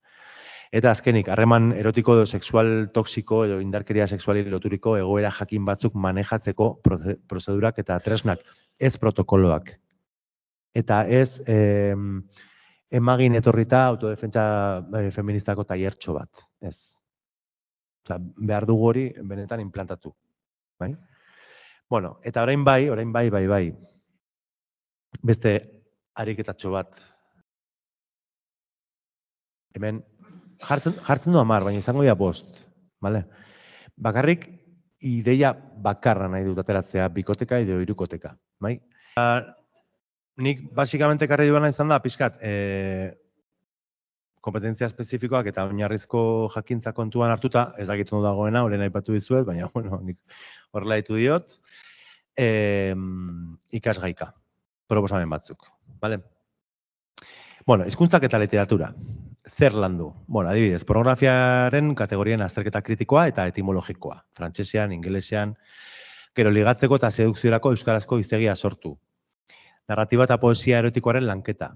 Eta azkenik, harreman erotiko edo sexual toksiko edo indarkeria sexuali loturiko egoera jakin batzuk manejatzeko prozedurak eta tresnak, ez protokoloak. Eta ez emagin etorrita autodefentsa feministako tailertxo bat. Ez. Osa, behar dugu hori benetan implantatu. Bai? Bueno, eta orain bai. Beste ariketatxo bat. Hemen, jartzen du 10, baina izango dira 5. Vale? Bakarrik, ideia bakarra nahi dut ateratzea, bikoteka edo hirukoteka. Bai? Nik basikamente ekarri duena izan da, pixkat, kompetentzia espezifikoak eta oinarrizko jakintza kontuan hartuta, ez dakit ondo dagoena, horren aipatu dizuet, baina, bueno, nik horrela ditu diot, ikasgaika, proposamen batzuk. Vale? Bueno, hizkuntzak eta literatura. Zer landu? Bueno, adibidez, pornografiaren kategorien azterketa kritikoa eta etimologikoa. Frantsesean, ingelesean, gero ligatzeko eta sedukziorako euskarazko hiztegia sortu. Narratiba eta poesia erotikoaren lanketa.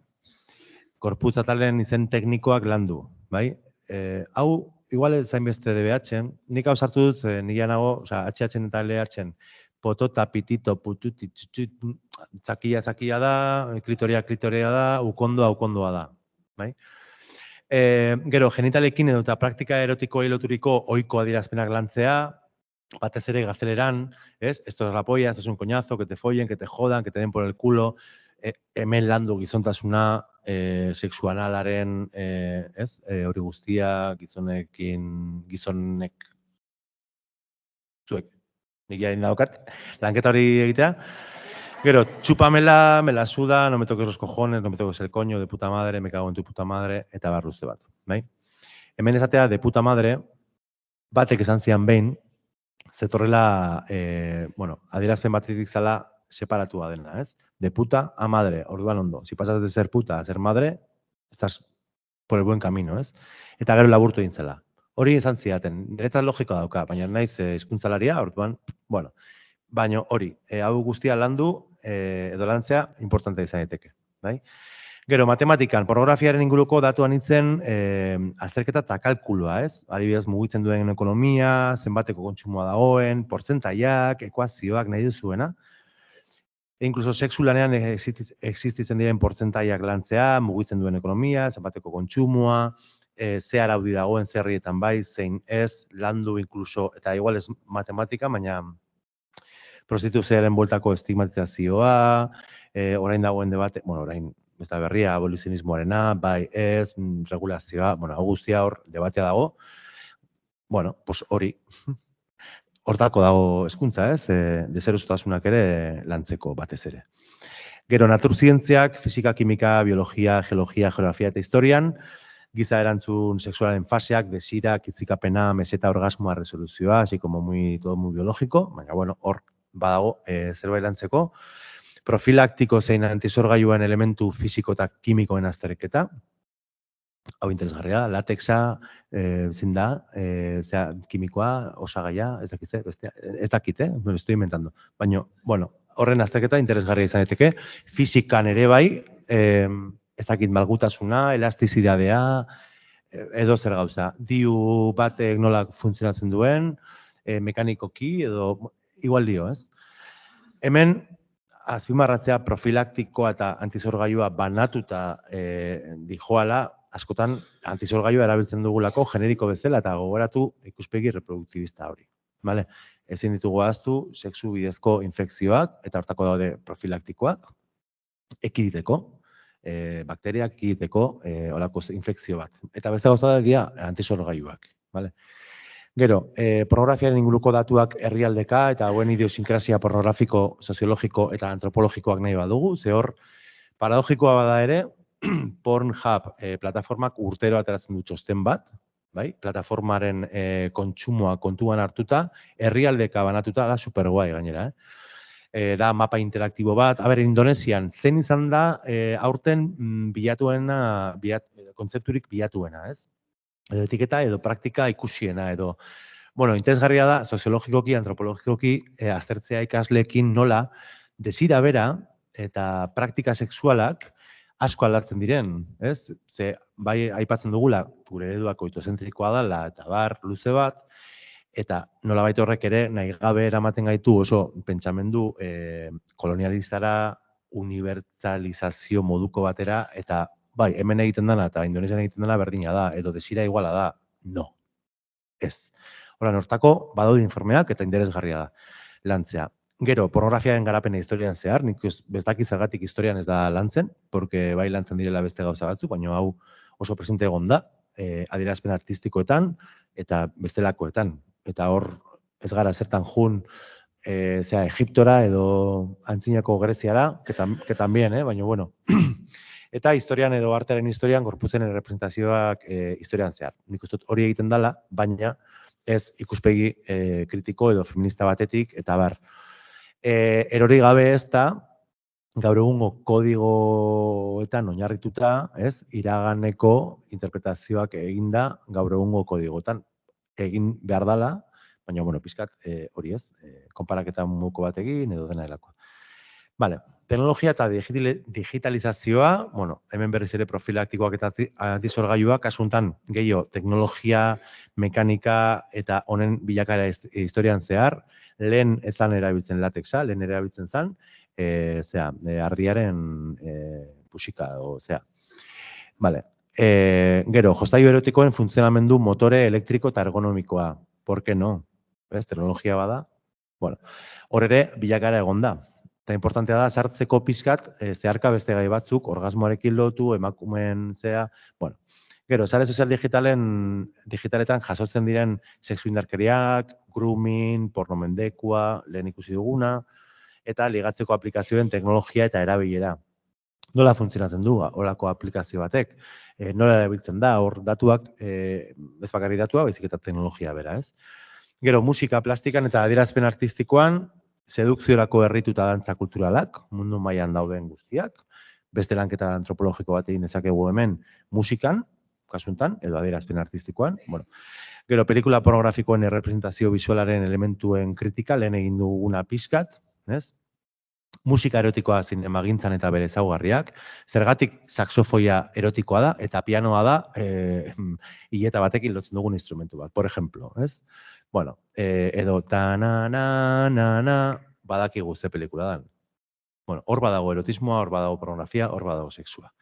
Gorputz atalen izen teknikoak landu, bai? Hau, igual ez zainbeste DBH-en, nik hau sartu dut, nila nago, HH-en eta LH-en, potota, pitito, pututi, txakia da, klitoria da, ukondoa da, bai? Gero, genitalekin edo eta praktika erotikoei loturiko ohiko adierazpenak lantzea, batez ere gazteleran, ez? Esto es la polla, esto es un coñazo, que te follen, que te jodan, que te den por el culo, hemen landu gizontasuna, sexualaren, ez? Hori guztia, gizonek, zuek, nik jain daukat, lanketa hori egitea. Gero, chúpamela, me la suda, no me toques los cojones, no me toques el coño, de puta madre, me cago en tu puta madre, eta barruzte bat, bai? Hemen esatea, de puta madre, batek esan zian behin, zetorrela, adierazpen batetik zala separatua dena, ez? De puta a madre, orduan ondo. Si pasas de ser puta a ser madre, estás por el buen camino, ez? Eta gero laburtu egin zela. Hori izan ziaten, niretzat logikoa dauka, baina naiz hizkuntzalaria, orduan, bueno, baina hori, hau guztia landu, edo lantzea, importante izan daiteke, bai? Gero, matematikan, pornografiaren inguruko datuan nintzen, azterketa eta kalkulua, ez? Adibidez, mugitzen duen ekonomia, zenbateko kontsumoa dagoen, portzentaiak, ekuazioak nahi duzuena. Incluso sexu lanean existitzen diren portzentaiak lantzea, mugitzen duen ekonomia, zenbateko kontsumoa, ze araudi dagoen zerrietan bai, zein ez, landu incluso, eta igual ez matematika, baina prostituzioaren bueltako estigmatizazioa, orain dagoen debate, bueno, orain, ez da berria, abolizionismoarena, bai ez, regulazioa, bueno, hau guztia hor debatea dago, bueno, pues hori, hortako dago hezkuntza, ez, deseruztasunak ere lantzeko batez ere. Gero, naturzientziak, fisika, kimika, biologia, geologia, geografia eta historian, giza erantzun sexualaren faseak, desira, kitzikapena, meseta, orgasmoa, resoluzioa, así como todo muy biológico, baina, bueno, hor badago zerbait lantzeko. Profilaktiko zein antisorgailuan elementu fisiko eta kimikoen azterketa. Hau interesgarria da, latexa, zein da, kimikoa, osagaia, ez dakit, me lo estoy inventando. Baina, bueno, horren azterketa interesgarria izan daiteke. Fisikan ere bai, ez dakit malgutasuna, elastizidadea, edo zer gauza. Diu batek nola funtzionatzen duen, mekanikoki, edo igual dio, ez? Hemen, azpimarratzea profilaktikoa eta antisorgailua banatuta dijoala, askotan antisorgailua erabiltzen dugulako generiko bezala eta gogoratu ikuspegi reproduktibista hori. Vale? Ezin ditugu ahaztu sexu bidezko infekzioak eta hortako daude profilaktikoak, ekiditeko, bakteriak ekiditeko olako infekzio bat. Eta beste gauza da dira antisorgailuak. Vale? Gero, pornografiaren inguruko datuak herrialdeka eta hauen idiosinkrazia pornografiko, soziologiko eta antropologikoak nahi badugu, ze hor, paradogikoa bada ere, Pornhub plataformak urtero ateratzen du txosten bat, bai? Plataformaren kontsumoa kontuan hartuta, herrialdeka banatuta da superguai gainera, da mapa interaktibo bat. A ber, Indonesian, zen izan da aurten kontzepturik bilatuena, ez? Edo etiketa, edo praktika ikusiena, edo, bueno, interesgarria da, soziologikoki, antropologikoki, aztertzea ikasleekin nola, desira bera, eta praktika sexualak asko aldatzen diren, ez? Ze, bai, aipatzen dugula, gure ereduak oitozentrikoa dela, eta bar, luze bat, eta nolabait horrek ere nahi gabe eramaten gaitu oso pentsamendu kolonialistara, unibertsalizazio moduko batera, eta bai, hemen egiten dena eta Indonesian egiten dena berdina da, edo desira iguala da, no. Ez. Hola, nortako, badaude informeak eta interesgarria da lantzea. Gero, pornografiaren garapena historian zehar, nik bezdakiz zergatik historian ez da lantzen, porque bai lantzen direla beste gauza batzuk, baina hau oso presente egon da, adierazpen artistikoetan eta bestelakoetan. Eta hor, ez gara zertan jun, Egiptora edo antzinako Greziara, que también, baina bueno. Eta historian edo artearen historian gorputzen representazioak historian zehar. Nik uste dut hori egiten dela, baina ez ikuspegi kritiko edo feminista batetik, eta bar. Erori gabe ez da, gaur egungo kodigoetan oinarrituta, ez, iraganeko interpretazioak eginda gaur egungo kodigoetan. Egin behar dela, baina, bueno, pixkat, hori ez, konparaketa muko bat egin edo dena delakoa. Vale, teknologia eta digitalizazioa, bueno, hemen berriz ere profilaktikoak eta antizorgailuak, kasuntan gehiago teknologia, mekanika eta honen bilakara historian zehar, lehen ezan erabiltzen latexa, lehen erabiltzen zan, ardiaren pusika, Vale. Gero, jostailu erotikoen funtzionamendu motore elektriko eta ergonomikoa. Por qué no? Ez, teknologia bada. Bueno, hor ere, bilakara egon da. Eta importantea da, sartzeko pixkat, zeharka beste gai batzuk, orgasmoarekin lotu, emakumeen bueno. Gero, sare sozial digitaletan jasotzen diren sexu indarkeriak, grooming, pornomendekua, lehen ikusi duguna, eta ligatzeko aplikazioen teknologia eta erabilera. Nola funtzionatzen du, holako aplikazio batek? Nola erabiltzen da, hor datuak, ez bakarri datua, baizik eta teknologia bera, ez? Gero, musika, plastikan eta adierazpen artistikoan, sedukziorako herritu eta dantza kulturalak, mundu mailan dauden guztiak, beste lanketa antropologiko bat egin dezakegu hemen musikan, kasuntan, edo adierazpen artistikoan. Bueno, gero, pelikula pornografikoen errepresentazio visualaren elementuen kritika, lehen egin duguna pixkat, ez? Musika erotikoa zinemagintzan eta bere ezaugarriak, zergatik saxofoia erotikoa da, eta pianoa da, hileta batekin lotzen dugun instrumentu bat, por ejemplo, ez? Bueno, edo ta-na-na-na-na, badakigu ze pelikula dan. Bueno, hor badago erotismoa, hor badago pornografia, hor badago sexua.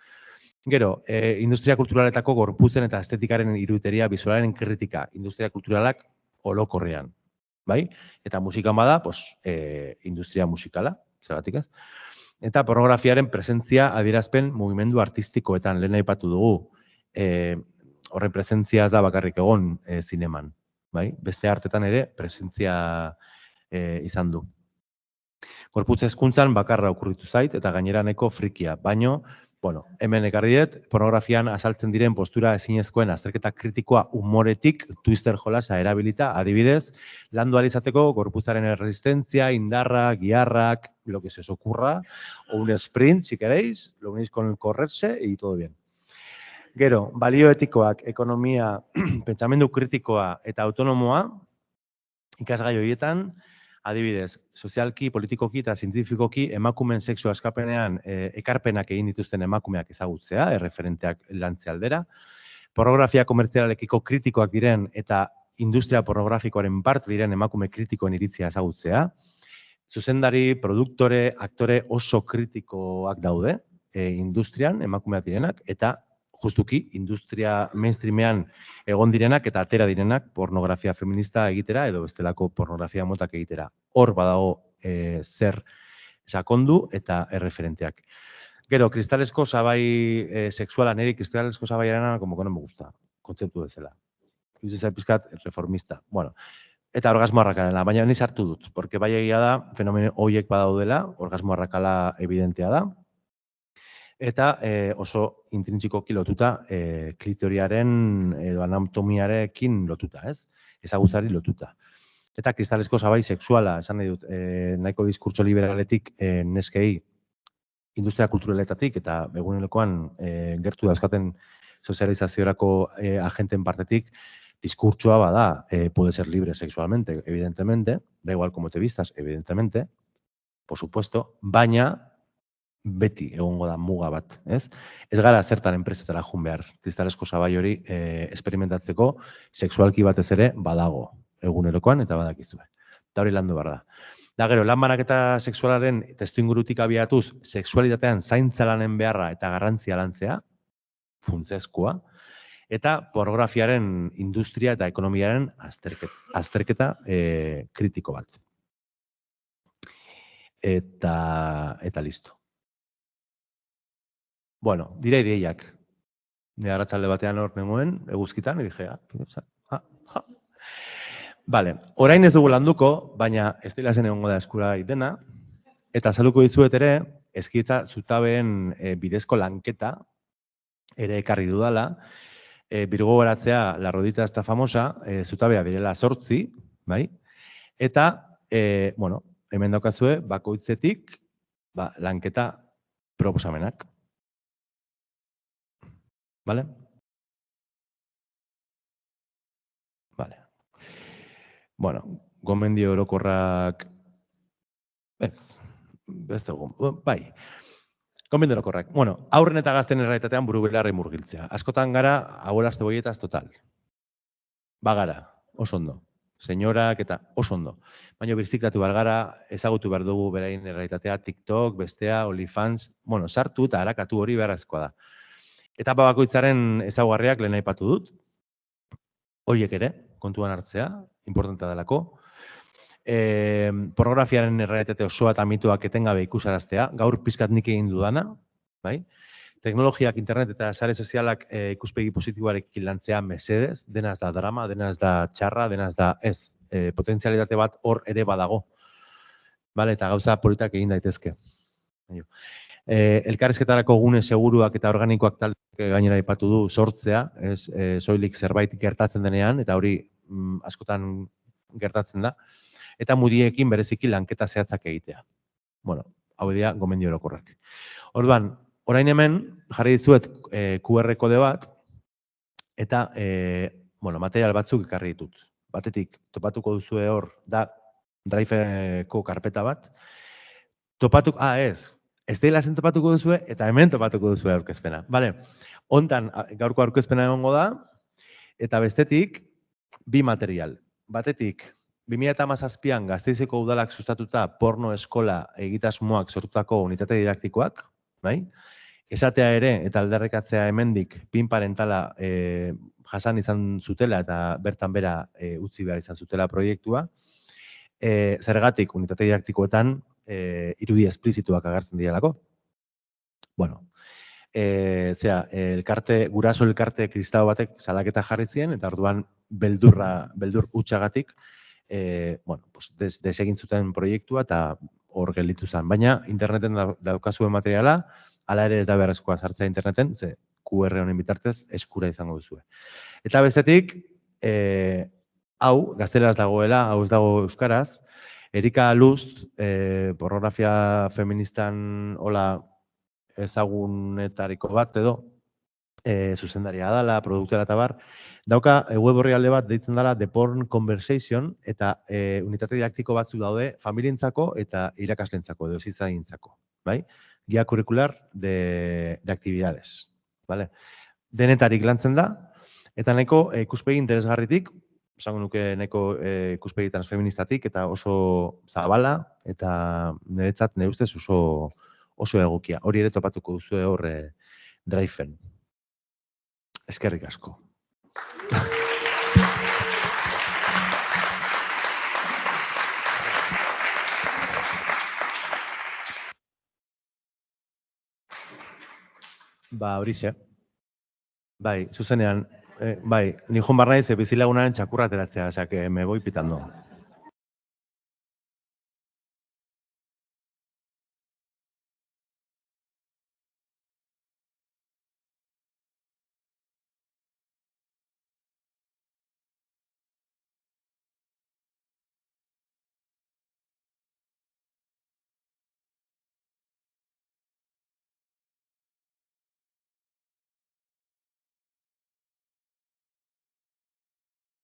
Gero, industria kulturaletako gorputzen eta estetikaren iruteria visualaren kritika, industria kulturalak orokorrean, bai? Eta musikan bada, industria musikala, zergatik ez? Eta pornografiaren presentzia adierazpen mugimendu artistikoetan, lehen aipatu dugu, horren presentzia ez da bakarrik egon zineman, bai? Beste artetan ere presentzia izan du. Gorputz hezkuntzan bakarra okurritu zait eta gaineraneko frikia, baino, bueno, hemen ekarriet, pornografian azaltzen diren postura ezinezkoen azterketa kritikoa humoretik twister jolasa erabilita, adibidez, landu ahal izateko gorputzaren erresistentzia, indarra, giharrak, lo que se os ocurra, o un sprint, si queréis, lo unís con el correrse y todo bien. Gero, balio etikoak, ekonomia, pentsamendu kritikoa eta autonomoa, ikasgai horietan, adibidez, sozialki, politikoki eta zientifikoki emakumeen sexu askapenean ekarpenak egin dituzten emakumeak ezagutzea, erreferenteak lantze aldera, pornografia komertzialekiko kritikoak diren eta industria pornografikoaren parte diren emakume kritikoen iritzia ezagutzea, zuzendari, produktore, aktore oso kritikoak daude industrian, emakumeak direnak, eta justuki, industria mainstreamean egon direnak eta atera direnak pornografia feminista egitera edo bestelako pornografia motak egitera. Hor badago zer sakondu eta erreferenteak. Gero, kristalesko sabai sexuala, niri kristalesko sabai erana, como que no me gusta, kontzeptu bezala. Iruditzen zait pizkat reformista. Bueno, eta orgasmo arrakalena, baina ni sartu dut, porque bai egia da, fenomeno horiek badaudela, orgasmo arrakala evidentea da, eta oso intrintsikoki lotuta klitoriaren edo anatomiarekin lotuta, ez? Ezagutzari lotuta. Eta kristalesko sabai sexuala, esan nahi dut, nahiko diskurtso liberaletik neskei industria kulturaletatik eta egunerokoan gertu dauzkaten sozializaziorako agenten partetik diskurtsoa bada, puede ser libre sexualmente, evidentemente, da igual como te vistas, evidentemente, por supuesto, baina beti egongo da muga bat, ez? Ez gara zertan enpresetara jun behar, kristalesko sabai hori esperimentatzeko, sexualki batez ere badago egunerokoan eta badakizue. Eta hori landu behar da. Da gero, lan banaketa sexualaren testuingurutik abiatuz, sexualitatean zaintza lanen beharra eta garrantzia lantzea, funtsezkoa, eta pornografiaren industria eta ekonomiaren azterketa kritiko bat. Eta listo. Bueno, dira ideiak. Ni arratsalde batean hor nengoen, eguzkitan, dije, Vale, orain ez dugu landuko, baina Estilasen egongo da eskura dena, eta azalduko dizuet ere, Eskitza zutabeen bidezko lanketa ere ekarri dudala, birgogoratzea la rodita esta famosa, zutabea direla 8, bai? Eta, bueno, hemen daukazue, bakoitzetik, lanketa proposamenak. Vale? Vale. Bueno, gomendio orokorrak... Ez dugu, bai. Gomendio orokorrak. Bueno, aurren eta gazten erraitatean buru belarri murgiltzea. Askotan gara, abuelaste boietaz total. Bagara, oso ondo. Senyorak eta oso ondo. Baina birziklatu gara, ezagutu behar dugu berain erraitatea, TikTok, bestea, OnlyFans, bueno, sartu eta harakatu hori beharrezkoa da. Etapa bakoitzaren ezaugarriak lehen aipatu dut. Horiek ere, kontuan hartzea, importantea delako. Pornografiaren errealitate osoa eta mitoak etengabe ikusaraztea, gaur pizkat nik egin dudana, bai? Teknologiak, internet eta sare sozialak ikuspegi positiboarekin lantzea mesedez, dena ez da drama, dena ez da txarra, dena ez da ez, potentzialitate bat hor ere badago. Vale, eta gauza politak egin daitezke. Elkarrizketarako gune seguruak eta organikoak talde gainera aipatu du sortzea, ez soilik zerbait gertatzen denean, eta hori askotan gertatzen da, eta mudiekin bereziki lanketa zehatzak egitea. Bueno, hau dira gomendio orokorrak. Orduan, orain hemen jarri dizuet QR kode bat, eta material batzuk ekarri ditut. Batetik, topatuko duzue hor, da Drive-ko karpeta bat. Estilasen topatuko duzue, eta hemen topatuko duzue aurkezpena. Vale, hontan gaurko aurkezpena egongo da, eta bestetik, bi material. Batetik, 2017an Gasteizeko udalak sustatuta porno eskola egitasmoak sortutako unitate didaktikoak, bai? Esatea ere, eta aldarrikatzea hemendik, pin parentala jasan izan zutela eta bertan bera utzi behar izan zutela proiektua. Zergatik unitate didaktikoetan irudi esplizituak agertzen direlako. Bueno, guraso elkarte kristau batek salaketa jarri zien, eta orduan beldur hutsagatik desegin zuten proiektua eta hor gelditu zen. Baina interneten daukazuen materiala, hala ere ez da beharrezkoa sartzea interneten, ze QR honen bitartez eskura izango duzue. Eta bestetik, hau, gazteleraz dagoela, hau ez dago euskaraz, Erika Lust, pornografia feministan hola ezagunetariko bat edo, zuzendaria dela, produktora eta bar, dauka web orrialde bat deitzen dela The Porn Conversation, eta unitate didaktiko batzuk daude familientzako eta irakaslentzako edo zitzainentzako, bai? Guía curricular de actividades, vale? Denetarik lantzen da, eta nahiko ikuspegi interesgarritik, esango nuke nahiko ikuspegi transfeministatik, eta oso zabala, eta niretzat nire ustez oso egokia. Hori ere topatuko duzu hor Drive-en. Eskerrik asko. Horixe. Bai, zuzenean, bai, ni joan barra naiz bizilagunaren txakurra ateratzea, osea que me voy pitando.